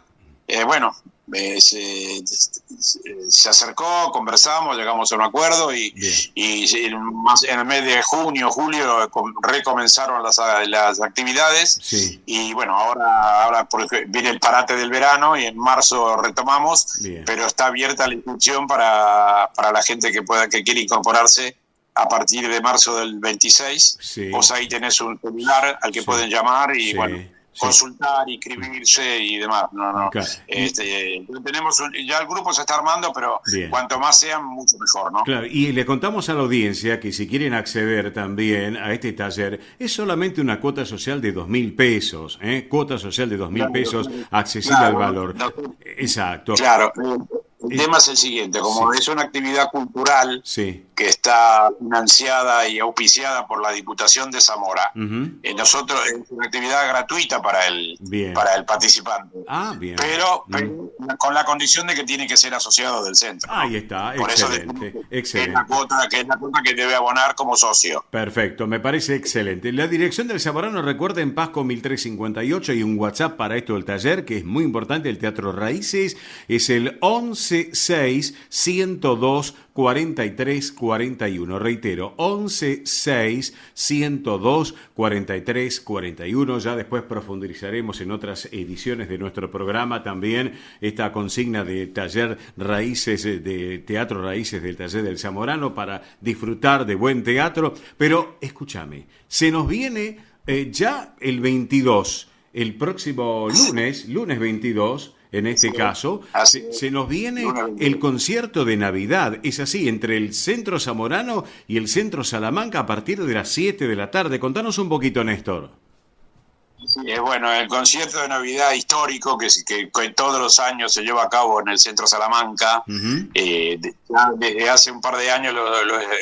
se acercó, conversamos, llegamos a un acuerdo y en el mes de junio, julio recomenzaron las actividades y bueno, ahora porque viene el parate del verano y en marzo retomamos, pero está abierta la inscripción para la gente que quiere incorporarse a partir de marzo del 26. Vos ahí tenés un celular al que pueden llamar y consultar, inscribirse y demás. Claro. Tenemos ya el grupo se está armando, pero cuanto más sean, mucho mejor, ¿no? Claro, y le contamos a la audiencia que si quieren acceder también a este taller, es solamente una cuota social de 2.000 pesos, cuota social de 2.000 pesos, accesible al valor. Exacto. Claro. El tema es el siguiente, como es una actividad cultural que está financiada y auspiciada por la Diputación de Zamora, nosotros es una actividad gratuita para el participante, pero con la condición de que tiene que ser asociado del centro, ¿no? Ahí está, por excelente. Eso es la cuota que debe abonar como socio. Perfecto, me parece excelente. La dirección del Zamorano, recuerden, Pasco 1358, y un WhatsApp para esto del taller, que es muy importante, el Teatro Raíces, es el 11-6-102-43-41. Reitero, 11-6-102-43-41. Ya después profundizaremos en otras ediciones de nuestro programa también esta consigna de taller Raíces, de Teatro Raíces del Taller del Zamorano, para disfrutar de buen teatro. Pero escúchame, se nos viene ya el 22, el próximo lunes 22, en este caso, se nos viene el concierto de Navidad. Es así, entre el Centro Zamorano y el Centro Salamanca, a partir de las 7 de la tarde. Contanos un poquito, Néstor. Bueno, el concierto de Navidad histórico que todos los años se lleva a cabo en el Centro Salamanca, desde hace un par de años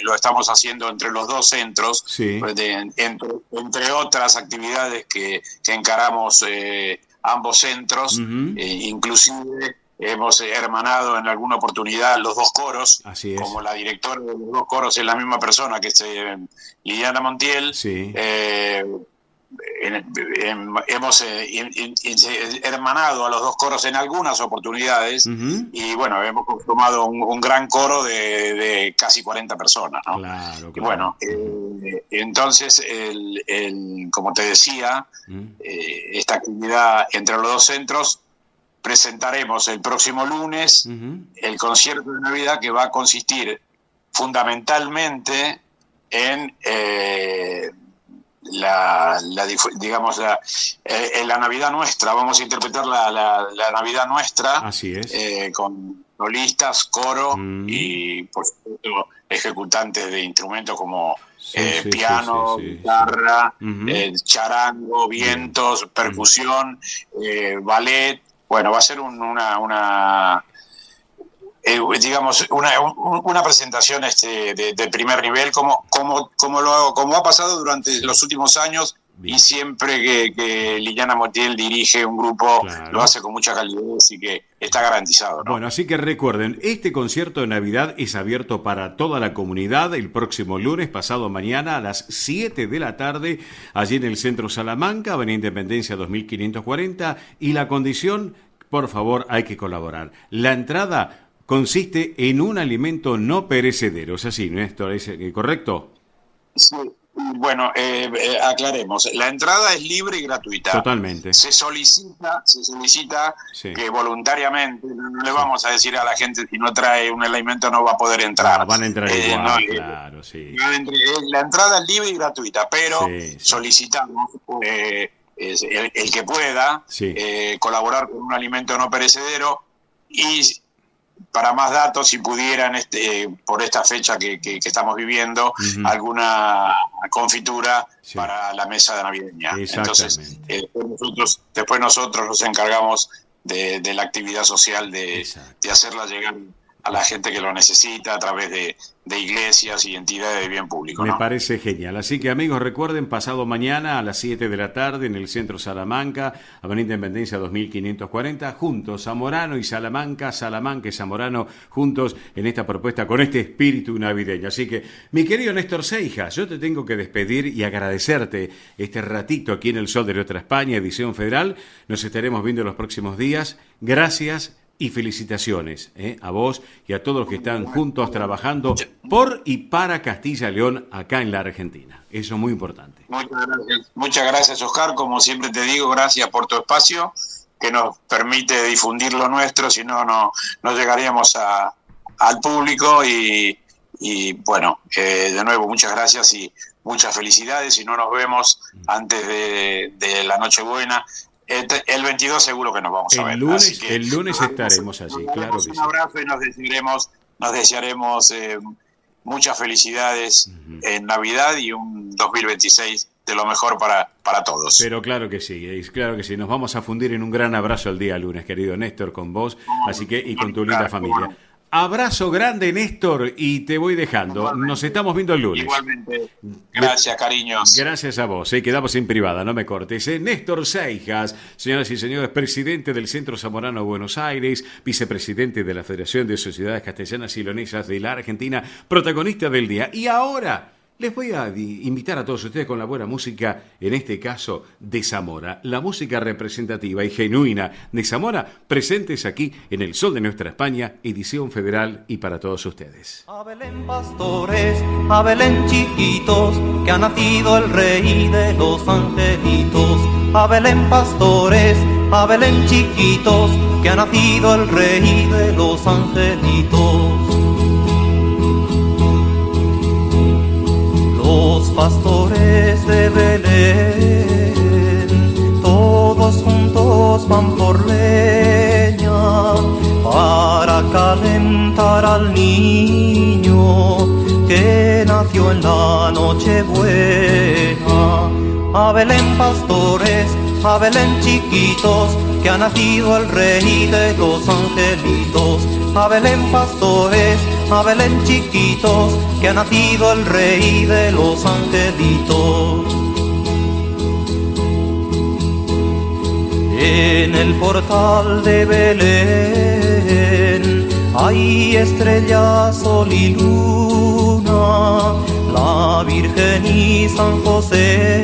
lo estamos haciendo entre los dos centros, entre otras actividades que encaramos ambos centros, inclusive hemos hermanado en alguna oportunidad los dos coros, como la directora de los dos coros es la misma persona, que es Liliana Montiel. Hemos hermanado a los dos coros en algunas oportunidades, y bueno, hemos formado un gran coro de casi 40 personas, ¿no? Claro. Y bueno, entonces como te decía, esta actividad entre los dos centros, presentaremos el próximo lunes el concierto de Navidad, que va a consistir fundamentalmente en la Navidad nuestra. Vamos a interpretar la Navidad nuestra. Así es. Con solistas, coro y por supuesto ejecutantes de instrumentos como piano, guitarra, charango, vientos, percusión, ballet. Bueno, va a ser digamos, una presentación de primer nivel, como ha pasado durante los últimos años. Bien. Y siempre que Liliana Montiel dirige un grupo, claro, lo hace con mucha calidez y que está garantizado, ¿no? Bueno, así que recuerden, este concierto de Navidad es abierto para toda la comunidad el próximo lunes, pasado mañana, a las 7 de la tarde, allí en el Centro Salamanca, Avenida Independencia 2540, y la condición, por favor, hay que colaborar. La entrada consiste en un alimento no perecedero, ¿es así, Néstor? ¿Es correcto? Sí. Bueno, aclaremos. La entrada es libre y gratuita. Totalmente. Se solicita sí, que voluntariamente, no le vamos a decir a la gente si no trae un alimento no va a poder entrar. No, van a entrar igual, claro, sí. La entrada es libre y gratuita, pero sí, solicitamos el que pueda sí, colaborar con un alimento no perecedero. Y para más datos, si pudieran, por esta fecha que estamos viviendo, alguna confitura sí, para la mesa navideña. Entonces, después nosotros nos encargamos de la actividad social, de hacerla llegar a la gente que lo necesita a través de iglesias y entidades de bien público, ¿no? Me parece genial. Así que, amigos, recuerden, pasado mañana a las 7 de la tarde en el Centro Salamanca, Avenida Independencia 2540, juntos, Zamorano y Salamanca, Salamanca y Zamorano, juntos en esta propuesta con este espíritu navideño. Así que, mi querido Néstor Seijas, yo te tengo que despedir y agradecerte este ratito aquí en El Sol de Nuestra España, edición federal. Nos estaremos viendo los próximos días. Gracias y felicitaciones a vos y a todos los que están juntos trabajando por y para Castilla y León acá en la Argentina. Eso es muy importante. Muchas gracias, Oscar. Como siempre te digo, gracias por tu espacio que nos permite difundir lo nuestro, si no llegaríamos al público y bueno, de nuevo muchas gracias y muchas felicidades y no nos vemos antes de la Nochebuena. El 22 seguro que nos vamos a ver. El lunes estaremos allí, claro que sí. Un abrazo y nos desearemos muchas felicidades en Navidad y un 2026 de lo mejor para todos. Pero claro que sí, nos vamos a fundir en un gran abrazo el día lunes, querido Néstor, con vos, así que y con tu linda familia. Abrazo grande, Néstor, y te voy dejando. Igualmente. Nos estamos viendo el lunes. Igualmente. Gracias, cariños. Gracias a vos. Quedamos en privada, no me cortes. Néstor Seijas, señoras y señores, presidente del Centro Zamorano de Buenos Aires, vicepresidente de la Federación de Sociedades Castellanas y Leonesas de la Argentina, protagonista del día. Y ahora les voy a invitar a todos ustedes con la buena música, en este caso de Zamora, la música representativa y genuina de Zamora, presentes aquí en El Sol de Nuestra España, edición federal y para todos ustedes. A Belén pastores, a Belén chiquitos, que ha nacido el rey de los angelitos. A Belén pastores, a Belén chiquitos, que ha nacido el rey de los angelitos. Los pastores de Belén, todos juntos van por leña para calentar al niño que nació en la Nochebuena. A Belén pastores, a Belén chiquitos, que ha nacido el rey de los angelitos. A Belén pastores, a Belén chiquitos, que ha nacido el rey de los angelitos. En el portal de Belén hay estrellas, sol y luna, la Virgen y San José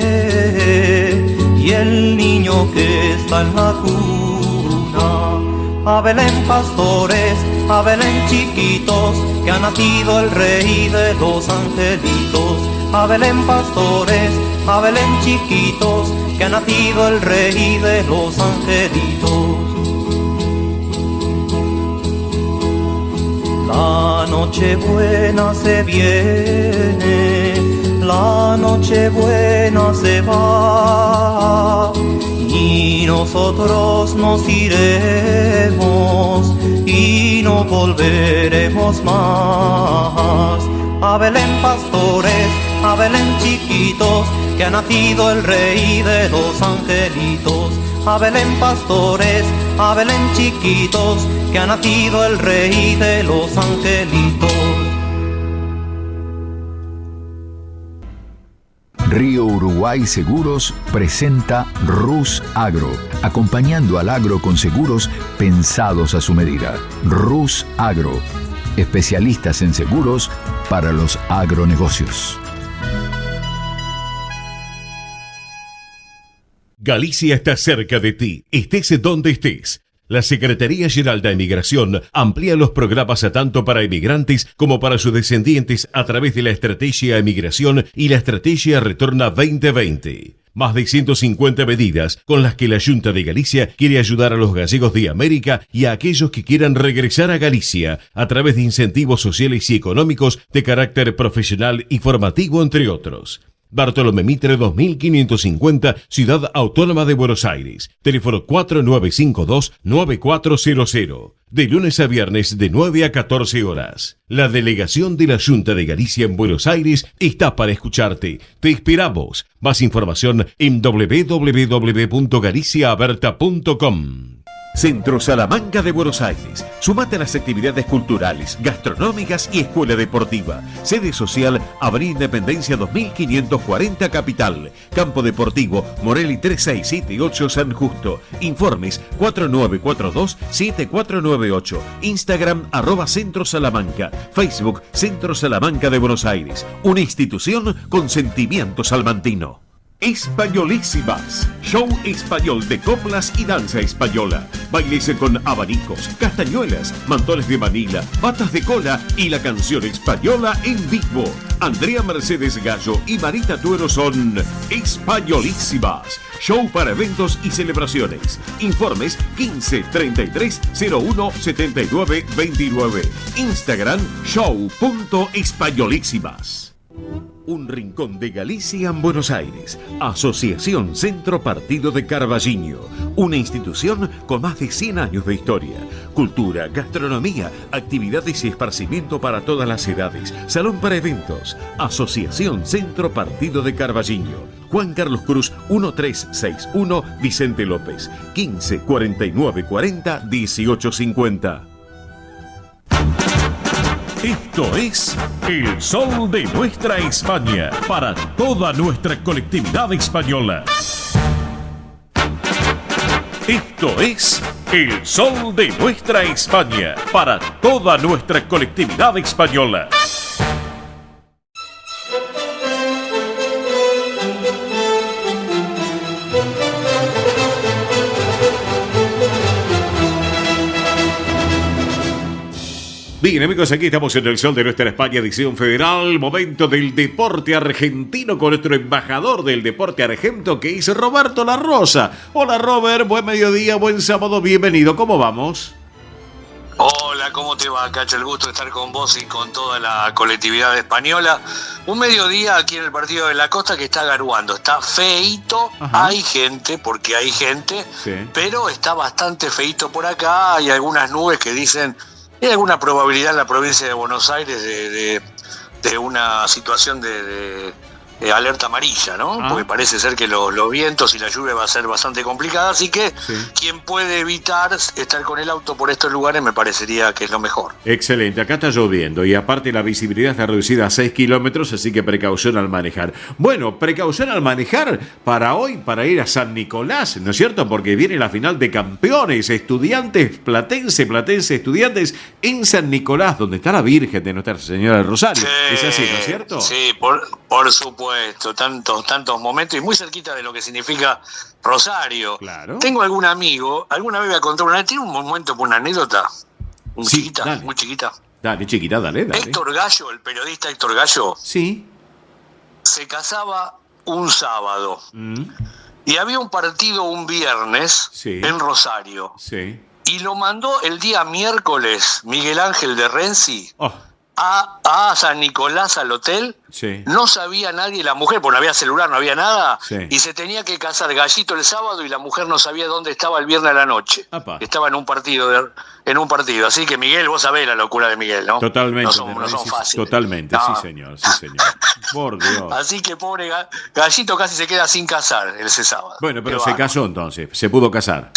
y el niño que está en la cuna. A Belén pastores, a Belén chiquitos, que ha nacido el rey de los angelitos. A Belén pastores, a Belén chiquitos, que ha nacido el rey de los angelitos. La Nochebuena se viene, la Nochebuena se va, y nosotros nos iremos y no volveremos más. A Belén pastores, a Belén chiquitos, que ha nacido el rey de los angelitos. A Belén pastores, a Belén chiquitos, que ha nacido el rey de los angelitos. Río Uruguay Seguros presenta Rus Agro, acompañando al agro con seguros pensados a su medida. Rus Agro, especialistas en seguros para los agronegocios. Galicia está cerca de ti, estés donde estés. La Secretaría General de Emigración amplía los programas tanto para emigrantes como para sus descendientes a través de la Estrategia Emigración y la Estrategia Retorna 2020. Más de 150 medidas con las que la Junta de Galicia quiere ayudar a los gallegos de América y a aquellos que quieran regresar a Galicia a través de incentivos sociales y económicos de carácter profesional y formativo, entre otros. Bartolomé Mitre 2550, Ciudad Autónoma de Buenos Aires. Teléfono 4952-9400. De lunes a viernes de 9 a 14 horas. La delegación de la Junta de Galicia en Buenos Aires está para escucharte. Te esperamos. Más información en www.galiciaaberta.com. Centro Salamanca de Buenos Aires. Sumate a las actividades culturales, gastronómicas y escuela deportiva. Sede social, Avenida Independencia 2540 Capital. Campo Deportivo, Morelli 3678 San Justo. Informes 4942-7498. Instagram @Centro Salamanca. Facebook Centro Salamanca de Buenos Aires. Una institución con sentimiento salmantino. Españolísimas, show español de coplas y danza española, bailes con abanicos, castañuelas, mantones de Manila, patas de cola y la canción española en vivo. Andrea Mercedes Gallo y Marita Tuero son Españolísimas, show para eventos y celebraciones. Informes 15 33 01 79 29. Instagram show.españolísimas. Un rincón de Galicia en Buenos Aires. Asociación Centro Partido de Carballiño. Una institución con más de 100 años de historia. Cultura, gastronomía, actividades y esparcimiento para todas las edades. Salón para eventos. Asociación Centro Partido de Carballiño. Juan Carlos Cruz 1361 Vicente López. 15 49 40 18 50. Esto es El Sol de Nuestra España, para toda nuestra colectividad española. Esto es El Sol de Nuestra España, para toda nuestra colectividad española. Bien, amigos, aquí estamos en el Sol de Nuestra España, edición federal, momento del deporte argentino con nuestro embajador del deporte argento, que es Roberto La Rosa. Hola, Robert, buen mediodía, buen sábado, bienvenido, ¿cómo vamos? Hola, ¿cómo te va, Cacho? El gusto de estar con vos y con toda la colectividad española. Un mediodía aquí en el partido de la Costa que está garuando, está feíto. Ajá. Hay gente, porque hay gente, sí, pero está bastante feíto por acá. Hay algunas nubes que dicen... ¿Hay alguna probabilidad en la provincia de Buenos Aires de una situación de alerta amarilla, ¿no? Porque parece ser que los vientos y la lluvia va a ser bastante complicada, así que sí, quien puede evitar estar con el auto por estos lugares me parecería que es lo mejor. Excelente, acá está lloviendo y aparte la visibilidad está reducida a 6 kilómetros, así que precaución al manejar. Bueno, precaución al manejar para hoy, para ir a San Nicolás, ¿no es cierto? Porque viene la final de campeones, Estudiantes, Platense, Estudiantes en San Nicolás, donde está la Virgen de Nuestra Señora del Rosario. Sí, es así, ¿no es cierto? Sí, por supuesto. Tantos momentos y muy cerquita de lo que significa Rosario. Claro. Tengo algún amigo, alguna vez voy a contar tiene un momento, una anécdota muy chiquita. Dale, chiquita, dale. Héctor Gallo, el periodista Héctor Gallo, sí, se casaba un sábado y había un partido un viernes, sí, en Rosario, sí, y lo mandó el día miércoles Miguel Ángel de Renzi a San Nicolás, al hotel. Sí. No sabía nadie, la mujer, porque no había celular, no había nada, sí, y se tenía que casar Gallito el sábado y la mujer no sabía dónde estaba el viernes a la noche. Apa. Estaba en un partido, así que Miguel, vos sabés la locura de Miguel, ¿no? Totalmente. No son fáciles. Totalmente, no. Sí señor. Por Dios. Así que pobre Gallito casi se queda sin casar ese sábado. Bueno, pero se casó entonces, se pudo casar.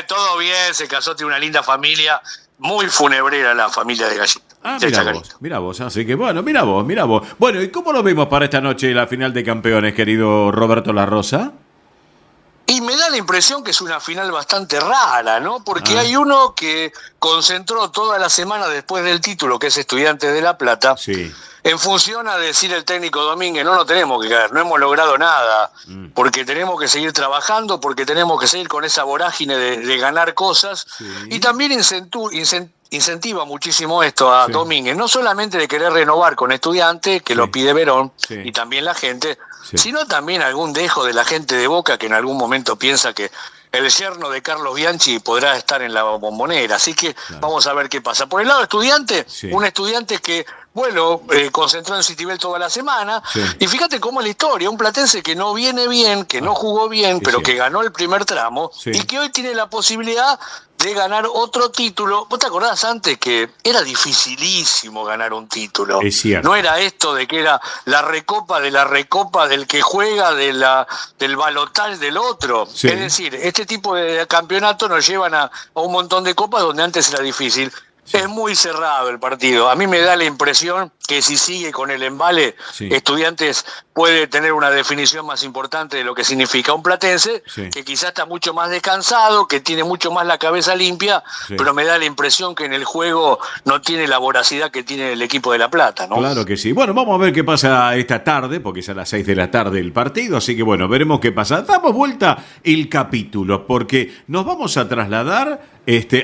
Todo bien, se casó, tiene una linda familia, muy funebrera la familia de Gallito. Mira vos, así que bueno, mira vos. Bueno, ¿y cómo lo vemos para esta noche la final de campeones, querido Roberto La Rosa? Y me da la impresión que es una final bastante rara, ¿no? Porque hay uno que concentró toda la semana después del título, que es Estudiantes de La Plata, en función a decir el técnico Domínguez, no tenemos que caer, no hemos logrado nada, porque tenemos que seguir trabajando, porque tenemos que seguir con esa vorágine de ganar cosas, y también incentiva muchísimo esto a Domínguez, no solamente de querer renovar con Estudiantes, que lo pide Verón, y también la gente, sino también algún dejo de la gente de Boca que en algún momento piensa que el yerno de Carlos Bianchi podrá estar en la Bombonera. Así que vamos a ver qué pasa. Por el lado de Estudiante, un Estudiante que, concentró en Citibel toda la semana. Y fíjate cómo es la historia. Un platense que no viene bien, que no jugó bien, pero que ganó el primer tramo y que hoy tiene la posibilidad de ganar otro título. ¿Vos te acordás antes que era dificilísimo ganar un título? Es cierto. No era esto de que era la recopa del que juega, del balotaje del otro. Es decir, este tipo de campeonatos nos llevan a un montón de copas donde antes era difícil. Es muy cerrado el partido. A mí me da la impresión que si sigue con el embale, Estudiantes puede tener una definición más importante de lo que significa un platense, que quizás está mucho más descansado, que tiene mucho más la cabeza limpia, pero me da la impresión que en el juego no tiene la voracidad que tiene el equipo de La Plata, ¿no? Claro que sí. Bueno, vamos a ver qué pasa esta tarde, porque es a las 6 de la tarde el partido, así que bueno, veremos qué pasa. Damos vuelta el capítulo, porque nos vamos a trasladar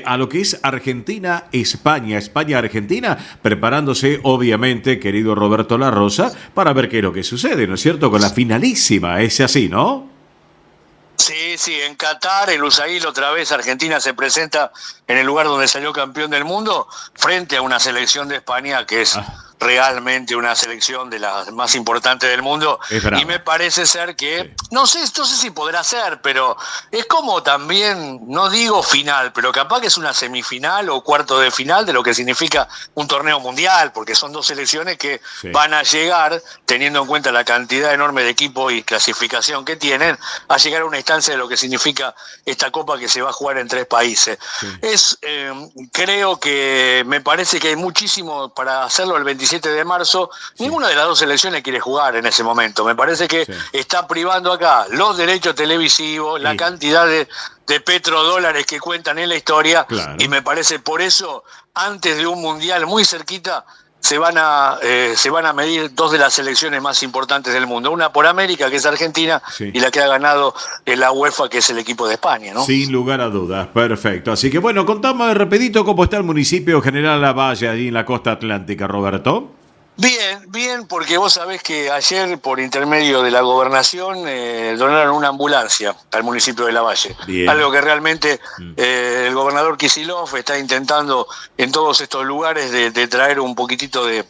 a lo que es Argentina-España, España-Argentina, preparándose obviamente, querido Roberto La Rosa, para ver qué es lo que sucede, ¿no es cierto? Con la finalísima, es así, ¿no? Sí, en Qatar, el USAIL otra vez, Argentina se presenta en el lugar donde salió campeón del mundo, frente a una selección de España que es realmente una selección de las más importantes del mundo, y me parece ser que, no sé si podrá ser, pero es como también, no digo final, pero capaz que es una semifinal o cuarto de final de lo que significa un torneo mundial, porque son dos selecciones que van a llegar, teniendo en cuenta la cantidad enorme de equipo y clasificación que tienen, a llegar a una instancia de lo que significa esta copa que se va a jugar en 3 países. Creo que me parece que hay muchísimo para hacerlo el 27 de marzo. Ninguna de las dos selecciones quiere jugar en ese momento. Me parece que está privando acá los derechos televisivos, la cantidad de petrodólares que cuentan en la historia, y me parece por eso, antes de un mundial muy cerquita, se van a medir dos de las selecciones más importantes del mundo. Una por América, que es Argentina, y la que ha ganado la UEFA, que es el equipo de España, ¿no? Sin lugar a dudas, perfecto. Así que bueno, contame rapidito cómo está el municipio General Lavalle, allí en la costa atlántica, Roberto. Bien, porque vos sabés que ayer, por intermedio de la gobernación, donaron una ambulancia al municipio de Lavalle. Algo que realmente el gobernador Kicillof está intentando en todos estos lugares de traer un poquitito de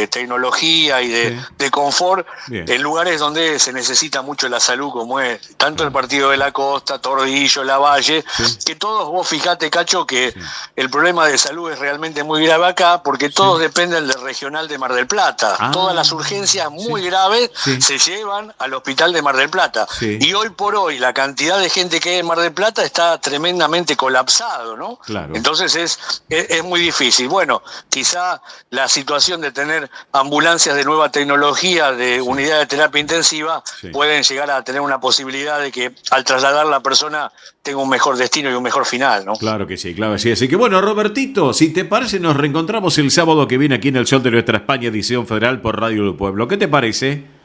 tecnología y de confort en lugares donde se necesita mucho la salud, como es tanto el Partido de la Costa, Tordillo, Lavalle, que todos, vos fijate, Cacho, que el problema de salud es realmente muy grave acá, porque todos dependen del regional de Mar del Plata. Todas las urgencias muy graves se llevan al hospital de Mar del Plata. Y hoy por hoy la cantidad de gente que hay en Mar del Plata está tremendamente colapsado, ¿no? Entonces es muy difícil. Bueno, quizá la situación de tener ambulancias de nueva tecnología, de unidad de terapia intensiva, pueden llegar a tener una posibilidad de que al trasladar la persona tenga un mejor destino y un mejor final, ¿no? Claro que sí. Así que bueno, Robertito, si te parece, nos reencontramos el sábado que viene aquí en El Sol de Nuestra España, edición federal por Radio del Pueblo. ¿Qué te parece?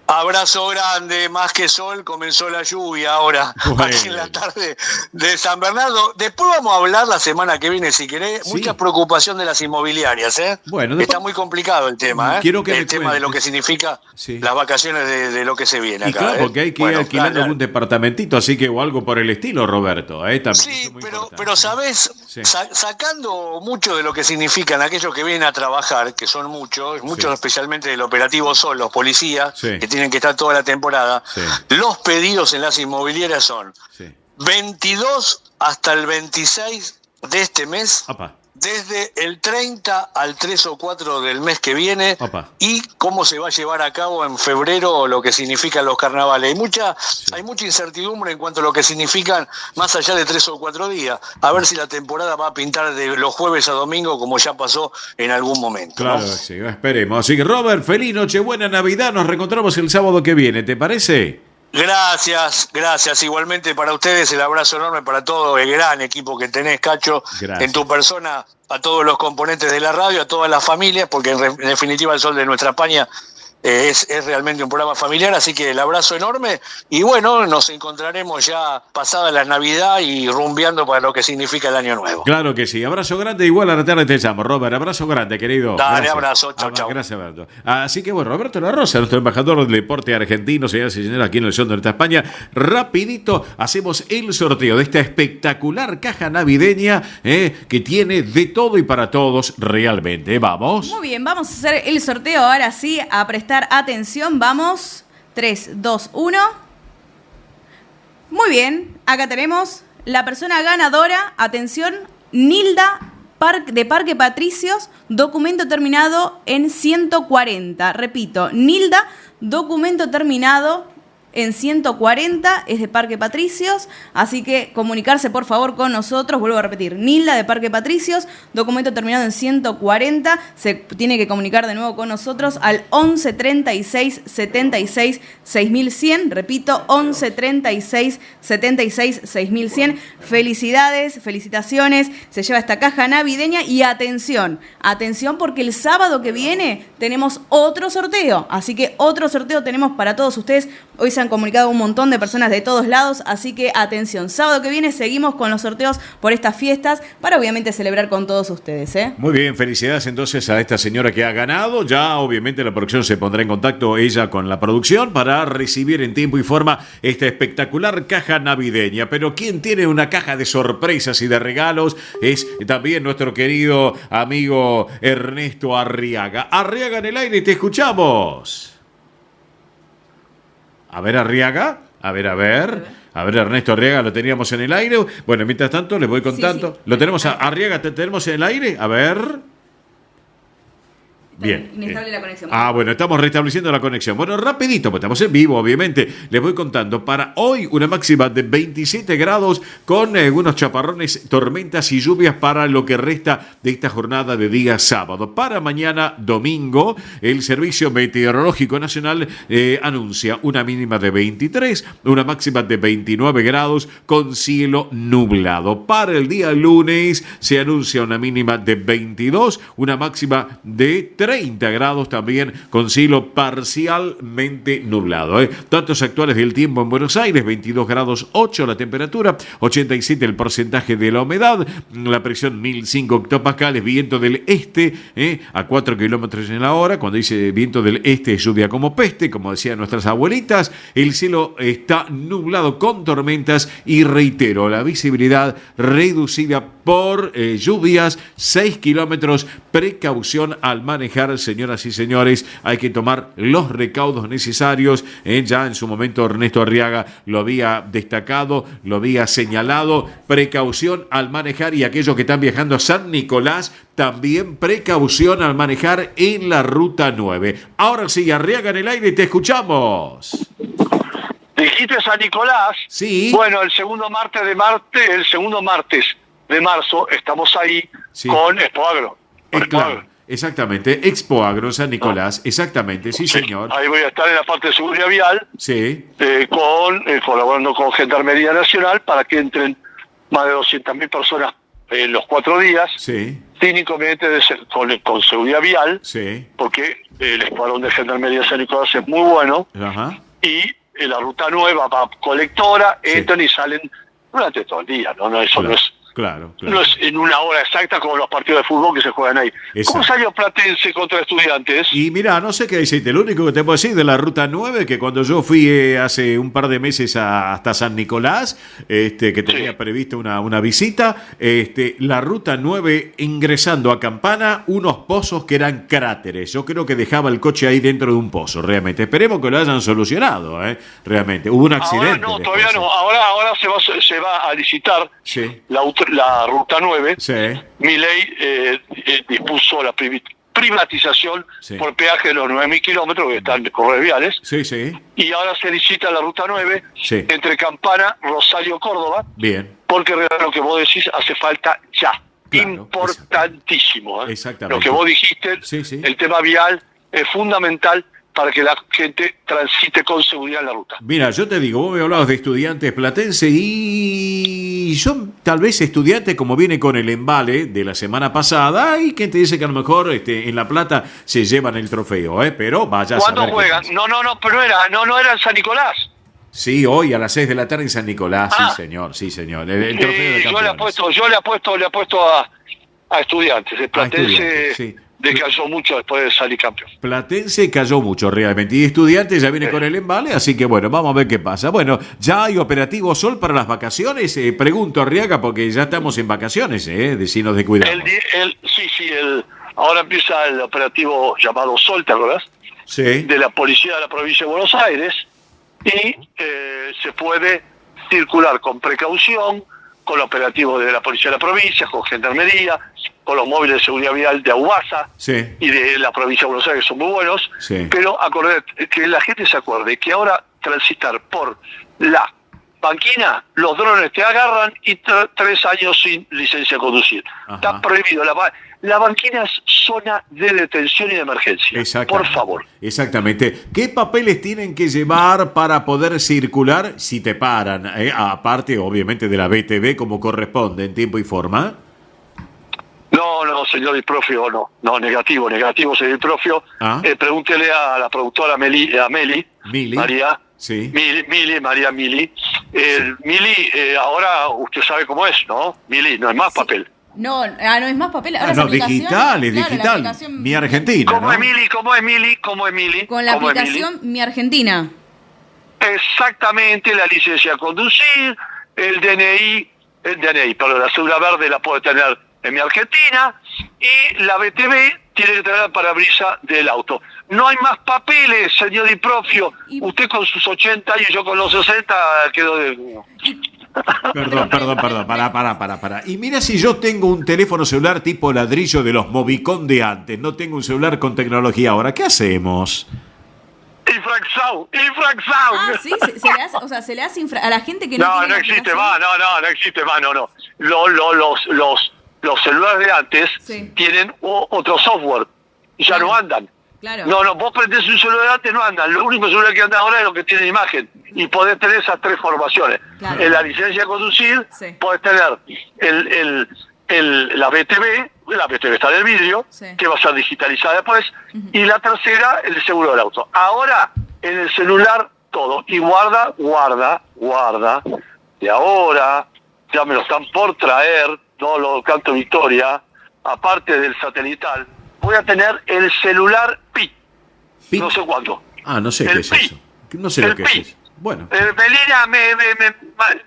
Abrazo grande, más que sol, comenzó la lluvia ahora, aquí en la tarde de San Bernardo. Después vamos a hablar la semana que viene, si querés, mucha preocupación de las inmobiliarias, ¿eh? Bueno, está muy complicado el tema, ¿eh? Quiero que el tema de lo que significa las vacaciones de lo que se viene acá. Claro, porque hay que ir alquilando algún departamentito, así que o algo por el estilo, Roberto. También sí, pero sabés, sacando mucho de lo que significan aquellos que vienen a trabajar, que son muchos especialmente del operativo Sol, los policías, que tienen que estar toda la temporada, los pedidos en las inmobiliarias son 22 hasta el 26 de este mes, desde el 30 al 3 o 4 del mes que viene. Opa. Y cómo se va a llevar a cabo en febrero lo que significan los carnavales. Hay mucha incertidumbre en cuanto a lo que significan más allá de 3 o 4 días. A ver si la temporada va a pintar de los jueves a domingo como ya pasó en algún momento. Claro, ¿no? sí, esperemos. Así que Robert, feliz Nochebuena, Navidad. Nos reencontramos el sábado que viene, ¿te parece? Gracias. Igualmente para ustedes, el abrazo enorme para todo el gran equipo que tenés, Cacho, Gracias. en tu persona, a todos los componentes de la radio, a todas las familias, porque en definitiva el Sol de Nuestra España es realmente un programa familiar, así que el abrazo enorme y bueno, nos encontraremos ya pasada la Navidad y rumbeando para lo que significa el Año Nuevo. Claro que sí. Abrazo grande. Igual a la tarde te llamo, Robert. Abrazo grande, querido. Dale, Gracias. abrazo. Chau. Gracias, Roberto. Así que bueno, Roberto La Rosa, nuestro embajador del deporte argentino, señoras y señores, aquí en el Sol de Nuestra España. Rapidito hacemos el sorteo de esta espectacular caja navideña que tiene de todo y para todos realmente. Vamos. Muy bien, vamos a hacer el sorteo ahora sí, a prestar atención. Vamos, 3, 2, 1. Muy bien, acá tenemos la persona ganadora. Atención, Nilda de Parque Patricios, documento terminado en 140. Repito, Nilda, documento terminado en 140, es de Parque Patricios, así que comunicarse por favor con nosotros. Vuelvo a repetir, Nilda de Parque Patricios, documento terminado en 140, se tiene que comunicar de nuevo con nosotros al 11 36 76 6100, repito, 11 36 76 6100. Felicitaciones, se lleva esta caja navideña y atención porque el sábado que viene tenemos otro sorteo, así que otro sorteo tenemos para todos ustedes. Hoy se han comunicado un montón de personas de todos lados, así que atención, sábado que viene seguimos con los sorteos por estas fiestas para obviamente celebrar con todos ustedes. Muy bien, felicidades entonces a esta señora que ha ganado. Ya obviamente la producción se pondrá en contacto ella con la producción para recibir en tiempo y forma esta espectacular caja navideña. Pero quien tiene una caja de sorpresas y de regalos es también nuestro querido amigo Ernesto Arriaga. Arriaga en el aire, te escuchamos. A ver, Arriaga. A ver, Ernesto Arriaga, lo teníamos en el aire. Bueno, mientras tanto, les voy contando. Sí. ¿Lo tenemos a Arriaga? ¿Te tenemos en el aire? A ver. Bien. Inestable la conexión. Bueno, estamos restableciendo la conexión. Bueno, rapidito, pues estamos en vivo, obviamente. Les voy contando. Para hoy, una máxima de 27 grados con unos chaparrones, tormentas y lluvias para lo que resta de esta jornada de día sábado. Para mañana, domingo, el Servicio Meteorológico Nacional anuncia una mínima de 23, una máxima de 29 grados con cielo nublado. Para el día lunes, se anuncia una mínima de 22, una máxima de 30 grados también con cielo parcialmente nublado. Datos actuales del tiempo en Buenos Aires: 22 grados 8 la temperatura, 87 el porcentaje de la humedad, la presión 1005 hectopascales, viento del este a 4 kilómetros en la hora. Cuando dice viento del este, lluvia como peste, como decían nuestras abuelitas. El cielo está nublado con tormentas y reitero, la visibilidad reducida por lluvias, 6 kilómetros. Precaución al manejar, señoras y señores, hay que tomar los recaudos necesarios. Ya en su momento Ernesto Arriaga lo había destacado, lo había señalado. Precaución al manejar, y aquellos que están viajando a San Nicolás, también precaución al manejar en la Ruta 9. Ahora sí, Arriaga en el aire, te escuchamos. Dijiste San Nicolás. Sí. Bueno, el segundo martes de marzo estamos ahí, sí, con Expoagro. Claro, exactamente, Expoagro San Nicolás, exactamente, sí, señor. Ahí voy a estar en la parte de seguridad vial, sí, colaborando con Gendarmería Nacional para que entren más de 200.000 personas en los 4 días, sí, sin inconveniente de ser con seguridad vial, sí, porque el escuadrón de Gendarmería de San Nicolás es muy bueno. Ajá. Y en la ruta nueva va colectora, entran, sí, y salen durante todo el día, ¿no? Eso claro. No es... Claro. No es en una hora exacta como los partidos de fútbol que se juegan ahí. Exacto. ¿Cómo salió Platense contra Estudiantes? Y mira, no sé qué decirte. Lo único que te puedo decir de la Ruta 9, que cuando yo fui hace un par de meses hasta San Nicolás, que tenía, sí, previsto una visita, la Ruta 9 ingresando a Campana, unos pozos que eran cráteres. Yo creo que dejaba el coche ahí dentro de un pozo, realmente. Esperemos que lo hayan solucionado, realmente. Hubo un accidente. Ahora no, todavía no. Ahora se va a licitar, sí, la la Ruta 9, Sí. Milei dispuso la privatización por peaje de los 9.000 kilómetros que están de correos viales. Sí, sí. Y ahora se licita la Ruta 9 Sí. entre Campana, Rosario, Córdoba, Bien. porque lo que vos decís hace falta ya. Claro, Importantísimo. Exactamente. Lo que vos dijiste, el tema vial es fundamental para que la gente transite con seguridad en la ruta. Mira, yo te digo, vos me hablabas de estudiantes platense y yo tal vez estudiante como viene con el embale de la semana pasada y que te dice que a lo mejor en La Plata se llevan el trofeo, pero vaya a saber. ¿Cuándo juegan? No, pero no era en San Nicolás. Sí, hoy a las 6 de la tarde en San Nicolás, sí señor. El trofeo de yo le apuesto a estudiantes. El Platense decayó mucho después de salir campeón. Platense cayó mucho realmente y Estudiantes ya viene con el embale, así que bueno, vamos a ver qué pasa. Bueno, ¿ya hay operativo Sol para las vacaciones? Pregunto, Arriaga, porque ya estamos en vacaciones, decinos de cuidado. Ahora empieza el operativo llamado Sol, ¿te acordás? Sí. De la Policía de la Provincia de Buenos Aires, y se puede circular con precaución, con el operativo de la Policía de la Provincia, con Gendarmería, con los móviles de seguridad vial de Aubasa y de la Provincia de Buenos Aires, que son muy buenos, pero que la gente se acuerde que ahora transitar por la banquina, los drones te agarran y 3 años sin licencia de conducir. Está prohibido. La banquina es zona de detención y de emergencia. Por favor. Exactamente. ¿Qué papeles tienen que llevar para poder circular si te paran? Aparte, obviamente, de la BTV como corresponde, en tiempo y forma. No, señor Diprofio, no, negativo, señor Diprofio. Pregúntele a la productora Mili. María. Sí. María Mili. Mili, ahora usted sabe cómo es, ¿no? Mili, no es más papel. No es más papel. Ahora no, digital. Mi Argentina. ¿Cómo es Mili? Con la aplicación Mi Argentina. Exactamente, la licencia a conducir, el DNI, pero la cédula verde la puede tener en Mi Argentina, y la BTV tiene que tener el parabrisas del auto. No hay más papeles, señor Diprofio. Usted con sus 80 años y yo con los 60 quedó de... Perdón, para. Y mira, si yo tengo un teléfono celular tipo ladrillo de los Movicon de antes, no tengo un celular con tecnología ahora, ¿qué hacemos? Infracción. Sí, se le hace a la gente que no no existe más, no existe más, no. Los celulares de antes tienen otro software y ya no andan. Claro. No, vos prendés un celular de antes, no andan. Lo único celular que anda ahora es lo que tiene imagen. Y podés tener esas 3 formaciones. Claro. En la licencia de conducir, podés tener la BTV está en el vidrio, que va a ser digitalizada después, y la tercera, el seguro del auto. Ahora, en el celular, todo. Y guarda, y ahora, ya me lo están por traer, no lo canto victoria, aparte del satelital, voy a tener el celular Pi. No sé cuánto. No sé qué es eso. No sé lo que es eso. Bueno. Melina,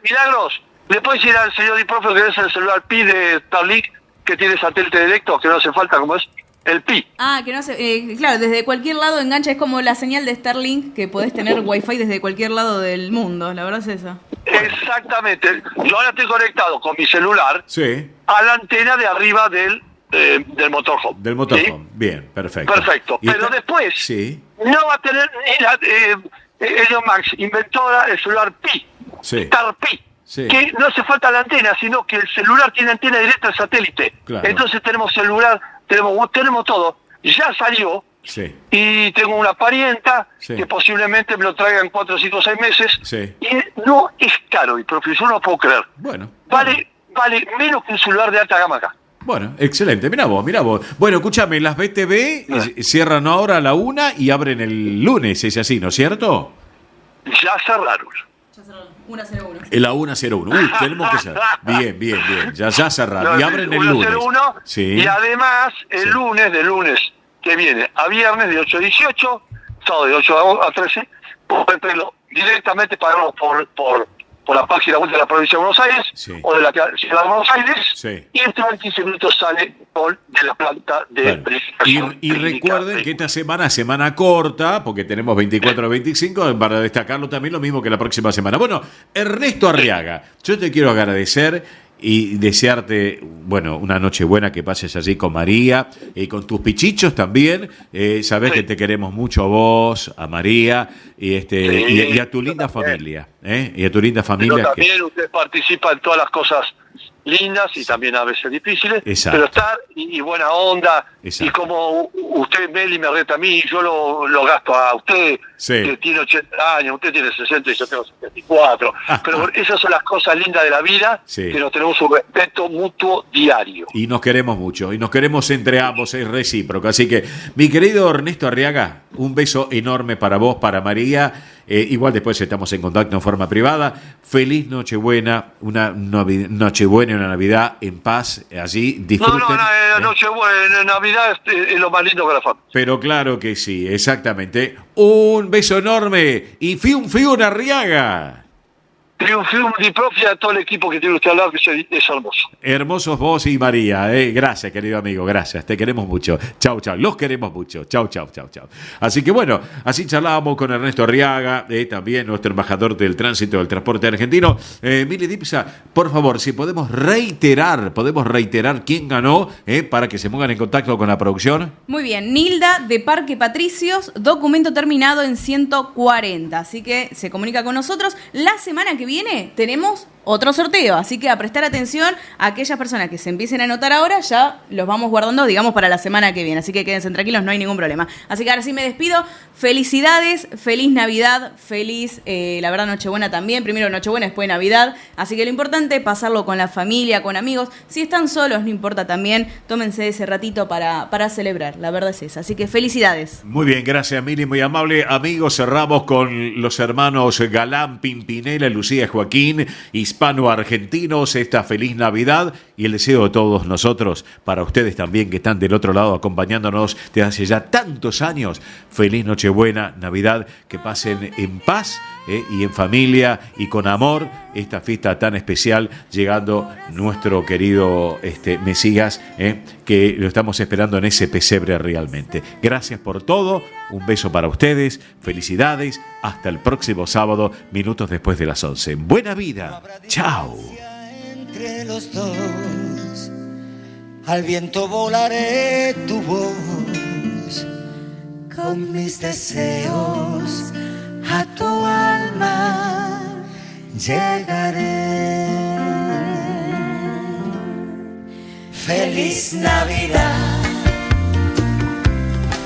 Milagros, ¿le puedes decir al señor Diprofio que es el celular Pi de Starlink que tiene satélite directo, que no hace falta, como es el Pi? Que no hace... claro, desde cualquier lado engancha, es como la señal de Starlink, que podés tener Wi-Fi desde cualquier lado del mundo, la verdad es esa. Exactamente. Yo ahora estoy conectado con mi celular a la antena de arriba del motorhome. Del motorhome, bien, perfecto. Pero después no va a tener... Elon Musk inventó el celular Pi, Star Pi, que no hace falta la antena, sino que el celular tiene antena directa al satélite. Claro. Entonces tenemos celular, tenemos todo. Ya salió, y tengo una parienta que posiblemente me lo traiga en 4, 5, 6 meses, y no es caro, y profesor, no puedo creer. Bueno. Vale menos que un celular de alta gama acá. Bueno, excelente, mirá vos. Bueno, escúchame, las BTV cierran ahora a la 1 y abren el lunes, es así, ¿no es cierto? Ya cerraron. 101. La 101. Tenemos que cerrar. Bien. Ya cerraron. Y abren el lunes. 101, y además, el lunes, de lunes que viene a viernes, de 8 a 18, sábado de 8 a 13, pueden pedirlo directamente, pagarlo por la página web de la provincia de Buenos Aires o de la ciudad de Buenos Aires, y en 15 minutos sale de la planta de verificación. Y recuerden que esta semana corta, porque tenemos 24 a 25, para destacarlo también lo mismo que la próxima semana. Bueno, Ernesto Arriaga, yo te quiero agradecer y desearte, bueno, una noche buena, que pases allí con María y con tus pichichos también. Sabés que te queremos mucho a vos, a María y a tu linda familia. Y a tu linda familia. Pero también usted participa en todas las cosas lindas y también a veces difíciles. Exacto. Pero estar y buena onda. Exacto. Y como usted, Meli, me reta a mí, yo lo gasto a usted, que tiene 80 años, usted tiene 60 y yo tengo 74. Pero esas son las cosas lindas de la vida, que nos tenemos un respeto mutuo diario. Y nos queremos mucho, y nos queremos entre ambos, es recíproco. Así que, mi querido Ernesto Arriaga, un beso enorme para vos, para María. Igual después estamos en contacto en forma privada. Feliz Nochebuena, una Nochebuena y una Navidad en paz allí. Disfruten. Nochebuena, Navidad es lo más lindo para la familia. Pero claro que sí, exactamente. Un beso enorme y fium Arriaga. Triunfium di propia a todo el equipo que tiene usted al lado, que es hermoso. Hermosos vos y María, Gracias, querido amigo, gracias. Te queremos mucho. Chau, chau. Los queremos mucho. Chau, chau, chau, chau. Así que bueno, así charlábamos con Ernesto Arriaga, también nuestro embajador del tránsito del transporte argentino. Mili Dipsa, por favor, si podemos reiterar quién ganó, para que se pongan en contacto con la producción. Muy bien, Nilda de Parque Patricios, documento terminado en 140. Así que se comunica con nosotros. La semana que viene tenemos otro sorteo, así que a prestar atención a aquellas personas que se empiecen a anotar ahora, ya los vamos guardando, digamos, para la semana que viene, así que quédense tranquilos, no hay ningún problema. Así que ahora sí me despido, felicidades, feliz Navidad, feliz, la verdad, Nochebuena también, primero Nochebuena, después Navidad, así que lo importante es pasarlo con la familia, con amigos, si están solos, no importa también, tómense ese ratito para celebrar, la verdad es esa, así que felicidades. Muy bien, gracias Mili, muy amable. Amigos, cerramos con los hermanos Galán, Pimpinela, Lucía, Joaquín, hispano-argentinos, esta feliz Navidad y el deseo de todos nosotros, para ustedes también que están del otro lado acompañándonos desde hace ya tantos años. Feliz Nochebuena, Navidad, que pasen en paz y en familia y con amor esta fiesta tan especial, llegando nuestro querido Mesías, que lo estamos esperando en ese pesebre realmente. Gracias por todo, un beso para ustedes, felicidades, hasta el próximo sábado, minutos después de las 11. Buena vida, chao. Entre los dos, al viento volaré tu voz, con mis deseos a tu alma llegaré. Feliz Navidad,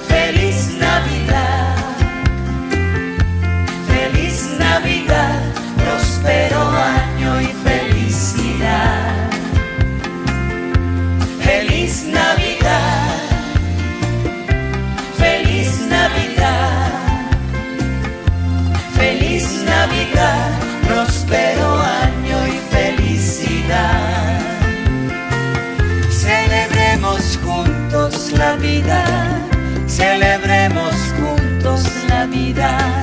feliz Navidad, feliz Navidad, próspero año y felicidad. Feliz Navidad, feliz Navidad, feliz Navidad, próspero año y felicidad. Celebremos juntos la vida, celebremos juntos la vida.